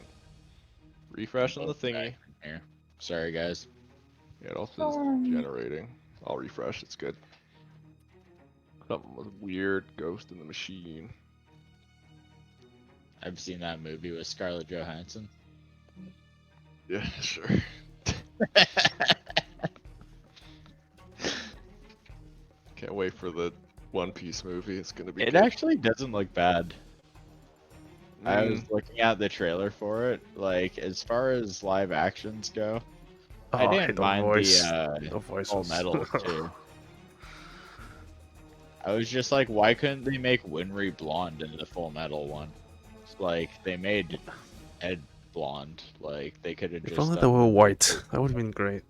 Refresh on the thingy. Here. Sorry, guys. Yeah, it also is generating. I'll refresh, it's good. Something was weird, Ghost in the Machine. I've seen that movie with Scarlett Johansson. Yeah, sure. Can't wait for the One Piece movie, it's gonna be It good. actually doesn't look bad. I was Mm, looking at the trailer for it. Like, as far as live actions go, Oh, I hate didn't the mind voice. the The voice Full was... Metal too. I was just like, why couldn't they make Winry blonde in the Full Metal one? It's like, they made Ed blonde. Like, they could have If just only they done were the white, that would have been great.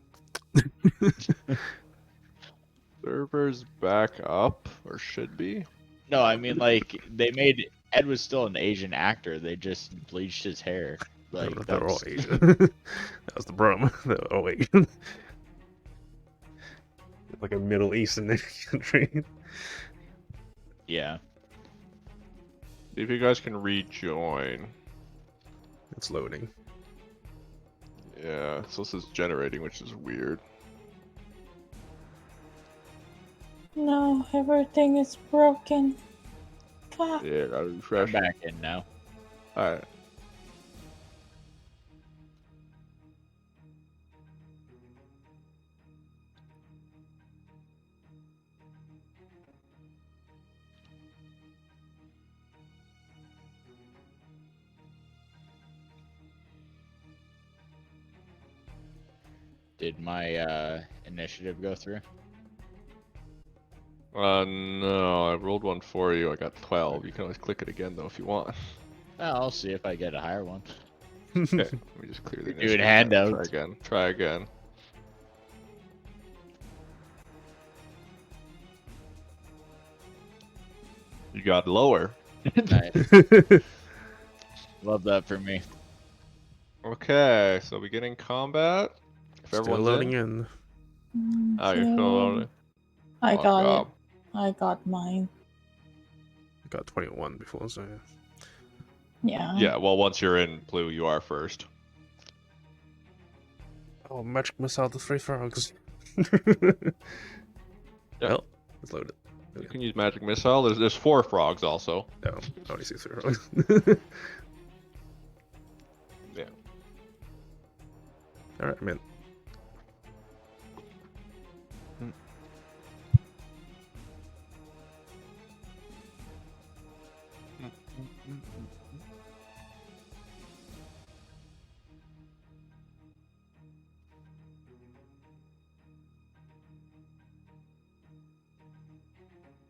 Servers back up, or should be? No, I mean, like, they made Ed was still an Asian actor. They just bleached his hair. Like, They're all that's Asian. That was the problem. They're all Asian. Like a Middle Eastern country. yeah. See if you guys can rejoin. It's loading. Yeah, so this is generating, which is weird. No, everything is broken. Fuck. Yeah, gotta I'm refresh. back in now. Alright. Did my initiative go through? No, I rolled one for you. I got 12. You can always click it again, though, if you want. Well, I'll see if I get a higher one. Okay, let me just clear the You're doing initiative. handouts. Try again. Try again. You got lower. Nice. Love that for me. Okay, so beginning combat. If Still everyone's loading in. in. Oh, you're still loading. I Oh, got God. it. I got mine. I got 21 before, so Yeah. Yeah, well, once you're in blue, you are first. Oh, magic missile to 3 frogs. Well, it's loaded. You can use magic missile. There's 4 frogs also. No, I only see 3 frogs. Yeah. Alright, I'm in.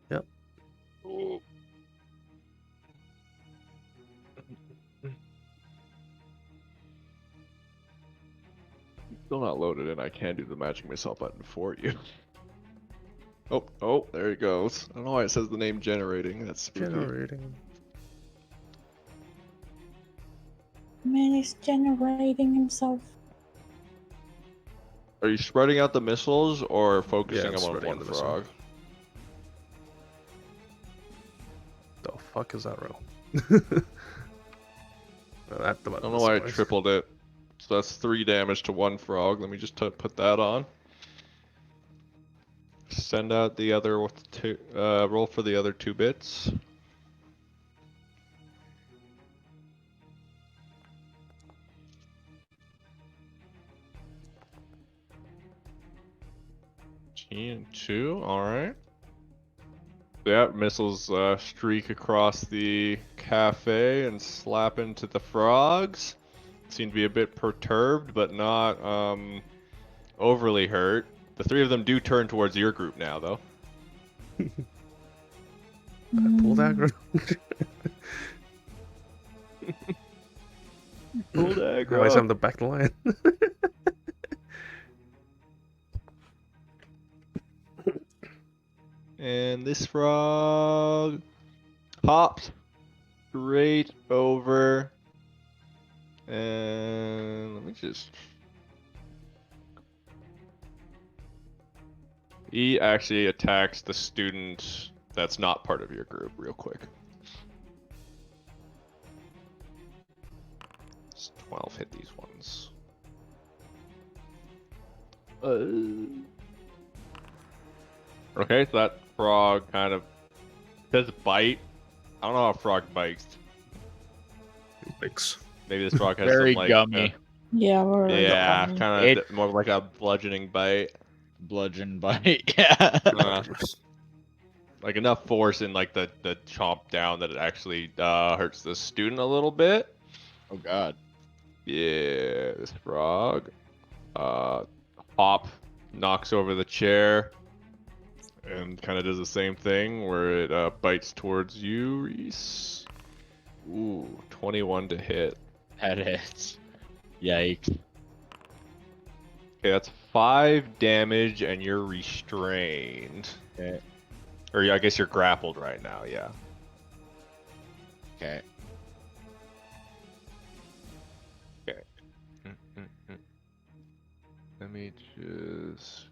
Yep. Ooh. Still not loaded in. I can do the magic missile button for you. Oh, there he goes. I don't know why it says the name generating. That's spooky. Generating. Man is generating himself. Are you spreading out the missiles or focusing Yeah, I'm on spreading one out the missile. frog? The fuck is that roll? Well, that the I don't know why I button tripled it. So that's 3 damage to 1 frog. Let me just put that on. Send out the other with 2. Roll for the other 2 bits. G and 2. All right. Yeah, missiles streak across the cafe and slap into the frogs. Seem to be a bit perturbed, but not overly hurt. The 3 of them do turn towards your group now, though. Pull dagger. Pull dagger. Realize I'm the back line. And this frog hopped straight over. And let me just. He actually attacks the student that's not part of your group real quick. It's 12 hit these ones. Okay, so that frog kind of does bite. I don't know how a frog bites. Thanks. Maybe this frog has Very some like gummy. Yeah, we're yeah, gone. kind of more like a bludgeoning bite. Bludgeon bite. Yeah. Like enough force in like the chomp down that it actually hurts the student a little bit. Oh god. Yeah, this frog hop knocks over the chair and kind of does the same thing where it bites towards you, Reese. Ooh, 21 to hit. That hits. Yikes. Okay, that's 5 damage and you're restrained. Okay. Or yeah, I guess you're grappled right now, yeah. Okay. Okay. Let me just...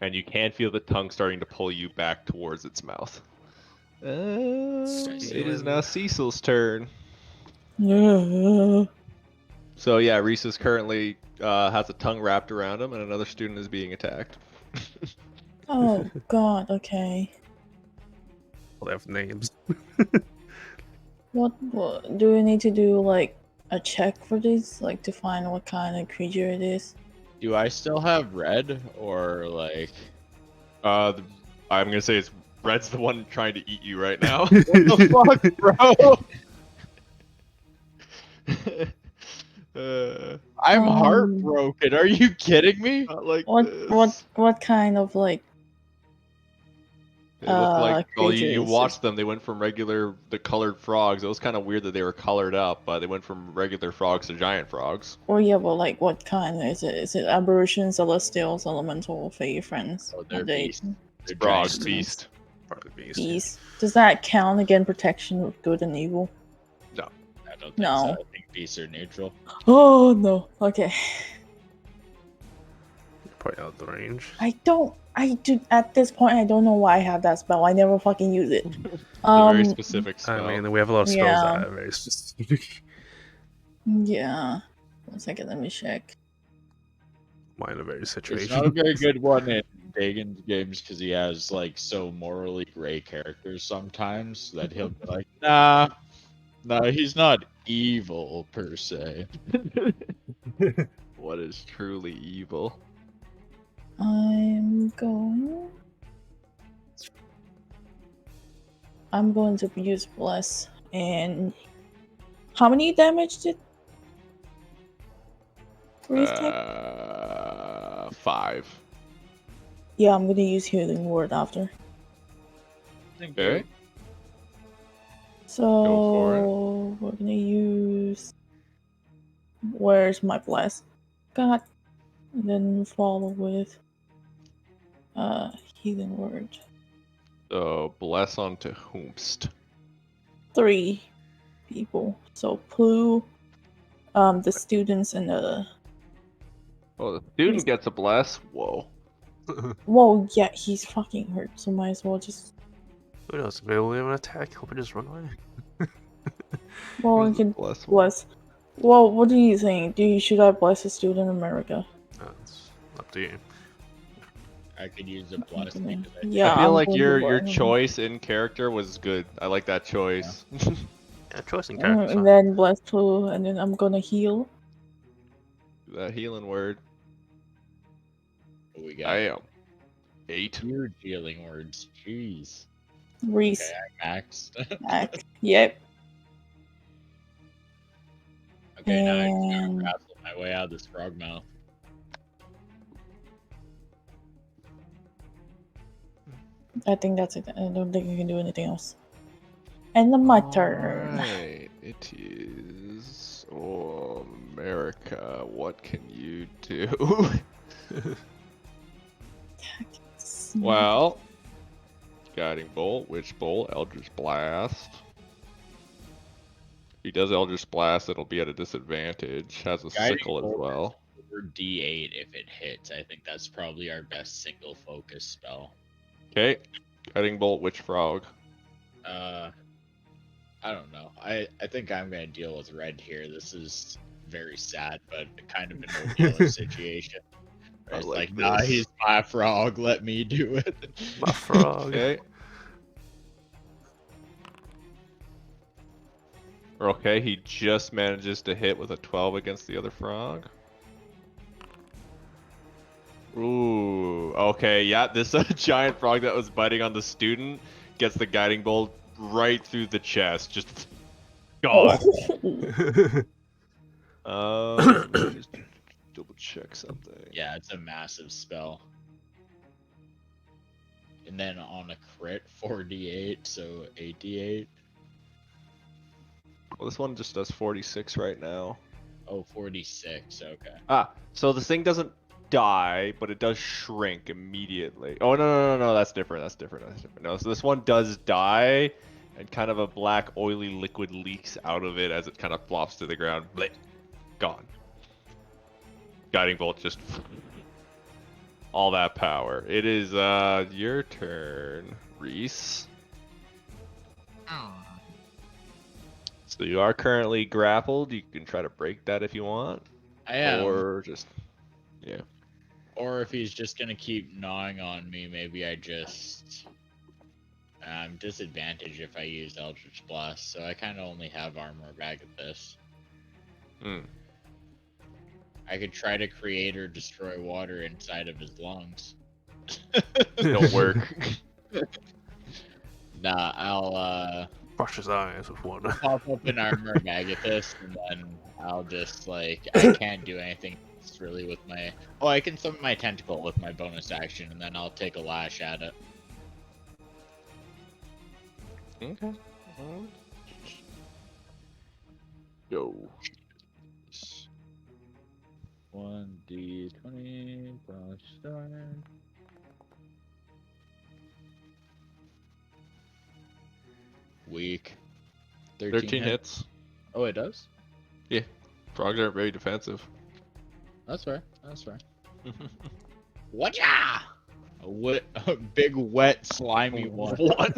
And you can feel the tongue starting to pull you back towards its mouth. It is now Cecil's turn. So yeah, Reese is currently has a tongue wrapped around him, and another student is being attacked. Oh god, okay. They have names. What do we need to do, like a check for this, like to find what kind of creature it is? Do I still have red or like? I'm gonna say it's Red's the one trying to eat you right now. What the fuck, bro? I'm heartbroken. Are you kidding me? Not like What this. what kind of like They look like well, you creatures? watched them. They went from the colored frogs. It was kind of weird that they were colored up, but they went from regular frogs to giant frogs. Oh yeah, but like what kind is it? Is it aberrations, celestials, elemental, fae, friends? Oh, they're Are they beasts. They're Frogs, giant beast. Probably beast. beasts? Does that count again? Protection with good and evil? I don't think No. so. I think beasts are neutral. Oh no. Okay. Probably out of the range. I do at this point I don't know why I have that spell. I never fucking use it. It's a very specific I spell. mean, we have a lot of spells Yeah. that are very specific. Yeah. 1 second, let me check. Mine are very It's situation. not a very good one in Dagon's games because he has like so morally gray characters sometimes that he'll be like, nah, he's not evil per se. What is truly evil? I'm going to use bless. And how many damage did Reese take? 5. Yeah, I'm gonna use healing word after. Okay. So we're gonna use. Where's my bless? God. And then follow with healing word. So bless onto whomst. 3 people. So Plu, the students and the. Oh, the student gets a bless. Whoa. Whoa, yeah, he's fucking hurt. So might as well just. Who knows? Maybe we'll have an attack. Hope it just run away. Well, What we is the can bless one? bless. Well, what do you think? Should I bless a student in America? It's up to you. I could use a bless Okay. because I Yeah, I feel I'm like going to your bless. choice in character was good. I like that choice. Yeah, choice in character. And then bless Plu, and then I'm gonna heal. That healing word. we got I am 8. huge healing words. Jeez. Reese. Okay, I maxed. Back. Yep. Okay, now I can And wrestle my way out of this frog mouth. I think that's it. I don't think I can do anything else. And then my turn. Alright, it is. Oh, America, what can you do? Attack Well, Guiding Bolt, Witch Bolt, Eldritch Blast. If he does Eldritch Blast, it'll be at a disadvantage. Has a Guiding sickle as Bolt well. Or D8 if it hits. I think that's probably our best single focus spell. Okay. Guiding Bolt, Witch Frog. I don't know. I think I'm gonna deal with red here. This is very sad, but kind of an Odila situation. I It's like like, nah, this. he's my frog. Let me do it. My frog. Okay. Okay, he just manages to hit with a 12 against the other frog. Ooh, okay, yeah, this giant frog that was biting on the student gets the guiding bolt right through the chest, just gone. Let me just double check something. Yeah, it's a massive spell. And then on a crit, 4d8, so 8d8. Well, this one just does 46 right now. Oh, 46, okay. Ah, so this thing doesn't die, but it does shrink immediately. Oh, no, that's different, that's different. No, so this one does die, and kind of a black, oily liquid leaks out of it as it kind of flops to the ground. Blech. Gone. Guiding bolt just... all that power. It is, your turn, Reese. So you are currently grappled. You can try to break that if you want. I am. Or just... yeah. Or if he's just gonna keep gnawing on me, maybe I just... I'm disadvantaged if I use Eldritch Blast, so I kind of only have armor bag at this. I could try to create or destroy water inside of his lungs. Don't work. Nah, I'll Brush his eyes with water. pop up an armor Magathis, and then I'll just like I can't do anything really with my. Oh, I can summon my tentacle with my bonus action, and then I'll take a lash at it. Okay. Go. 1d20 plus stone. Weak. 13 hits. Oh, it does? Frogs aren't very defensive. That's fair. That's fair. Whatcha? A big, wet, slimy one. What?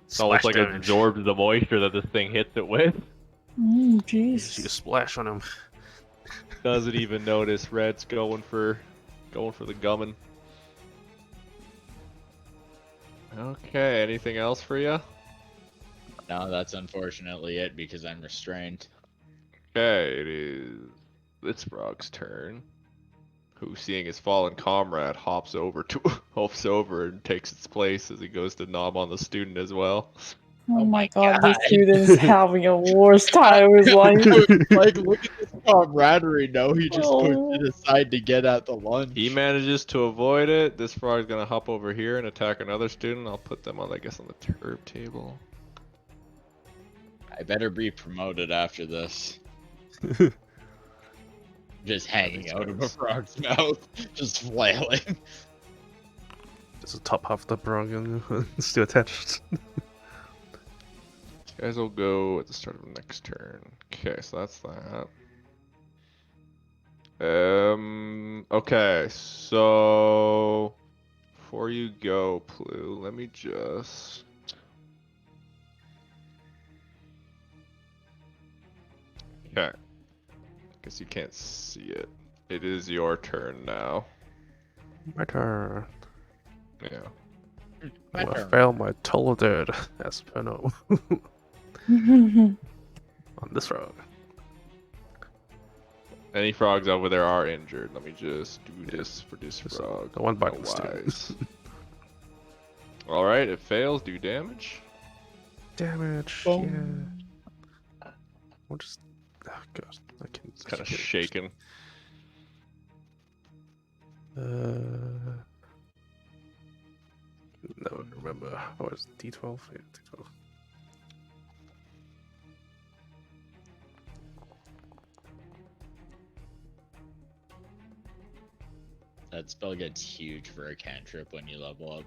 It's almost like it absorbs the moisture that this thing hits it with. Jeez. You splash on him. Doesn't even notice. Red's going for the gumming. Okay, anything else for you? No, that's unfortunately it because I'm restrained. Okay, it is this frog's turn. Who, seeing his fallen comrade, hops over and takes its place as he goes to knob on the student as well. Oh my god, this student's having a worst time of his life. Like, look at this camaraderie. No, he just pushed it aside to get at the lunch. He manages to avoid it. This frog's gonna hop over here and attack another student. I'll put them on, I guess, on the turb table. I better be promoted after this. Just hanging out of a frog's mouth, just flailing. There's the top half of the frog and still attached. Guys will go at the start of the next turn. Okay, so that's that. Okay, so before you go, Plu, let me just. Okay. Guess you can't see it. It is your turn now. My turn. Yeah. I will fail my total dead as per no. On this frog. Any frogs over there are injured. Let me just do this for this frog. The one biting Wise. Alright, it fails. Do damage. Damage. Boom. Yeah. We'll just. Oh god. I can. It's kind of shaken. No, I remember. Oh, it's D12. Yeah, D12. That spell gets huge for a cantrip when you level up.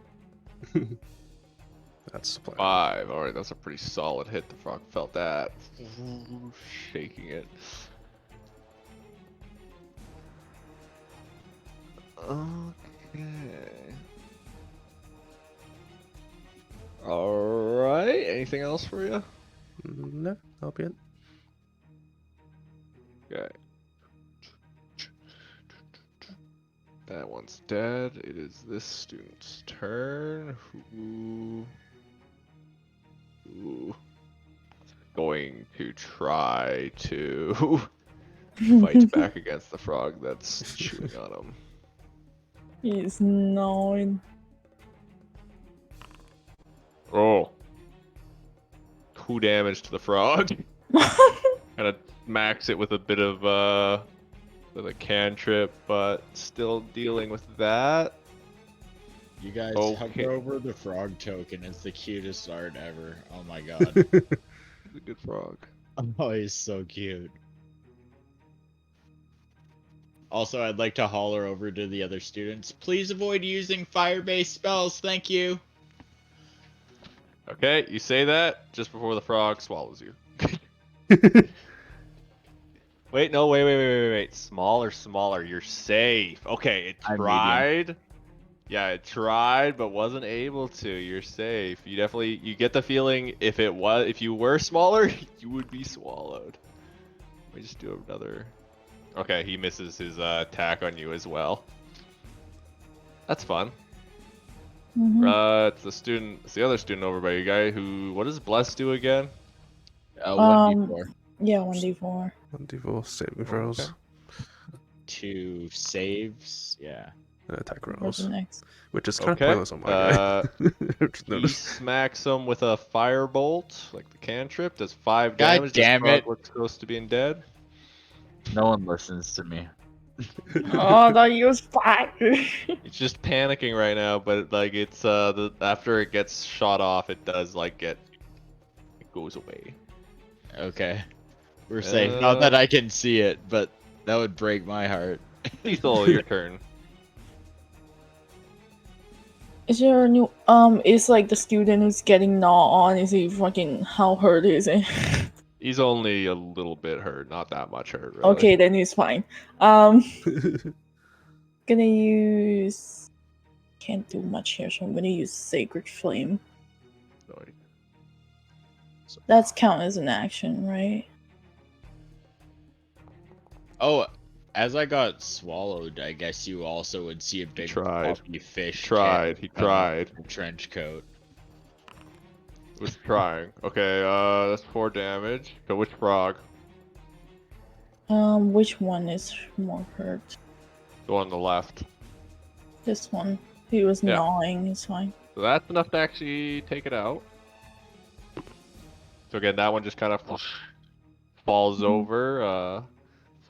That's the plan. 5. Alright, that's a pretty solid hit. The frog felt that. Shaking it. Okay. Alright, anything else for you? No, that'll be it. Okay. That one's dead. It is this student's turn. Who going to try to fight back against the frog that's chewing on him. He's gnawing. Oh. 2 damage to the frog. Kind of max it with a bit of with a cantrip, but still dealing with that. You guys Okay. hover over the frog token. It's the cutest art ever. Oh my god. He's a good frog. Oh, he's so cute. Also, I'd like to holler over to the other students. Please avoid using fire-based spells. Thank you. Okay, you say that just before the frog swallows you. Wait, no, wait. Smaller. You're safe. Okay, it I'm tried. Yeah, it tried, but wasn't able to. You're safe. You get the feeling if you were smaller, you would be swallowed. Let me just do another. Okay, he misses his attack on you as well. That's fun. It's the other student over by you guy who. What does Bless do again? 1d4. Yeah, 1d4. 1d4 saving throws. Okay. 2 saves. Yeah. And attack What's rolls. next? Which is kind Okay, of pointless on my guy. Just He noticed. smacks him with a firebolt, like the cantrip. Does 5 God damage. damn This frog it. looks close to being dead. No one listens to me. Oh, that use fire. It's just panicking right now, but like it's after it gets shot off, it does like it goes away. Okay. We're safe. Not that I can see it, but that would break my heart. Cecil, your turn. Is there a new is like the student who's getting gnawed on, is he fucking, how hurt is he? He's only a little bit hurt, not that much hurt, really. Okay, then he's fine. Gonna use, can't do much here, so I'm gonna use Sacred Flame. Sorry. That's count as an action, right? Oh, as I got swallowed, I guess you also would see a big tried. fluffy fish. He tried. A trench coat. Was trying. Okay, that's 4 damage. Go which frog? Which one is more hurt? The one on the left. This one. He was Yeah. gnawing, it's fine. So that's enough to actually take it out. So again, that one just kind of falls over.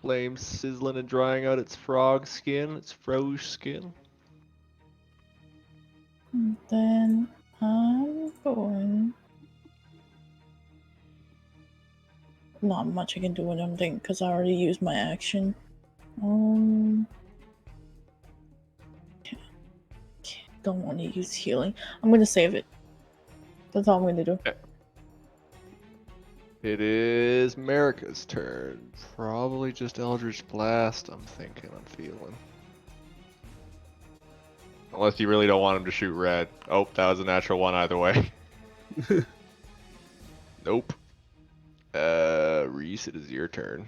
Flames sizzling and drying out its frog skin, its froge skin. And then I'm going. Not much I can do with them thing because I already used my action. Don't want to use healing. I'm gonna save it. That's all I'm gonna do. Okay. It is America's turn. Probably just Eldritch Blast, I'm feeling. Unless you really don't want him to shoot red. Oh, that was a natural one either way. Nope. Reese, it is your turn.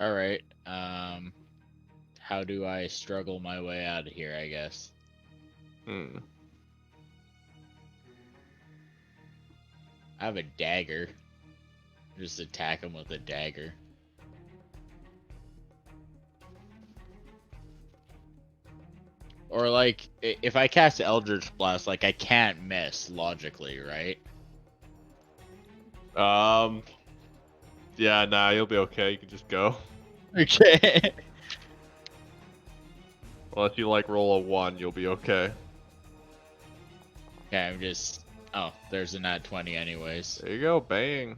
Alright, how do I struggle my way out of here, I guess? I have a dagger. Just attack him with a dagger. Or like, if I cast Eldritch Blast, like I can't miss logically, right? Yeah, nah, you'll be okay. You can just go. Okay. Unless you like roll a 1, you'll be okay. Okay, I'm just... Oh, there's a nat 20 anyways. There you go, bang.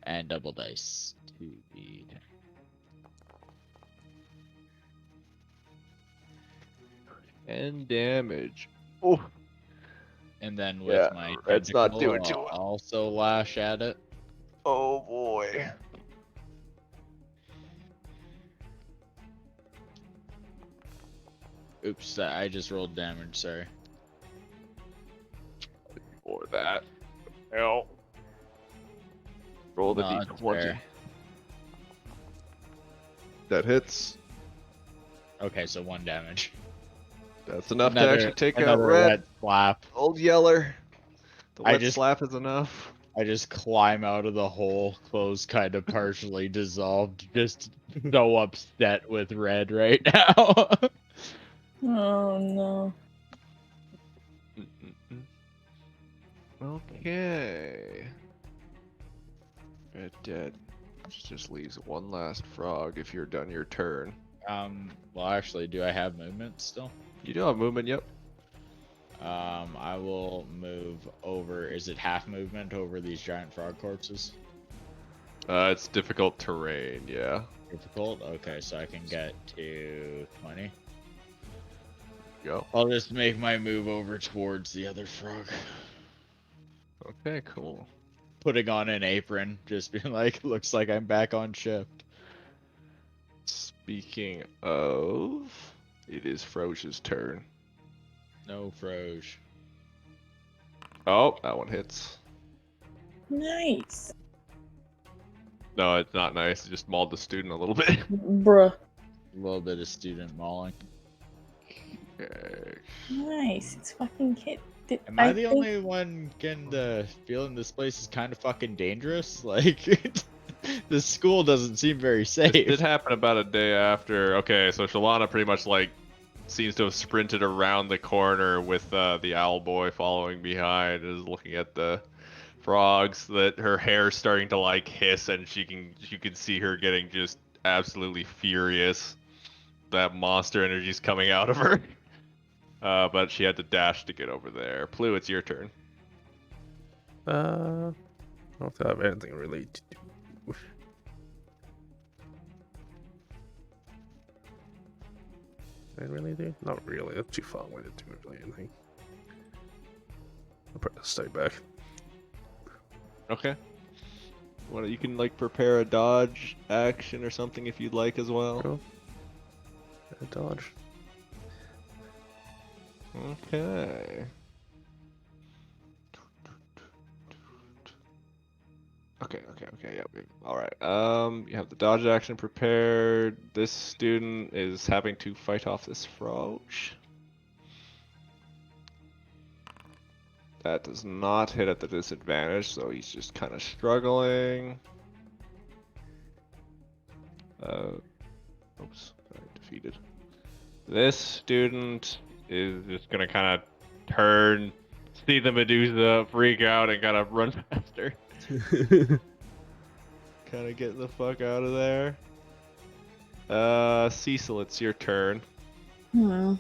And double dice. 2d10. 10 damage. Oh, And then with Yeah, my Red's not tentacle, doing too I'll well. also lash at it. oh boy. Oops, I just rolled damage, sorry. Or that. Hell. Roll the No, that's d20. fair. That hits. Okay, so 1 damage. That's enough to actually take out another Red. wet slap. Old Yeller. The I wet just- slap is enough. I just climb out of the hole, clothes kind of partially dissolved, just so upset with Red right now. Oh no. Okay. Red dead. Which just leaves one last frog if you're done your turn. Well, actually, do I have movement still? You do have movement, yep. I will move over. Is it half movement over these giant frog corpses? It's difficult terrain, yeah. Difficult? Okay, so I can get to 20. Go. I'll just make my move over towards the other frog. Okay, cool. Putting on an apron, just being like, looks like I'm back on shift. Speaking of, it is Froge's turn. No Froge. Oh, that one hits. Nice. No, it's not nice. It just mauled the student a little bit. Bruh. A little bit of student mauling. Okay. Nice. It's fucking hit. Am I the only one getting the feeling this place is kind of fucking dangerous? Like, the school doesn't seem very safe. It did happen about a day after. Okay, so Shalana pretty much like seems to have sprinted around the corner with the owl boy following behind, is looking at the frogs. That her hair's starting to like hiss, and you can see her getting just absolutely furious. That monster energy's coming out of her. But she had to dash to get over there. Plu, it's your turn. I don't think I have anything really to do. I really do? Not really. That's too far away to do really anything. I'll probably stay back. Okay. Well, you can like prepare a dodge action or something if you'd like as well. Cool. A dodge. Okay. Okay, yeah. Alright, you have the dodge action prepared. This student is having to fight off this Froge. That does not hit at the disadvantage, so he's just kind of struggling. Oops, sorry, defeated. This student is just gonna kind of turn, see the Medusa, freak out, and kind of run faster. Kind of get the fuck out of there. Cecil, it's your turn. Hmm.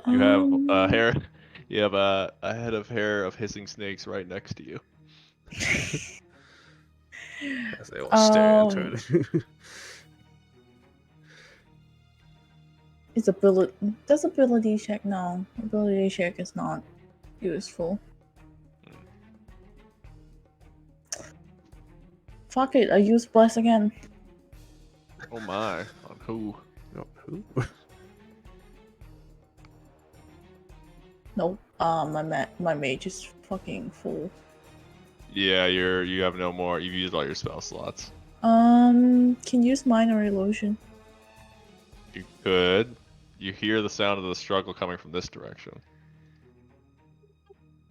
You have a hair. You have a head of hair of hissing snakes right next to you. As they all stare into it. It's ability. Does ability check? No, ability check is not useful. Fuck it, I use bless again. Oh my! On who? No, who? Nope. My mage is fucking full. Yeah, you have no more. You've used all your spell slots. Can use minor illusion. You could. You hear the sound of the struggle coming from this direction.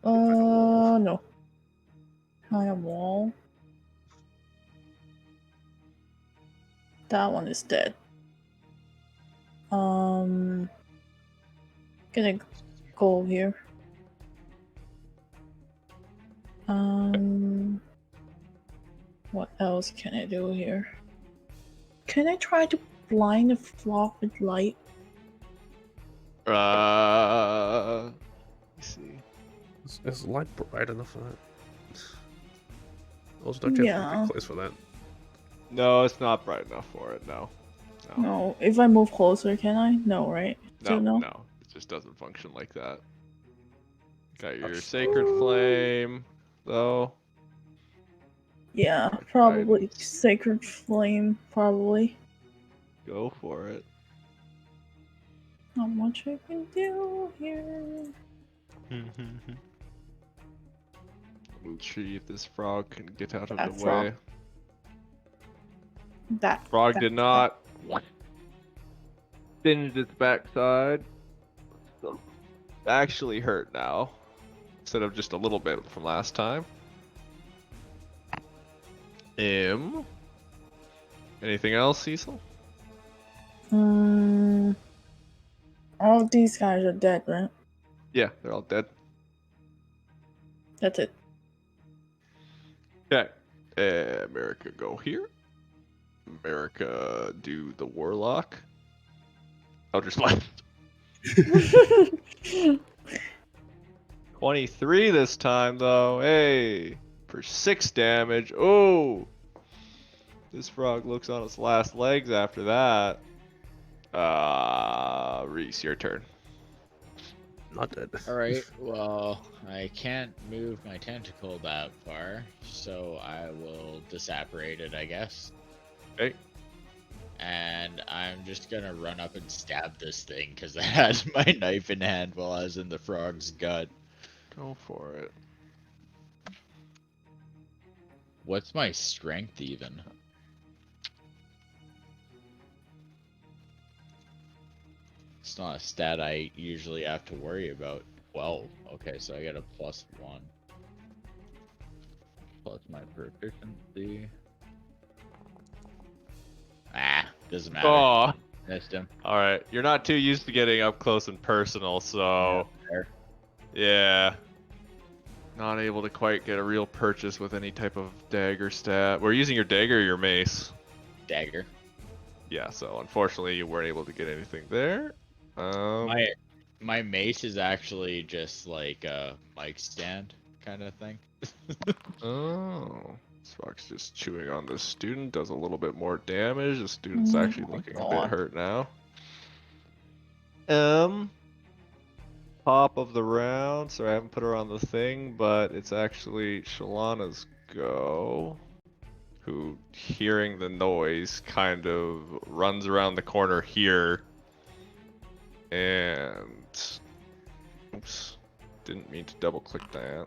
No. Kind of wall. That one is dead. Gonna go over here. What else can I do here? Can I try to blind the flock with light? Let me see. Is light bright enough for that? Also, don't you have to Yeah. be close for that? No, it's not bright enough for it. No. No, if I move closer, can I? No, right? So No, no. no, it just doesn't function like that. Got your sacred flame, though. Yeah, probably Guidance. sacred flame. Probably. Go for it. Not much I can do here. We'll see if this frog can get out of That the frog. way. That Frog that- did not singed its backside. So actually hurt now, instead of just a little bit from last time. Anything else, Cecil? All of these guys are dead, right? Yeah, they're all dead. That's it. Okay. America, go here. America, do the warlock. Eldritch Blast. 23 this time, though. Hey, for 6 damage. Oh, this frog looks on its last legs after that. Reese, your turn. Not dead. Alright, well, I can't move my tentacle that far, so I will disapparate it, I guess. Okay. And I'm just gonna run up and stab this thing because it has my knife in hand while I was in the frog's gut. Go for it. What's my strength even? It's not a stat I usually have to worry about. 12. Okay, so I get a +1. Plus my proficiency. Ah, doesn't matter. Oh, Missed him. all right. You're not too used to getting up close and personal, so There. yeah. Not able to quite get a real purchase with any type of dagger stat. We're using your dagger or your mace? Dagger. Yeah, so unfortunately you weren't able to get anything there. My mace is actually just like a mic stand kind of thing. Oh, this frog's just chewing on the student. Does a little bit more damage. The student's actually my looking a God. bit hurt now. Top of the round. Sorry, I haven't put her on the thing, but it's actually Shalana's go. Who, hearing the noise, kind of runs around the corner here. And oops, didn't mean to double click that.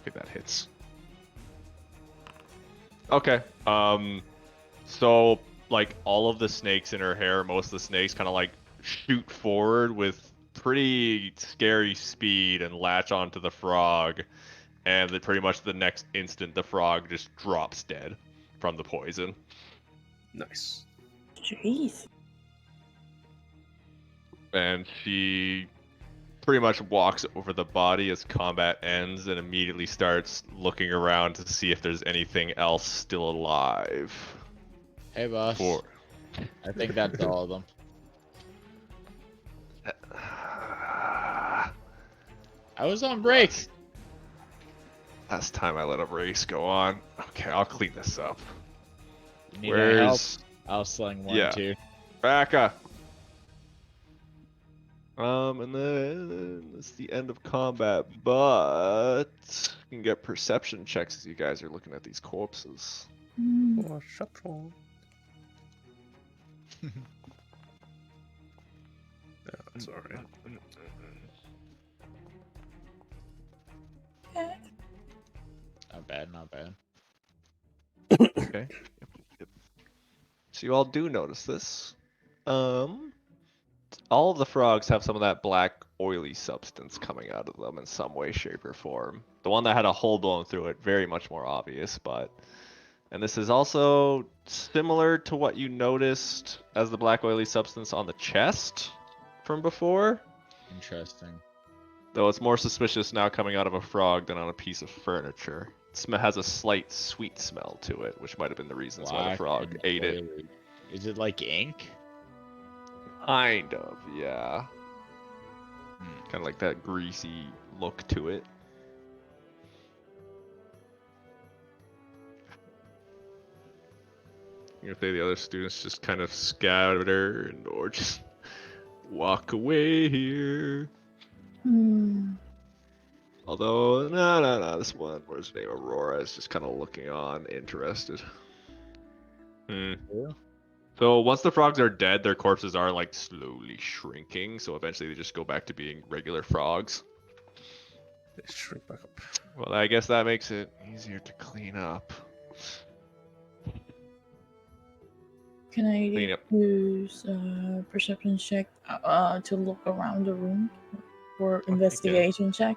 Okay, that hits. Okay. So like all of the snakes in her hair, most of the snakes kind of like shoot forward with pretty scary speed and latch onto the frog, and then pretty much the next instant the frog just drops dead from the poison. Nice. Jeez. And she pretty much walks over the body as combat ends and immediately starts looking around to see if there's anything else still alive. Hey, boss. I think that's all of them. I was on break. Last time I let a race go on. Okay, I'll clean this up. You need any help? Where's I'll sling one Yeah. too. Raka? And then it's the end of combat, but you can get perception checks as you guys are looking at these corpses. Oh, shut up. Yeah, that's alright. Not bad, not bad. Okay. Yep. So you all do notice this. All of the frogs have some of that black, oily substance coming out of them in some way, shape, or form. The one that had a hole blown through it, very much more obvious, but... And this is also similar to what you noticed as the black, oily substance on the chest from before. Interesting. Though it's more suspicious now coming out of a frog than on a piece of furniture. It has a slight sweet smell to it, which might have been the reasons why the Black frog and ate it. oily. Is it like ink? Kind of, yeah. Hmm. Kind of like that greasy look to it. You say the other students just kind of scatter and or just walk away here. Hmm. Although, no, this one, where's her name? Aurora is just kind of looking on, interested. Hmm. Yeah. So once the frogs are dead, their corpses are like slowly shrinking. So eventually they just go back to being regular frogs. They shrink back up. Well, I guess that makes it easier to clean up. Can I Clean up. use perception check to look around the room for yeah. investigation check?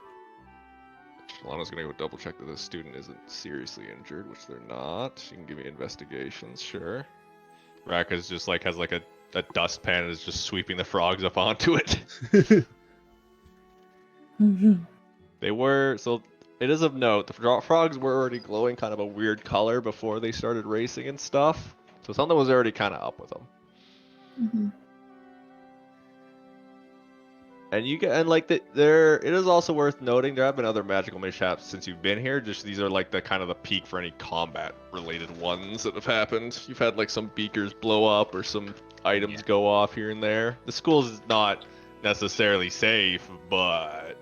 Lana's gonna go double check that the student isn't seriously injured, which they're not. You can give me investigations, sure. Raka's just like has like a dustpan and is just sweeping the frogs up onto it. Mm-hmm. They were, so it is of note, the frogs were already glowing kind of a weird color before they started racing and stuff. So something was already kind of up with them. Mm-hmm. And you get, and like there, it is also worth noting there have been other magical mishaps since you've been here. Just these are like the kind of the peak for any combat related ones that have happened. You've had like some beakers blow up or some items go off here and there. The school is not necessarily safe, but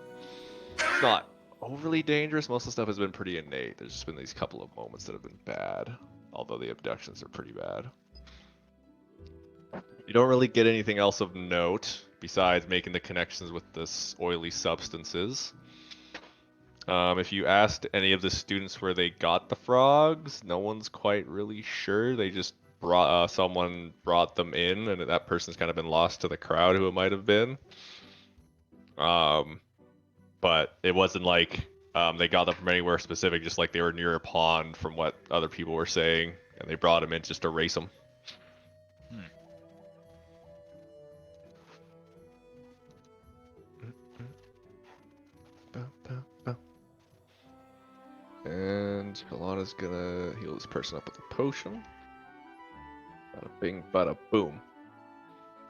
it's not overly dangerous. Most of the stuff has been pretty innate. There's just been these couple of moments that have been bad, although the abductions are pretty bad. You don't really get anything else of note besides making the connections with this oily substances. If you asked any of the students where they got the frogs, no one's quite really sure. They just brought someone brought them in, and that person's kind of been lost to the crowd who it might have been. But it wasn't like they got them from anywhere specific, just like they were near a pond from what other people were saying, and they brought them in just to race them. And Alana's gonna heal this person up with a potion. Bada bing, bada boom.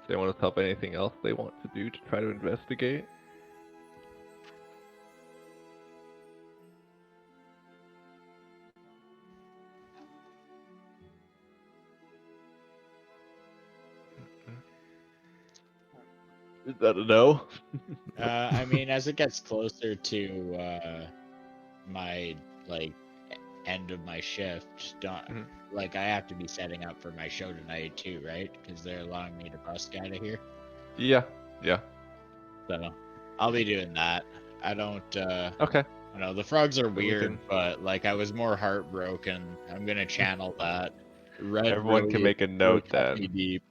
If they want to help anything else they want to do to try to investigate. Is that a no? I mean, as it gets closer to my like end of my shift, don't like I have to be setting up for my show tonight too, right? Because they're allowing me to busk out of here. Yeah. So I'll be doing that. I don't. Okay. I know the frogs are we weird, can- but like I was more heartbroken. I'm gonna channel that. Red Everyone can really- make a note really cut me then. deep.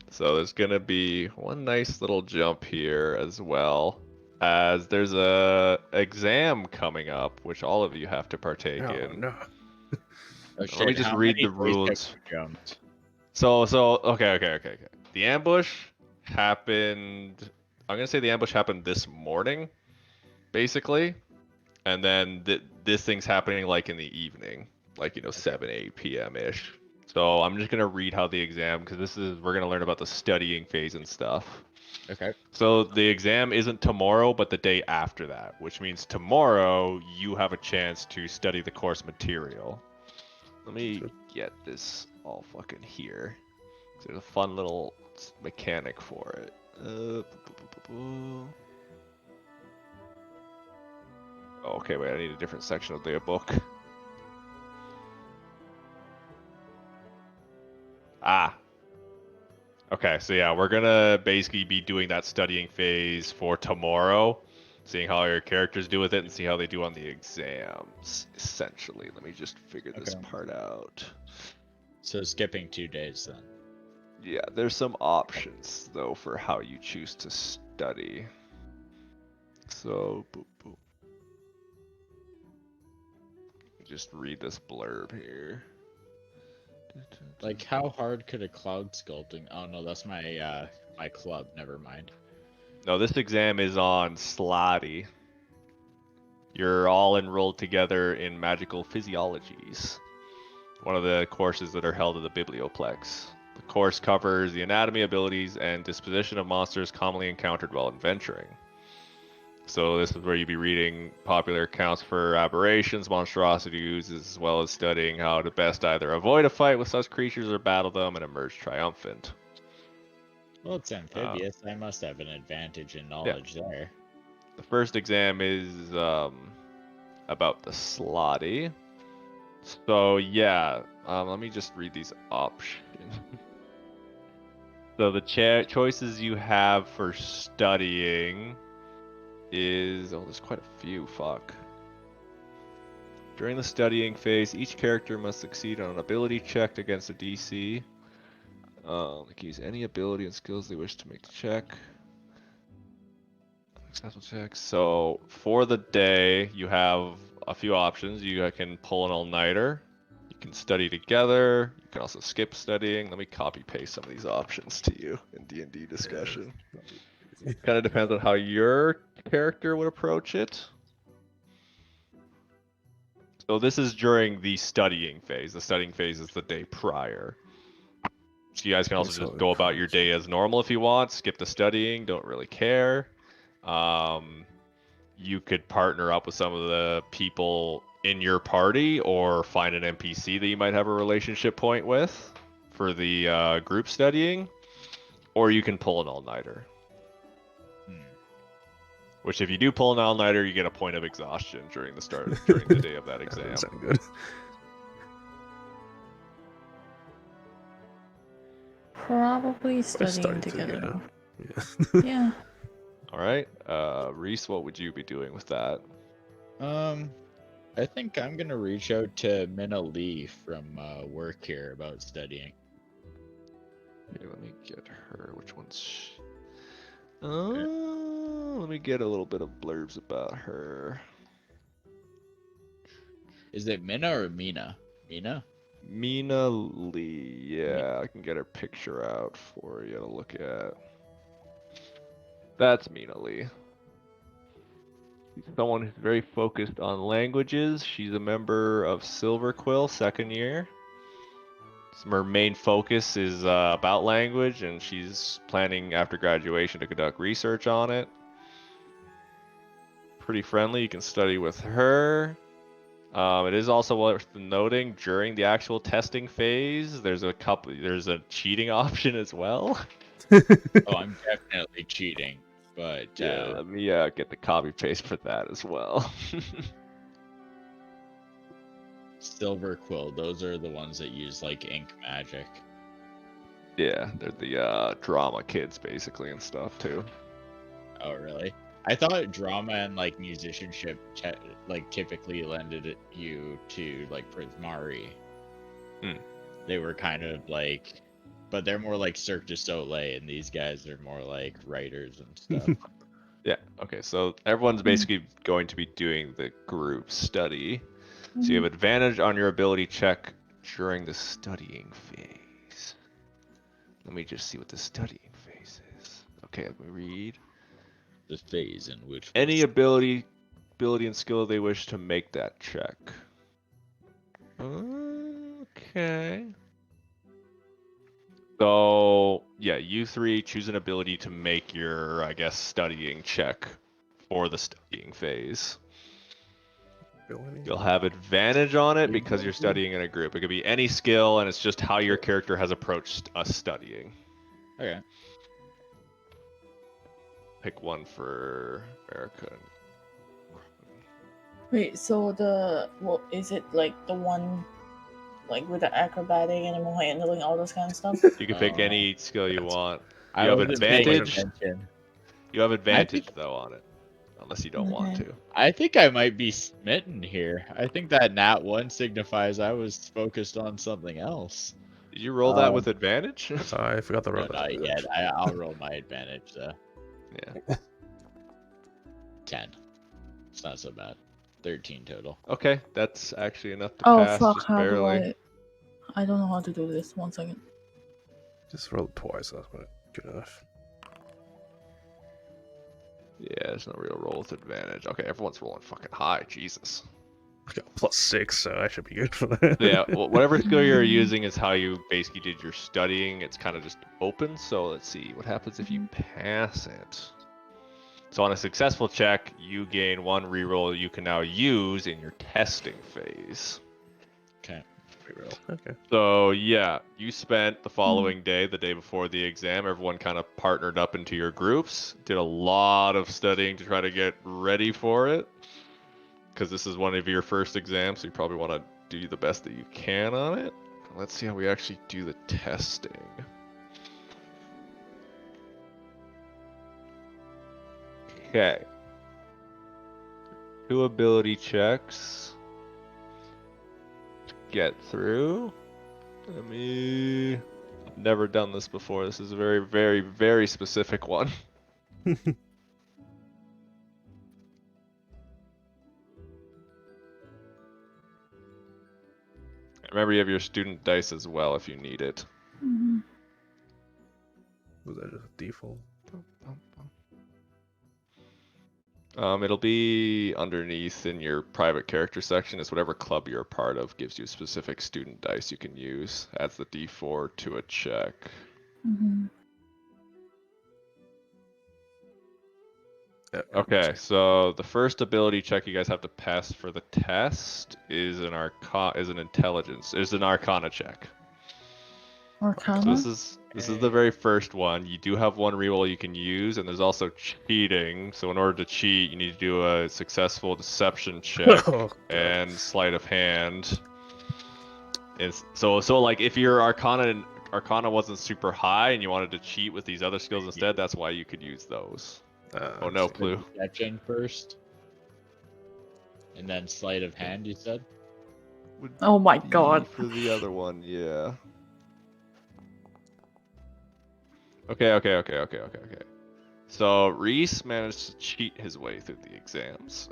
So there's gonna be one nice little jump here as well, as there's a exam coming up, which all of you have to partake Oh in. no. Oh, Let me shit, just how read many the days rules. have you jumped? So okay. The ambush happened. I'm gonna say the ambush happened this morning, basically, and then this thing's happening like in the evening, like 7-8 p.m. ish. So I'm just gonna read how the exam, because we're gonna learn about the studying phase and stuff. Okay. So the exam isn't tomorrow, but the day after that, which means tomorrow you have a chance to study the course material. Let me get this all fucking here. There's a fun little mechanic for it. Okay, wait, I need a different section of the book. Okay, so yeah, we're gonna basically be doing that studying phase for tomorrow, seeing how your characters do with it and see how they do on the exams, essentially. Let me just figure this part out. So skipping 2 days then. Yeah, there's some options though for how you choose to study. So, boop. Just read this blurb here. Like, how hard could a cloud sculpting? Oh no, that's my my club. Never mind. No, this exam is on Slotty. You're all enrolled together in magical physiologies, one of the courses that are held at the Biblioplex. The course covers the anatomy, abilities, and disposition of monsters commonly encountered while adventuring. So this is where you'd be reading popular accounts for aberrations, monstrosities, as well as studying how to best either avoid a fight with such creatures or battle them and emerge triumphant. Well, it's amphibious. I must have an advantage in knowledge there. The first exam is about the slotty. So yeah, let me just read these options. So the choices you have for studying is, there's quite a few, fuck. During the studying phase, each character must succeed on an ability check against a DC. They can use any ability and skills they wish to make the check. Successful checks. So for the day, you have a few options. You can pull an all-nighter. You can study together. You can also skip studying. Let me copy paste some of these options to you in D&D discussion. Kind of depends on how your character would approach it. So this is during the studying phase. The studying phase is the day prior. So you guys can also just go about your day as normal if you want. Skip the studying. Don't really care. You could partner up with some of the people in your party or find an NPC that you might have a relationship point with for the group studying, or you can pull an all-nighter. Which, if you do pull an all-nighter, you get a point of exhaustion during the day of that exam. That sounds good. Probably studying together. Yeah. Yeah. All right, Reese, what would you be doing with that? I think I'm gonna reach out to Minna Lee from work here about studying. Okay, let me get her. Which one's? Let me get a little bit of blurbs about her. Is it Minna or Mina? Mina? Mina Lee. Yeah, I can get her picture out for you to look at. That's Mina Lee. She's someone who's very focused on languages. She's a member of Silver Quill, second year. Her main focus is about language, and she's planning after graduation to conduct research on it. Pretty friendly. You can study with her. It is also worth noting during the actual testing phase, there's a cheating option as well. Oh, I'm definitely cheating, but Yeah, let me get the copy paste for that as well. Silver Quill, those are the ones that use like ink magic. Yeah, they're the drama kids basically and stuff too. Oh, really? I thought drama and like musicianship typically lended you to like Prismari. They were kind of like, but they're more like Cirque du Soleil, and these guys are more like writers and stuff. Yeah. Okay. So everyone's basically going to be doing the group study. So you have advantage on your ability check during the studying phase. Let me just see what the studying phase is. Okay, let me read. The phase in which Any ability and skill they wish to make that check. Okay. So yeah, you three choose an ability to make your, I guess, studying check for the studying phase. You'll have advantage on it because you're studying in a group. It could be any skill, and it's just how your character has approached us studying. Okay. Pick one for Erica. Wait, so is it like the one like with the acrobatic, animal handling, all those kind of stuff? You can pick any skill you want. I You have wasn't paying advantage. attention. You have advantage though on it, unless you don't want Okay. to. I think I might be smitten here. I think that nat 1 signifies I was focused on something else. Did you roll that with advantage? I forgot the No, roll. not yet. I'll roll my advantage though. Yeah. 10. It's not so bad. 13 total. Okay, that's actually enough to Oh pass, fuck! just How barely. do I don't know how to do this. 1 second. Just roll twice. That's good enough. Yeah, there's no real roll with advantage. Okay, everyone's rolling fucking high. Jesus. I got +6, so I should be good for that. Yeah, whatever skill you're using is how you basically did your studying. It's kind of just open. So let's see what happens if you pass it. So on a successful check, you gain 1 reroll you can now use in your testing phase. Okay. Reroll. Okay. So yeah, you spent the following day, the day before the exam, everyone kind of partnered up into your groups, did a lot of studying to try to get ready for it, because this is one of your first exams, so you probably want to do the best that you can on it. Let's see how we actually do the testing. Okay. 2 ability checks. Get through. I've never done this before. This is a very, very, very specific one. Remember, you have your student dice as well if you need it. Was that just a default? It'll be underneath in your private character section. It's whatever club you're a part of gives you specific student dice you can use. Adds the D4 to a check. Okay, so the first ability check you guys have to pass for the test is an Arcana check. Arcana? So this is the very first one. You do have 1 reroll you can use, and there's also cheating. So in order to cheat, you need to do a successful deception check and sleight of hand. So like if your Arcana wasn't super high and you wanted to cheat with these other skills instead, that's why you could use those. Oh no, Plu. Deception first. And then sleight of hand, you said? Oh my god. For the other one, yeah. Okay. So Reese managed to cheat his way through the exams.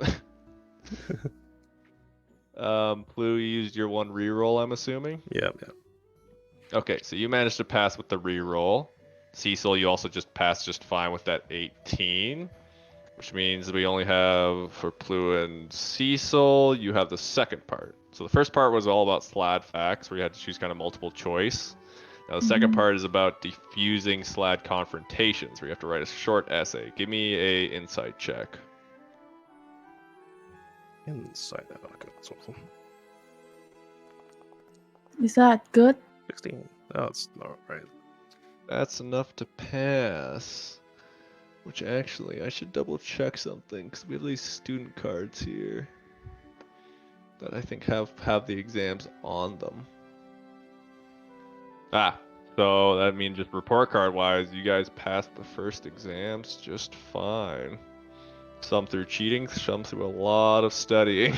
Plu, you used your 1 reroll, I'm assuming? Yeah. Okay, so you managed to pass with the reroll. Cecil, you also just passed just fine with that 18. Which means we only have, for Plu and Cecil, you have the second part. So the first part was all about SLAD facts, where you had to choose kind of multiple choice. Now the second part is about diffusing SLAD confrontations, where you have to write a short essay. Give me a insight check. Inside that. Okay, that's awesome. Is that good? 16. Oh, it's not right. That's enough to pass. Which actually, I should double check something, because we have these student cards here that I think have the exams on them. So that means just report card wise, you guys passed the first exams just fine. Some through cheating, some through a lot of studying.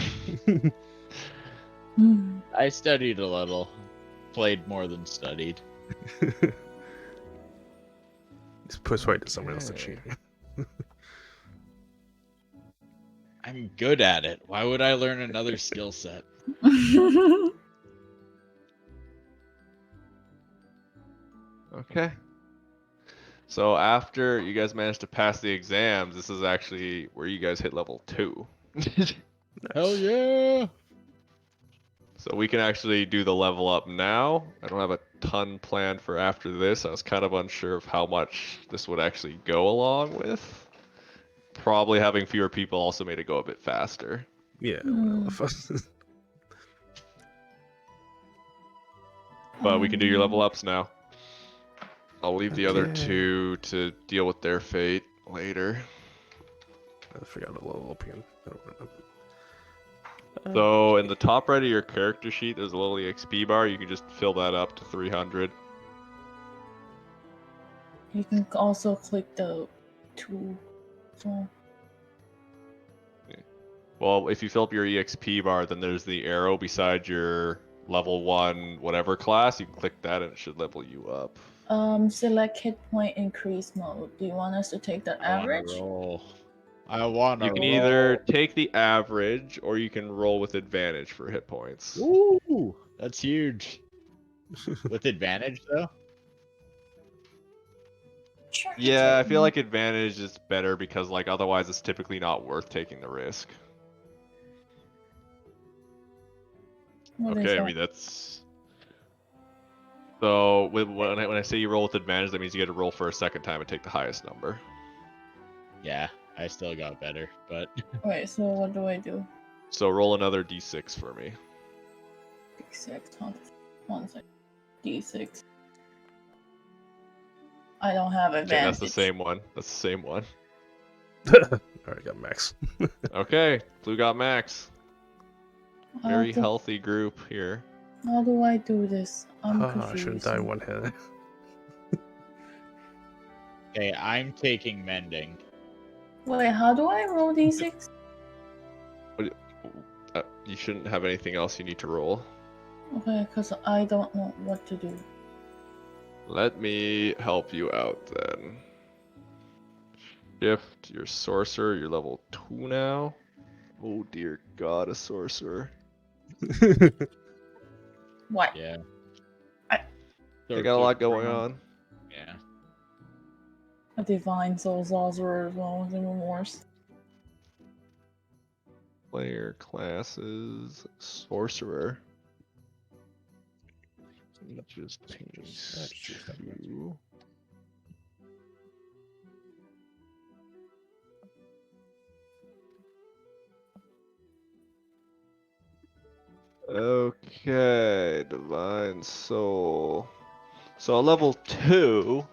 I studied a little. Played more than studied. Just persuaded someone else to cheat. I'm good at it. Why would I learn another skill set? Okay. So after you guys managed to pass the exams, this is actually where you guys hit level 2. Hell yeah! So we can actually do the level up now. I don't have a ton planned for after this. I was kind of unsure of how much this would actually go along with. Probably having fewer people also made it go a bit faster. Yeah. But we can do your level ups now. I'll leave the other Okay. 2 to deal with their fate later. I forgot to level up again. I don't remember. So in the top right of your character sheet, there's a little EXP bar. You can just fill that up to 300. You can also click the 2. Well, if you fill up your EXP bar, then there's the arrow beside your level 1 whatever class. You can click that and it should level you up. Select hit point increase mode. Do you want us to take the average? I want to You can roll. either take the average or you can roll with advantage for hit points. Ooh, that's huge. With advantage, though? Sure. Yeah, I feel like advantage is better because like otherwise it's typically not worth taking the risk. What is Okay, I that? mean that's so when I say you roll with advantage, that means you get to roll for a second time and take the highest number. Yeah. I still got better, but Wait, so what do I do? So roll another d6 for me. D6. Hold on. 1 second. D6. I don't have Okay, advantage. that's the same one. That's the same one. Alright, got max. Okay, blue got max. Very do, healthy group here. how do I do this? I'm I confused. shouldn't die one hit. okay, I'm taking mending. Wait, how do I roll D6? You shouldn't have anything else you need to roll. Okay, because I don't know what to do. Let me help you out then. Shift your sorcerer. You're level 2 now. Oh dear God, a sorcerer. What? Yeah. They got a lot going on. Yeah. A divine soul sorcerer as well, is even worse. Player classes sorcerer. Let me just change to. Okay, divine soul. So at level 2,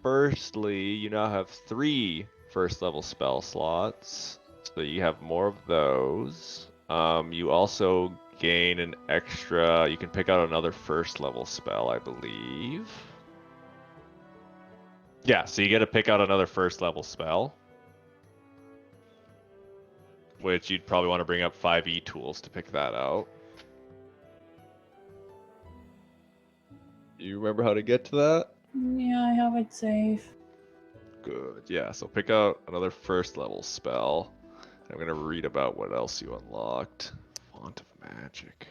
firstly, you now have 3 first level spell slots. So you have more of those. You also gain an extra, you can pick out another first level spell, I believe. Yeah, so you get to pick out another first level spell. Which you'd probably want to bring up 5e tools to pick that out. You remember how to get to that? Yeah, I have it safe. Good, yeah, so pick out another first level spell. I'm gonna read about what else you unlocked. Font of Magic.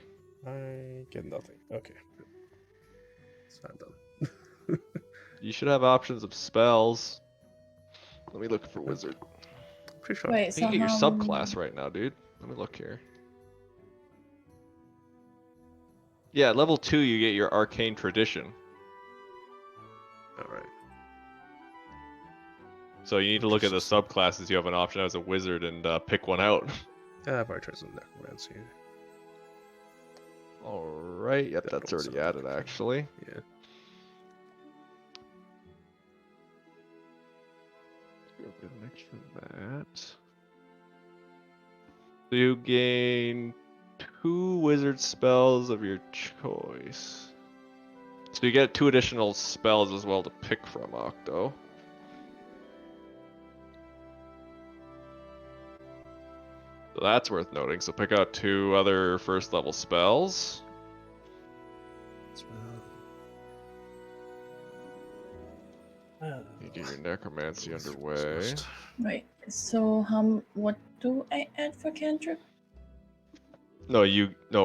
I get nothing. Okay. So I'm done. You should have options of spells. Let me look for wizard. Pretty sure. Wait, I so think you get your how... subclass right now, dude. Let me look here. Yeah, level 2 you get your Arcane Tradition. Alright. So you need to look at the subclasses you have an option as a wizard and pick one out. Yeah, I've already tried some necromancy. Alright, yep, That that's also already added actually. Yeah. Go get an extra that. So you gain 2 wizard spells of your choice. So you get 2 additional spells as well to pick from, Octo. So that's worth noting. So pick out 2 other first level spells. You get your necromancy underway. Wait, so what do I add for cantrip? No,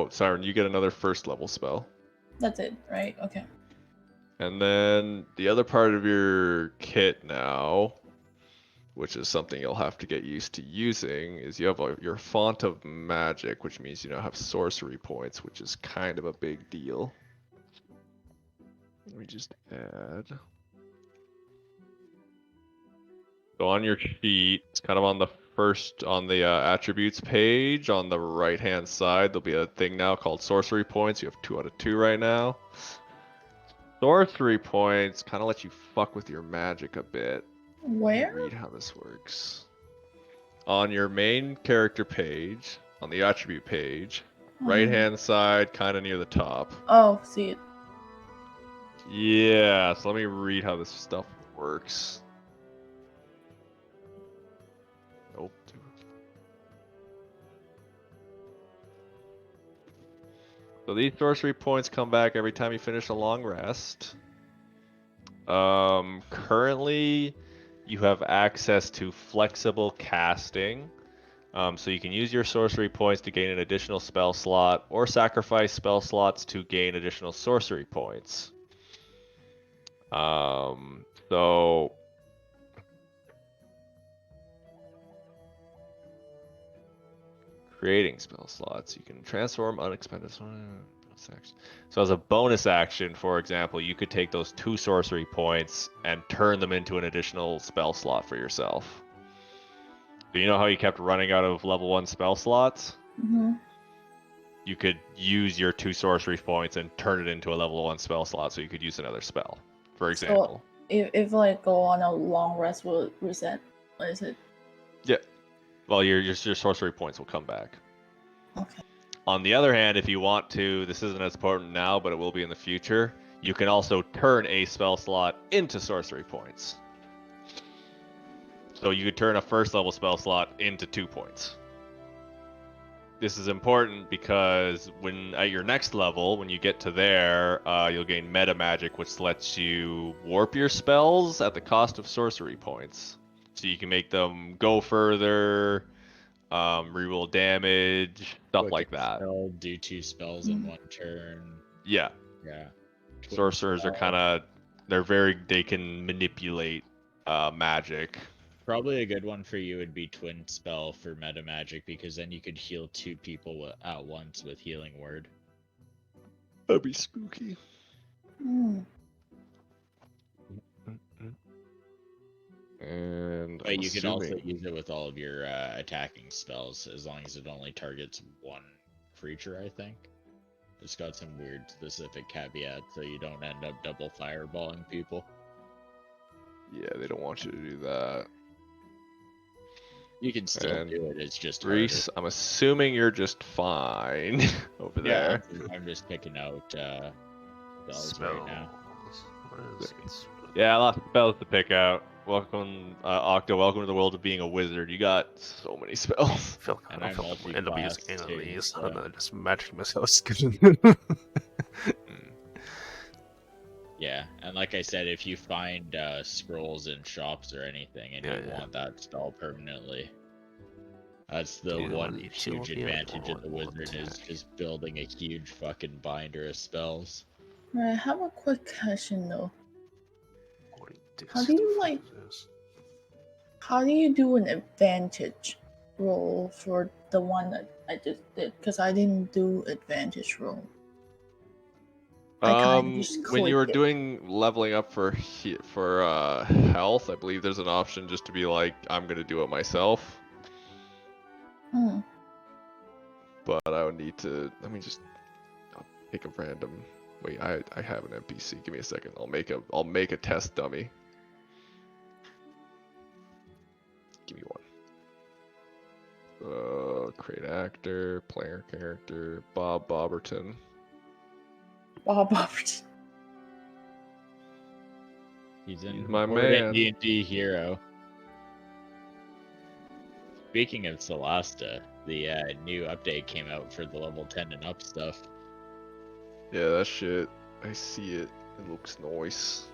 Siren, you get another first level spell. That's it, right? Okay. And then the other part of your kit now, which is something you'll have to get used to using, is you have your Font of Magic, which means you now have sorcery points, which is kind of a big deal. Let me just add. So on your sheet, it's kind of on the attributes page on the right hand side, there'll be a thing now called sorcery points. You have 2 out of 2 right now. Sorcery points kind of let you fuck with your magic a bit. Let me Where? read how this works. On your main character page, on the attribute page, right hand side, kind of near the top. Oh, see it. Yeah, so let me read how this stuff works. Nope. So these sorcery points come back every time you finish a long rest. Currently, you have access to flexible casting. So you can use your sorcery points to gain an additional spell slot, or sacrifice spell slots to gain additional sorcery points. So creating spell slots, you can transform unexpended So as a bonus action, for example, you could take those 2 sorcery points and turn them into an additional spell slot for yourself. Do you know how you kept running out of level 1 spell slots? Mm-hmm. You could use your 2 sorcery points and turn it into a level 1 spell slot, so you could use another spell, for example. So if I go on a long rest, will it reset? What is it? Yeah. Well, your sorcery points will come back. Okay. On the other hand, if you want to, this isn't as important now, but it will be in the future, you can also turn a spell slot into sorcery points. So you could turn a first level spell slot into 2 points. This is important because when at your next level, when you get to there, you'll gain meta magic, which lets you warp your spells at the cost of sorcery points. So you can make them go further, reroll damage, stuff Quick like that. Spell, do 2 spells in 1 turn. Yeah. Yeah. Sorcerers are kind of, they can manipulate magic. Probably a good one for you would be Twin Spell for meta magic, because then you could heal 2 people at once with Healing Word. That'd be spooky. Mm. And But I'm you could also assuming- use it with all of your attacking spells, as long as it only targets 1 creature, I think. It's got some weird specific caveats, so you don't end up double fireballing people. Yeah, they don't want you to do that. You can still And do it, it's just Reese, I'm assuming you're just fine over harder. Yeah, there. I'm just picking out spells right now. What is it? Yeah, lots of spells to pick out. Welcome, Octo. Welcome to the world of being a wizard. You got so many spells. I feel And I I'm feel like I'm end up using multi-class any of too, these so- and then just matching myself skin. Yeah, and like I said, if you find scrolls in shops or anything and you want that spell permanently, that's the Yeah, one you huge heal, advantage of the one wizard is attack. just building a huge fucking binder of spells. I have a quick question though. According to How do you, like- this. How do you do an advantage roll for the one that I just did? Because I didn't do advantage roll. I kinda just When you were clicked it. doing leveling up for health, I believe there's an option just to be like, I'm gonna do it myself. Hmm. But I would need to. Let me just. I'll pick a random. Wait, I have an NPC. Give me a second. I'll make a test dummy. Give me one. Create actor, player character, Bob Bobberton. Bob Roberts. He's He's my man. D&D hero. Speaking of Celasta, the new update came out for the level 10 and up stuff. Yeah, that shit. I see it. It looks nice.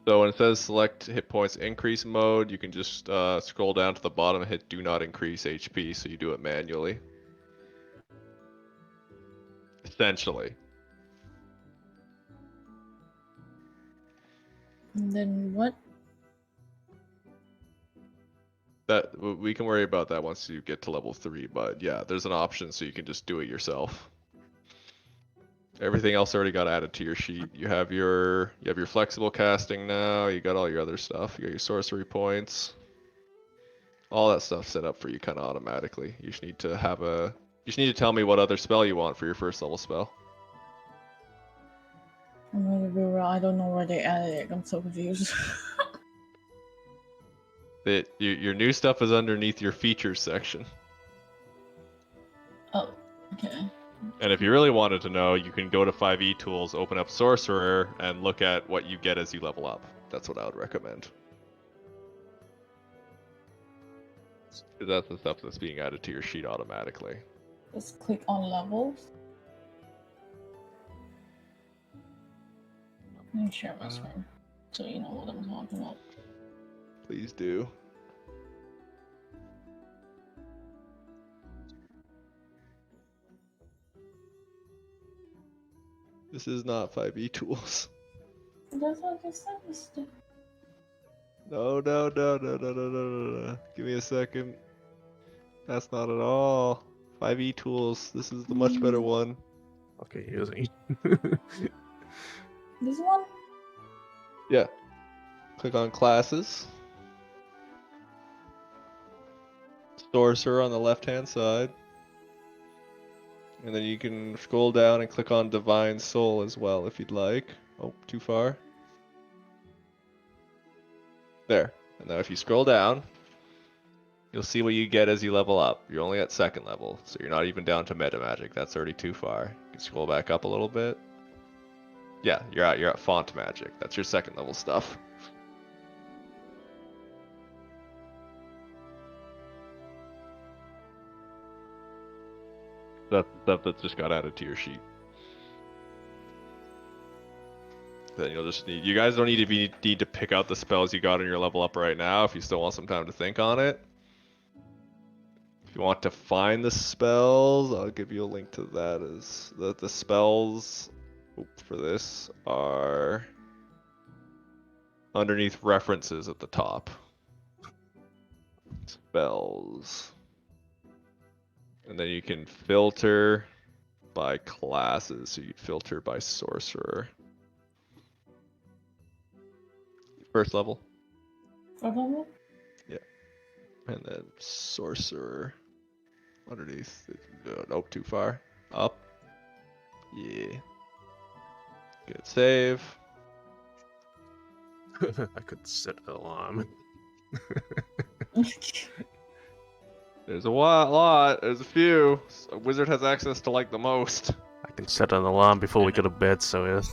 So when it says select hit points increase mode, you can just scroll down to the bottom and hit do not increase HP, so you do it manually. Essentially. And then what? That we can worry about that once you get to level 3, but yeah, there's an option so you can just do it yourself. Everything else already got added to your sheet. You have your flexible casting now, you got all your other stuff, you got your sorcery points. All that stuff set up for you kind of automatically. You just need to tell me what other spell you want for your first level spell. I'm gonna be real, I don't know where they added it. I'm so confused. Your new stuff is underneath your features section. Oh, okay. And if you really wanted to know, you can go to 5e tools, open up sorcerer, and look at what you get as you level up. That's what I would recommend. 'Cause that's the stuff that's being added to your sheet automatically. Just click on levels. Let me share my screen so you know what I'm talking about. Please do. This is not 5e tools. That's what I said. Mister. No. Give me a second. That's not at all. 5e tools. This is the much better one. Okay, using. This one? Yeah. Click on classes. Sorcerer on the left-hand side. And then you can scroll down and click on Divine Soul as well if you'd like. Oh, too far. There. And now if you scroll down, you'll see what you get as you level up. You're only at 2nd level, so you're not even down to meta magic. That's already too far. You can scroll back up a little bit. Yeah, you're at font magic. That's your 2nd level stuff. That's the stuff that's just got added to your sheet. Then you'll just need. You guys don't need to pick out the spells you got on your level up right now. If you still want some time to think on it. If you want to find the spells, I'll give you a link to that. Is the spells for this are underneath references at the top. Spells. And then you can filter by classes. So you filter by sorcerer. 1st level. Level? And then sorcerer. Underneath. Nope, too far. Up. Yeah. Good save. I could set an alarm. There's a lot. There's a few. A wizard has access to like the most. I can set an alarm before we go to bed, so it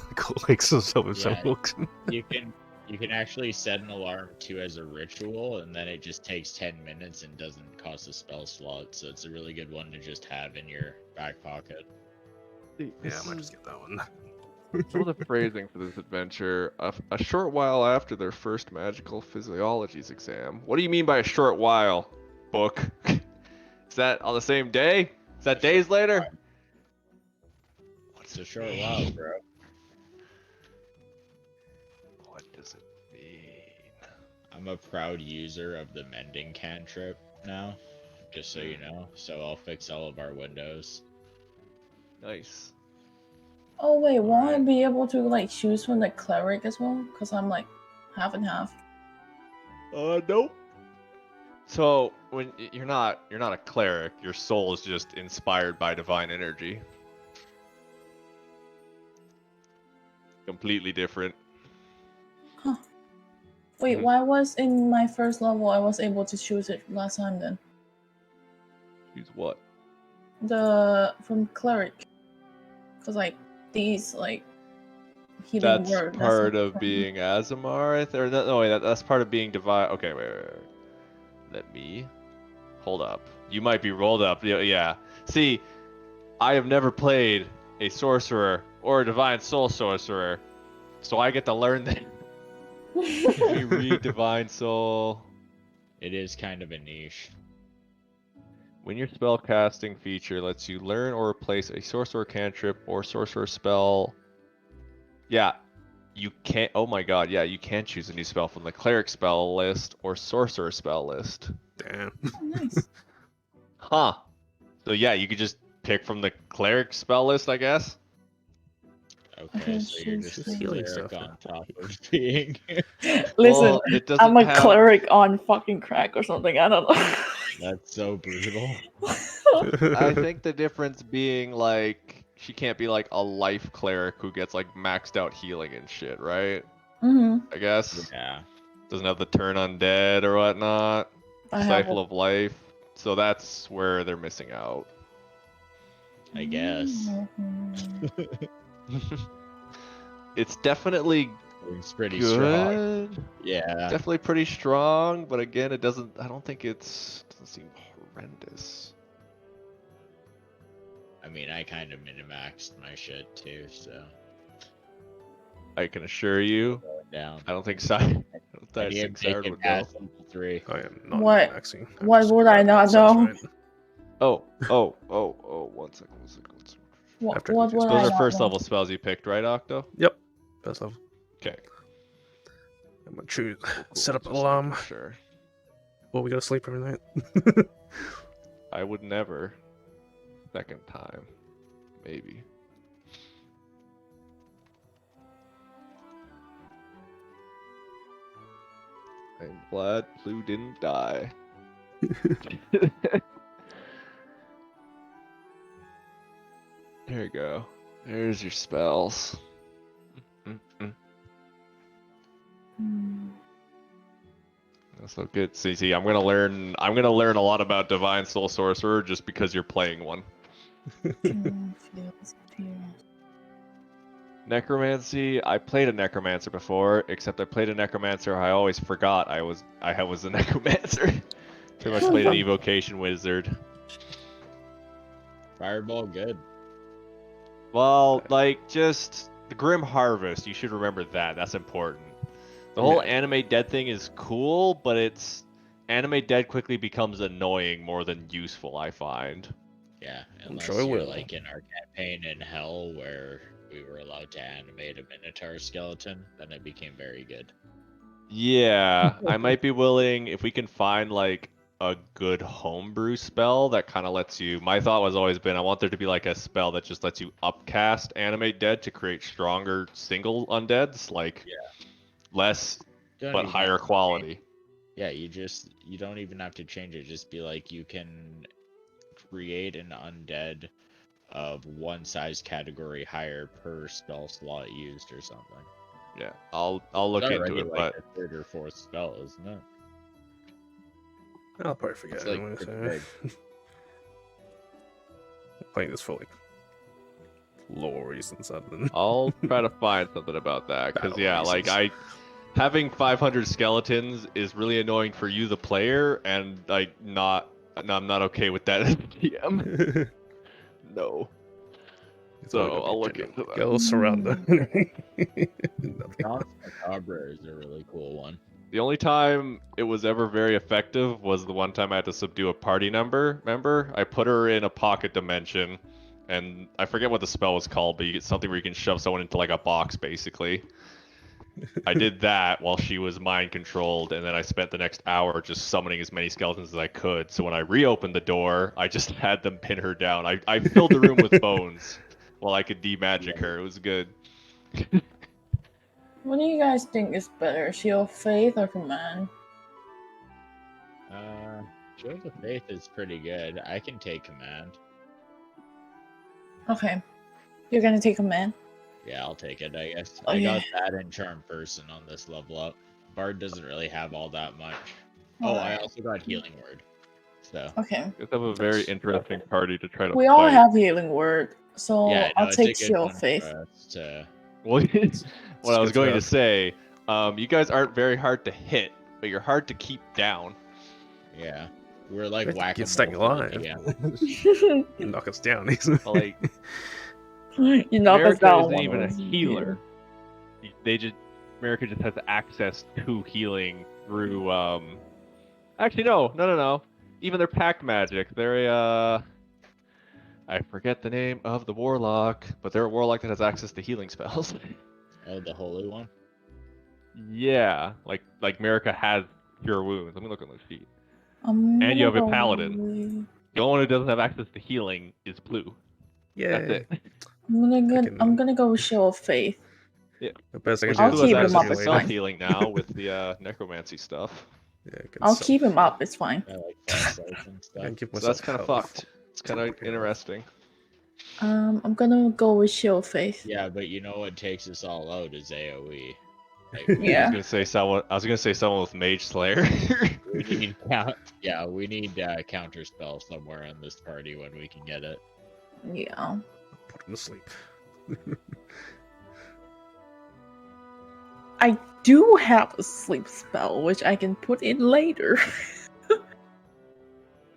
wakes us up if Yeah. someone looks. You can actually set an alarm too as a ritual, and then it just takes 10 minutes and doesn't cost a spell slot. So it's a really good one to just have in your back pocket. Yeah, I might just get that one. Some of the phrasing for this adventure. A short while after their first magical physiologies exam. What do you mean by a short while, book? Is that on the same day? Is that days later? It's a short while, bro. What does it mean? I'm a proud user of the mending cantrip now, just so you know. So I'll fix all of our windows. Nice. Oh wait, won't I Alright. be able to like choose from the cleric as well? Because I'm like half and half. Nope. So when you're not a cleric, your soul is just inspired by divine energy. Completely different. Huh. Wait, Mhm. why was in my 1st level I was able to choose it last time then? Choose what? From cleric. Because like these like healing That's word. part not of from- being Azamar, or no, wait, that's part of being divine. Okay, wait. Let me hold up. You might be rolled up. Yeah. See, I have never played a sorcerer or a divine soul sorcerer, so I get to learn that. Let me read divine soul. It is kind of a niche. When your spell casting feature lets you learn or replace a sorcerer cantrip or sorcerer spell. Yeah, you can't. Oh my god, yeah, you can choose a new spell from the cleric spell list or sorcerer spell list. Damn. Oh, nice. Huh. So yeah, you could just pick from the cleric spell list, I guess. Okay, so you're choose just the a healing cleric stuff. on top of being. Listen, Well, it doesn't I'm a have... cleric on fucking crack or something. I don't know. That's so brutal. I think the difference being like she can't be like a life cleric who gets like maxed out healing and shit, right? I guess. Yeah. Doesn't have the turn undead or whatnot. I have Stifle of life. So that's where they're missing out. I guess. It's definitely It's pretty strong. good. Yeah. Definitely pretty strong, but again, it doesn't. I don't think doesn't seem horrendous. I mean, I kind of min-maxed my shit too, so I can assure you, going down. I don't think Siren. I don't I need think to make Siren it would go. past level 3. I am not What- maxing. what would I not know? 1 second. What After would these I Those are not first know? level spells you picked, right, Octo? Yep. First level. Okay. I'm gonna choose. Cool. Set up an Just alarm. making sure. Well, we gotta sleep every night. I would never. Second time. Maybe. I'm glad Blue didn't die. There you go. There's your spells. That's so good. See, I'm gonna learn a lot about Divine Soul Sorcerer just because you're playing one. Necromancy, I played a Necromancer before, except I played a Necromancer I always forgot I was a Necromancer. Pretty much played an Evocation Wizard. Fireball, good. Well, like, just the Grim Harvest, you should remember that. That's important. The whole Animate Dead thing is cool, but Animate Dead quickly becomes annoying more than useful, I find. Yeah, I'm unless sure it you're will. like in our campaign in Hell where we were allowed to animate a Minotaur skeleton, then it became very good. Yeah, I might be willing, if we can find, like, a good homebrew spell that kind of lets you... My thought has always been, I want there to be, like, a spell that just lets you upcast Animate Dead to create stronger single undeads, like, less Don't but even higher have to quality. change- Yeah, you don't even have to change it. Just be like, you can create an undead of one size category higher per spell slot used or something. Yeah, I'll look It's into already it, like but the third or fourth spell, isn't it? I'll probably forget It's like anyway. pretty So. big. Playing this for like lore reasons other than I'll try to find something about that. Because battle yeah, like reasons. having 500 skeletons is really annoying for you, the player, and like I'm not okay with that as a DM. No. It's So only gonna be I'll look genuine. into that. Go surround them. Nothing. Chance Macabre is a really cool one. The only time it was ever very effective was the one time I had to subdue a party member. I put her in a pocket dimension, and I forget what the spell was called, but you get something where you can shove someone into like a box, basically. I did that while she was mind controlled, and then I spent the next hour just summoning as many skeletons as I could. So when I reopened the door, I just had them pin her down. I filled the room with bones while I could de-magic her. It was good. What do you guys think is better, Shield of Faith or Command? Shield of Faith is pretty good. I can take command. Okay. You're gonna take Command? Yeah, I'll take it, I guess. Oh, I yeah. got that and Charm Person on this level up. Bard doesn't really have all that much. Oh, I Alright. also got Healing Word. So Okay. You have a very interesting party to try to We all fight. have Healing Word, so yeah, no, I'll it's take a good Shield one of Faith. for us to... Well, what I was good to going to have. say, you guys aren't very hard to hit, but you're hard to keep down. Yeah. We're like We have to whack keep staying alive. You Knock us down. Well, like, knock us America down isn't one even a of you. healer. America just has access to healing through, actually, no. Even their pact magic, they're I forget the name of the warlock, but they're a warlock that has access to healing spells. Oh, the Holy One? Yeah, like America has cure wounds. Let me look on the sheet. I'm And you have a gonna go paladin. with- The only one who doesn't have access to healing is Blue. Yeah. That's it. I'm gonna go with Shield of Faith. Yeah. The best I Which can I'll do Blue is keep has him access up, to it's spell fine. healing now with the necromancy stuff. Yeah, good I'll self. keep him up, it's fine. I like Frostlight and stuff. And give So that's myself kind of health. fucked. It's kind of interesting. I'm gonna go with Shield of Faith. Yeah, but you know what takes us all out is AoE. Like, I Yeah. was gonna say someone with Mage Slayer. we need we need counter spell somewhere in this party when we can get it. Yeah. Put him to sleep. I do have a sleep spell, which I can put in later. I'm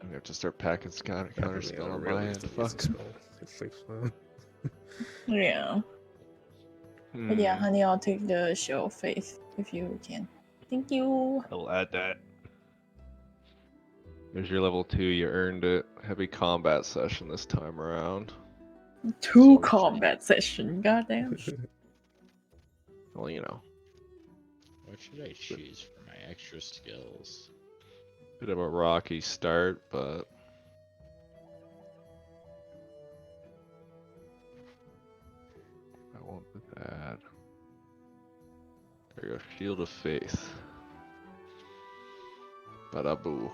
gonna have to start packing counter Definitely spell a on really my end. easy Fuck. spell. It sleeps well. Yeah. But yeah, Hmm, honey, I'll take the Shield of Faith if you can. Thank you. I'll add that. There's your level 2. You earned it. Heavy combat session this time around. 2 combat session, goddamn. Well, you know, What should I choose for my extra skills? bit of a rocky start, but That. There you go. Shield of Faith. Bada-boo.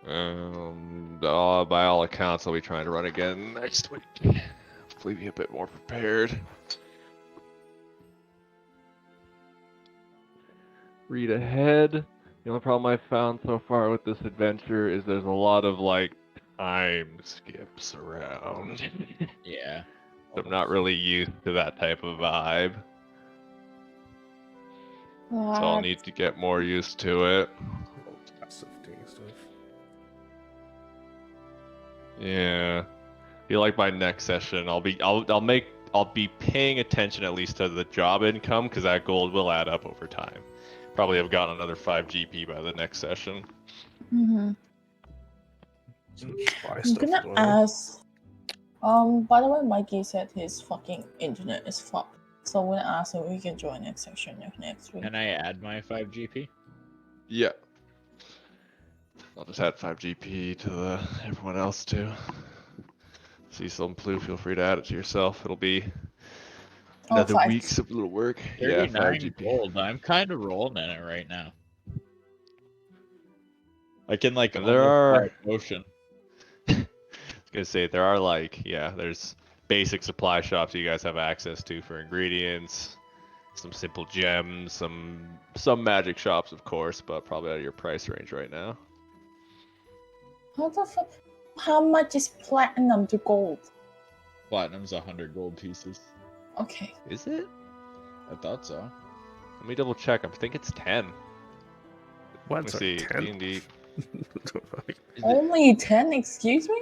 By all accounts, I'll be trying to run again next week. Hopefully be a bit more prepared. Read ahead. The only problem I've found so far with this adventure is there's a lot of like time skips around. Yeah. I'm not really used to that type of vibe. So I'll need to get more used to it. Passive doing stuff. Yeah. Feel like by next session I'll be paying attention at least to the job income because that gold will add up over time. Probably have gotten another 5 GP by the next session. Mm-hmm. Buy I'm stuff gonna as well. ask. By the way, Mikey said his fucking internet is fucked. So I'm gonna ask him if he can join next section next week. Can I add my 5 GP? Yeah. I'll just add 5 GP to everyone else too. See some blue, feel free to add it to yourself. It'll be another five. week's of little work. Yeah, 5 39 GP. gold. I'm kind of rolling in it right now. I can like And there almost are- buy a potion. I was gonna say there are like there's basic supply shops you guys have access to for ingredients, some simple gems, some magic shops of course, but probably out of your price range right now. How the fuck? How much is platinum to gold? Platinum's 100 gold pieces. Okay. Is it? I thought so. Let me double check. I think it's 10. What? Let me Sorry, see. 10? D&D. Is it- Only 10? Excuse me?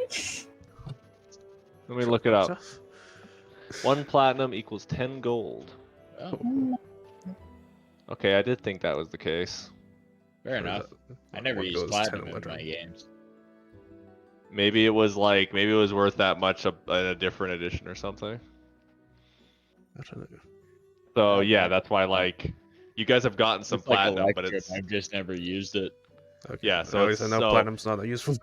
Let me look it up. 1 platinum equals 10 gold. Oh, Okay, I did think that was the case. fair enough. I never used platinum in later. my games. Maybe it was worth that much in a different edition or something. I don't know. So Okay. yeah, that's why like you guys have gotten some It's like platinum, but Electrum, it's I've just never used it. Okay. Yeah, so at least I it's know so- platinum's not that useful.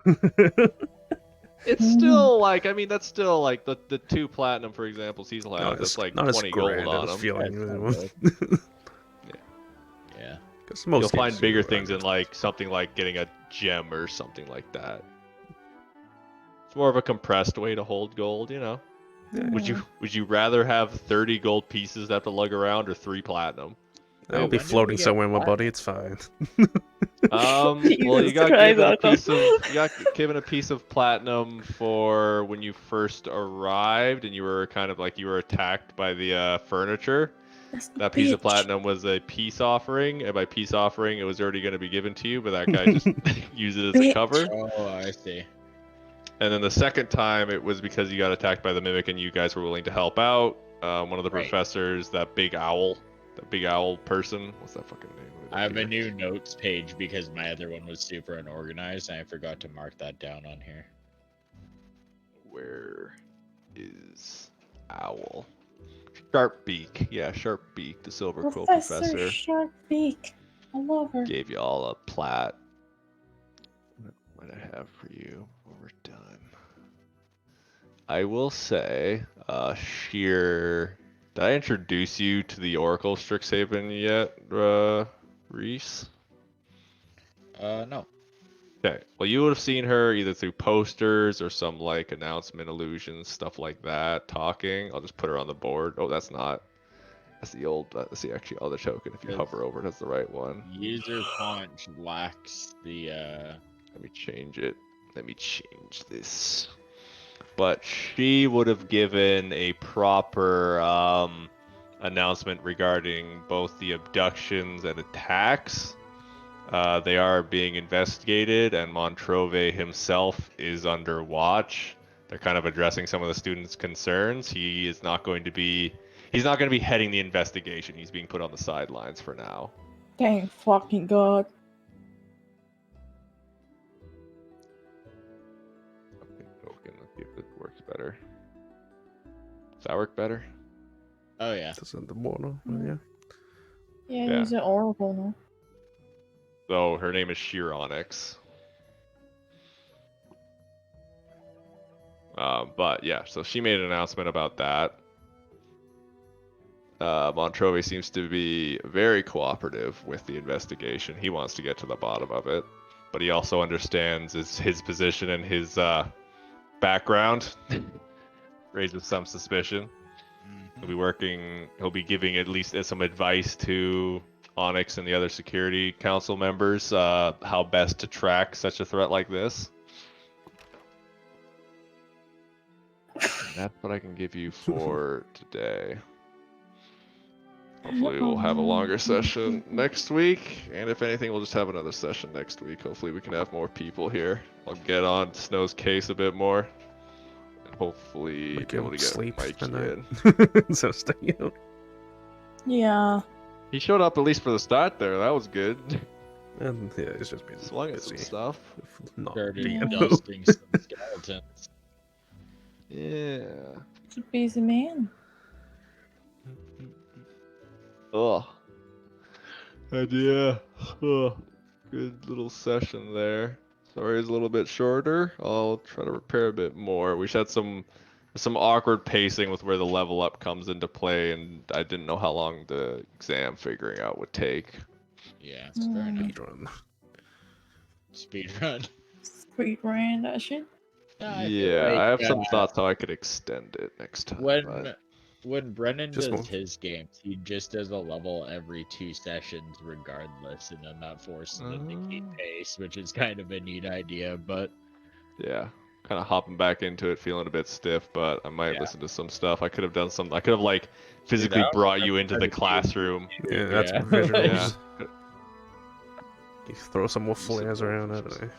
it's still like that's still like the 2 platinum for example, Cecil has. No, That's it's like not as 20 gold grand on as them. feeling. Yeah, it's not Yeah. You'll find bigger things in like something like getting a gem or something like that. It's more of a compressed way to hold gold, you know. Yeah, Would you rather have 30 gold pieces that have to lug around or 3 platinum? I'll Wait, be when did we floating get somewhere in my platinum? body. It's fine. Well, you Jesus got Christ, given a Otto. piece of you got given a piece of platinum for when you first arrived, and you were kind of like you were attacked by the furniture. That's the That piece of bitch. platinum was a peace offering, and by peace offering, it was already going to be given to you, but that guy just used it as a Bitch. cover. Oh, I see. And then the second time, it was because you got attacked by the mimic, and you guys were willing to help out. One of the Right. professors, that big owl person. What's that fucking name? Let me look I have a here. new notes page because my other one was super unorganized and I forgot to mark that down on here. Where is Owl? Sharpbeak. Yeah, Sharpbeak, the Silver Quill Professor Professor. Sharpbeak. I love her. Gave you all a plat. What might I have for you when we're done? I will say, Sheer. Did I introduce you to the Oracle Strixhaven yet, Reese? No. Okay. Well, you would have seen her either through posters or some like announcement illusions, stuff like that, talking. I'll just put her on the board. Oh, that's not. That's the old. That's the actually other token. If you Yes. hover over it, that's the right one. User Pawnch lacks the Let me change it. Let me change this. But she would have given a proper announcement regarding both the abductions and attacks. They are being investigated, and Montrove himself is under watch. They're kind of addressing some of the students' concerns. He's not going to be heading the investigation. He's being put on the sidelines for now. Thank fucking god. Okay, token. Let's see if this works better. Does that work better? oh yeah. That's in the morning. Yeah. Yeah, Yeah. he's an oracle now. So her name is Sheer Onyx. But yeah, so she made an announcement about that. Montrove seems to be very cooperative with the investigation. He wants to get to the bottom of it, but he also understands his position and his background raises some suspicion. He'll be giving at least some advice to Onyx and the other security council members how best to track such a threat like this. And that's what I can give you for today. Hopefully we'll have a longer session next week, and if anything, we'll just have another session next week. Hopefully we can have more people here. I'll get on Snow's case a bit more, and hopefully Make be able him to get sleep Mikey tonight. in. So staying out. Yeah. He showed up at least for the start there. That was good. And yeah, it's just been Slung at some busy. stuff. Not Started being dusting some skeletons. Yeah. It's a busy man. Ugh. And yeah. Ugh. Good little session there. Sorry it's a little bit shorter. I'll try to repair a bit more. We had some awkward pacing with where the level up comes into play, and I didn't know how long the exam figuring out would take. Yeah, it's fair enough. speedrun. Speedrun. Sweet ran that shit. Yeah, I have some thoughts how I could extend it next time. but- When Brennan Just does move. his games, he just does a level every 2 sessions regardless, and then that forces them to keep pace, which is kind of a neat idea, but Yeah, kind of hopping back into it, feeling a bit stiff, but I might listen to some stuff. I could have done some. I could have like physically that was brought you into the pretty classroom. Yeah, that's Yeah. visuals. Yeah. You throw some more flares around. I don't know.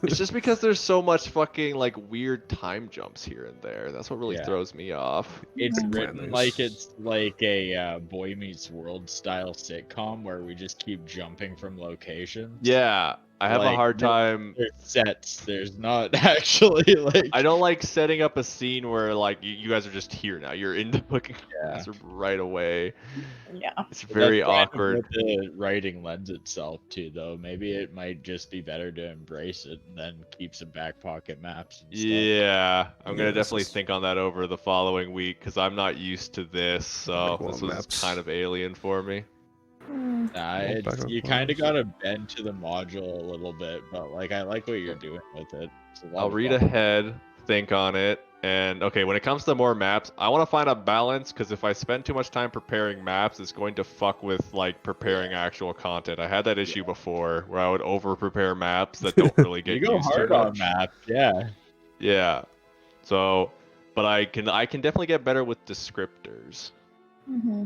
It's just because there's so much fucking like weird time jumps here and there. That's what really Yeah. throws me off. it's Plan written these. like it's like a Boy Meets World style sitcom where we just keep jumping from locations. Yeah, I have a Like, hard time. There's sets. There's not actually like. I don't like setting up a scene where like you guys are just here now. You're in the fucking classroom right away. Yeah. It's But very that's kind of awkward. what the writing lends itself to, though. Maybe it might just be better to embrace it and then keep some back pocket maps. And stuff. Yeah, I'm gonna Yeah, this definitely is- think on that over the following week because I'm not used to this, so Like this wall was maps. kind of alien for me. Mm. Nah, Well, it's, background you kind of plans. gotta bend to the module a little bit, but like I like what you're doing with it. It's a lot I'll of read fun. ahead, think on it, and okay, when it comes to more maps, I want to find a balance because if I spend too much time preparing maps, it's going to fuck with like preparing actual content. I had that issue before where I would over prepare maps that don't really get You go used hard too on much. maps, yeah. Yeah, so, but I can definitely get better with descriptors. Mm-hmm.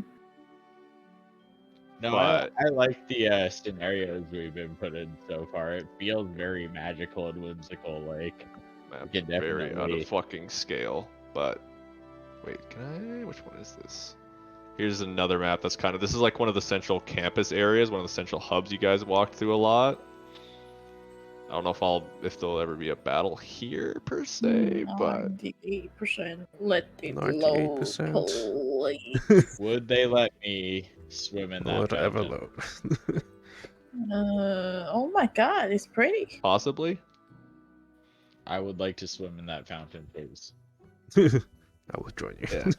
No, But- I like the scenarios we've been put in so far. It feels very magical and whimsical. Like, Map can very out definitely- of fucking scale. But wait, can I? Which one is this? Here's another map that's kind of. This is like one of the central campus areas, one of the central hubs you guys walked through a lot. I don't know if there'll ever be a battle here per se, but 98%. Let it 98%. load, please. would they let me swim in that Whatever fountain? load. Oh my god, it's pretty. possibly. I would like to swim in that fountain, please. I will join you.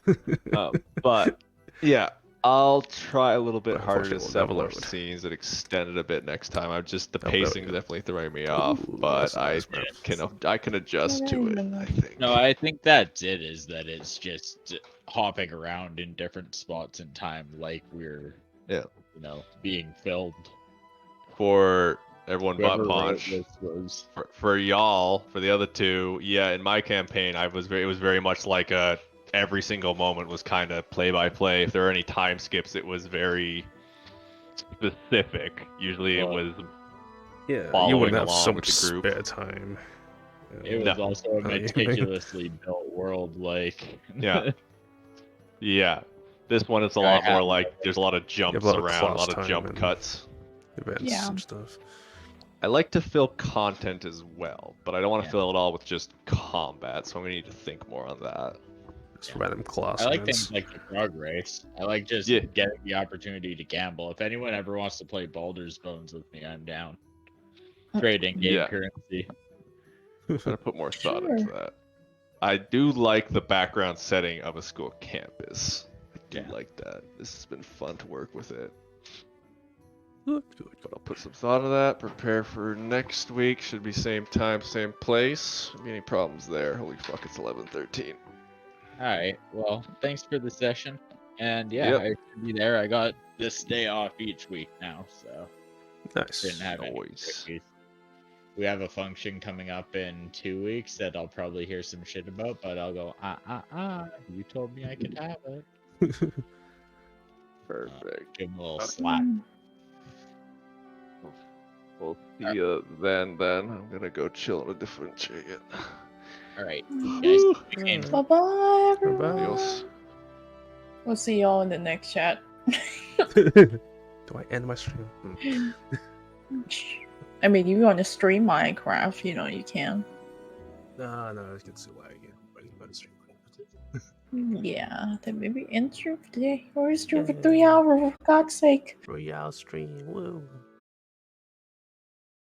Yeah. But yeah, I'll try a little bit But harder to unfortunately, set we'll more never load. scenes and extend it a bit next time. I'm just the Oh, there we pacing is go. definitely throwing me off, Ooh, but that's a I nice map. can adjust to it. I think. No, I think that's it. Is that it's just hopping around in different spots in time, like we're, Yeah. being filmed. For everyone but Whoever wrote Pawnch. this was For y'all, for the other two, yeah, in my campaign, it was very much like every single moment was kind of play by play. If there were any time skips, it was very specific. Usually, it Well, was Yeah, you following wouldn't have along so with much the group. spare time. it was No. also a Oh, yeah. meticulously built world. Like Yeah. Yeah. This one is a I lot more have- like there's a lot of jumps lot of around, a class lot of time jump and- cuts. Events Yeah. and stuff. I like to fill content as well, but I don't want to Yeah. fill it all with just combat, so I'm gonna need to think more on that. Just random class I like events. things like the drug race. I like just Yeah. getting the opportunity to gamble. If anyone ever wants to play Baldur's Bones with me, I'm down. Trading game Yeah. currency. Gotta put more thought into Sure. that. I do like the background setting of a school campus. I do Yeah. like that. This has been fun to work with it. Good. But I'll put some thought into that. Prepare for next week. Should be same time, same place. Any problems there? Holy fuck, it's 11:13. All right. Well, thanks for the session. And yeah, Yep. I should be there. I got this day off each week now, so Nice. didn't have any Nice. issues. We have a function coming up in 2 weeks that I'll probably hear some shit about, but I'll go, you told me I could have it. Perfect. Give him a little Okay. slap. We'll see you then. I'm gonna go chill in a different chair. All right, guys. Again. Bye bye, everyone. Adios. We'll see y'all in the next chat. Do I end my stream? I mean, you want to stream Minecraft, you know, you can. No, it gets too laggy. But stream. Yeah, then maybe end stream today. Or stream for Yeah. 3 hours, for God's sake. Royale stream. Woo.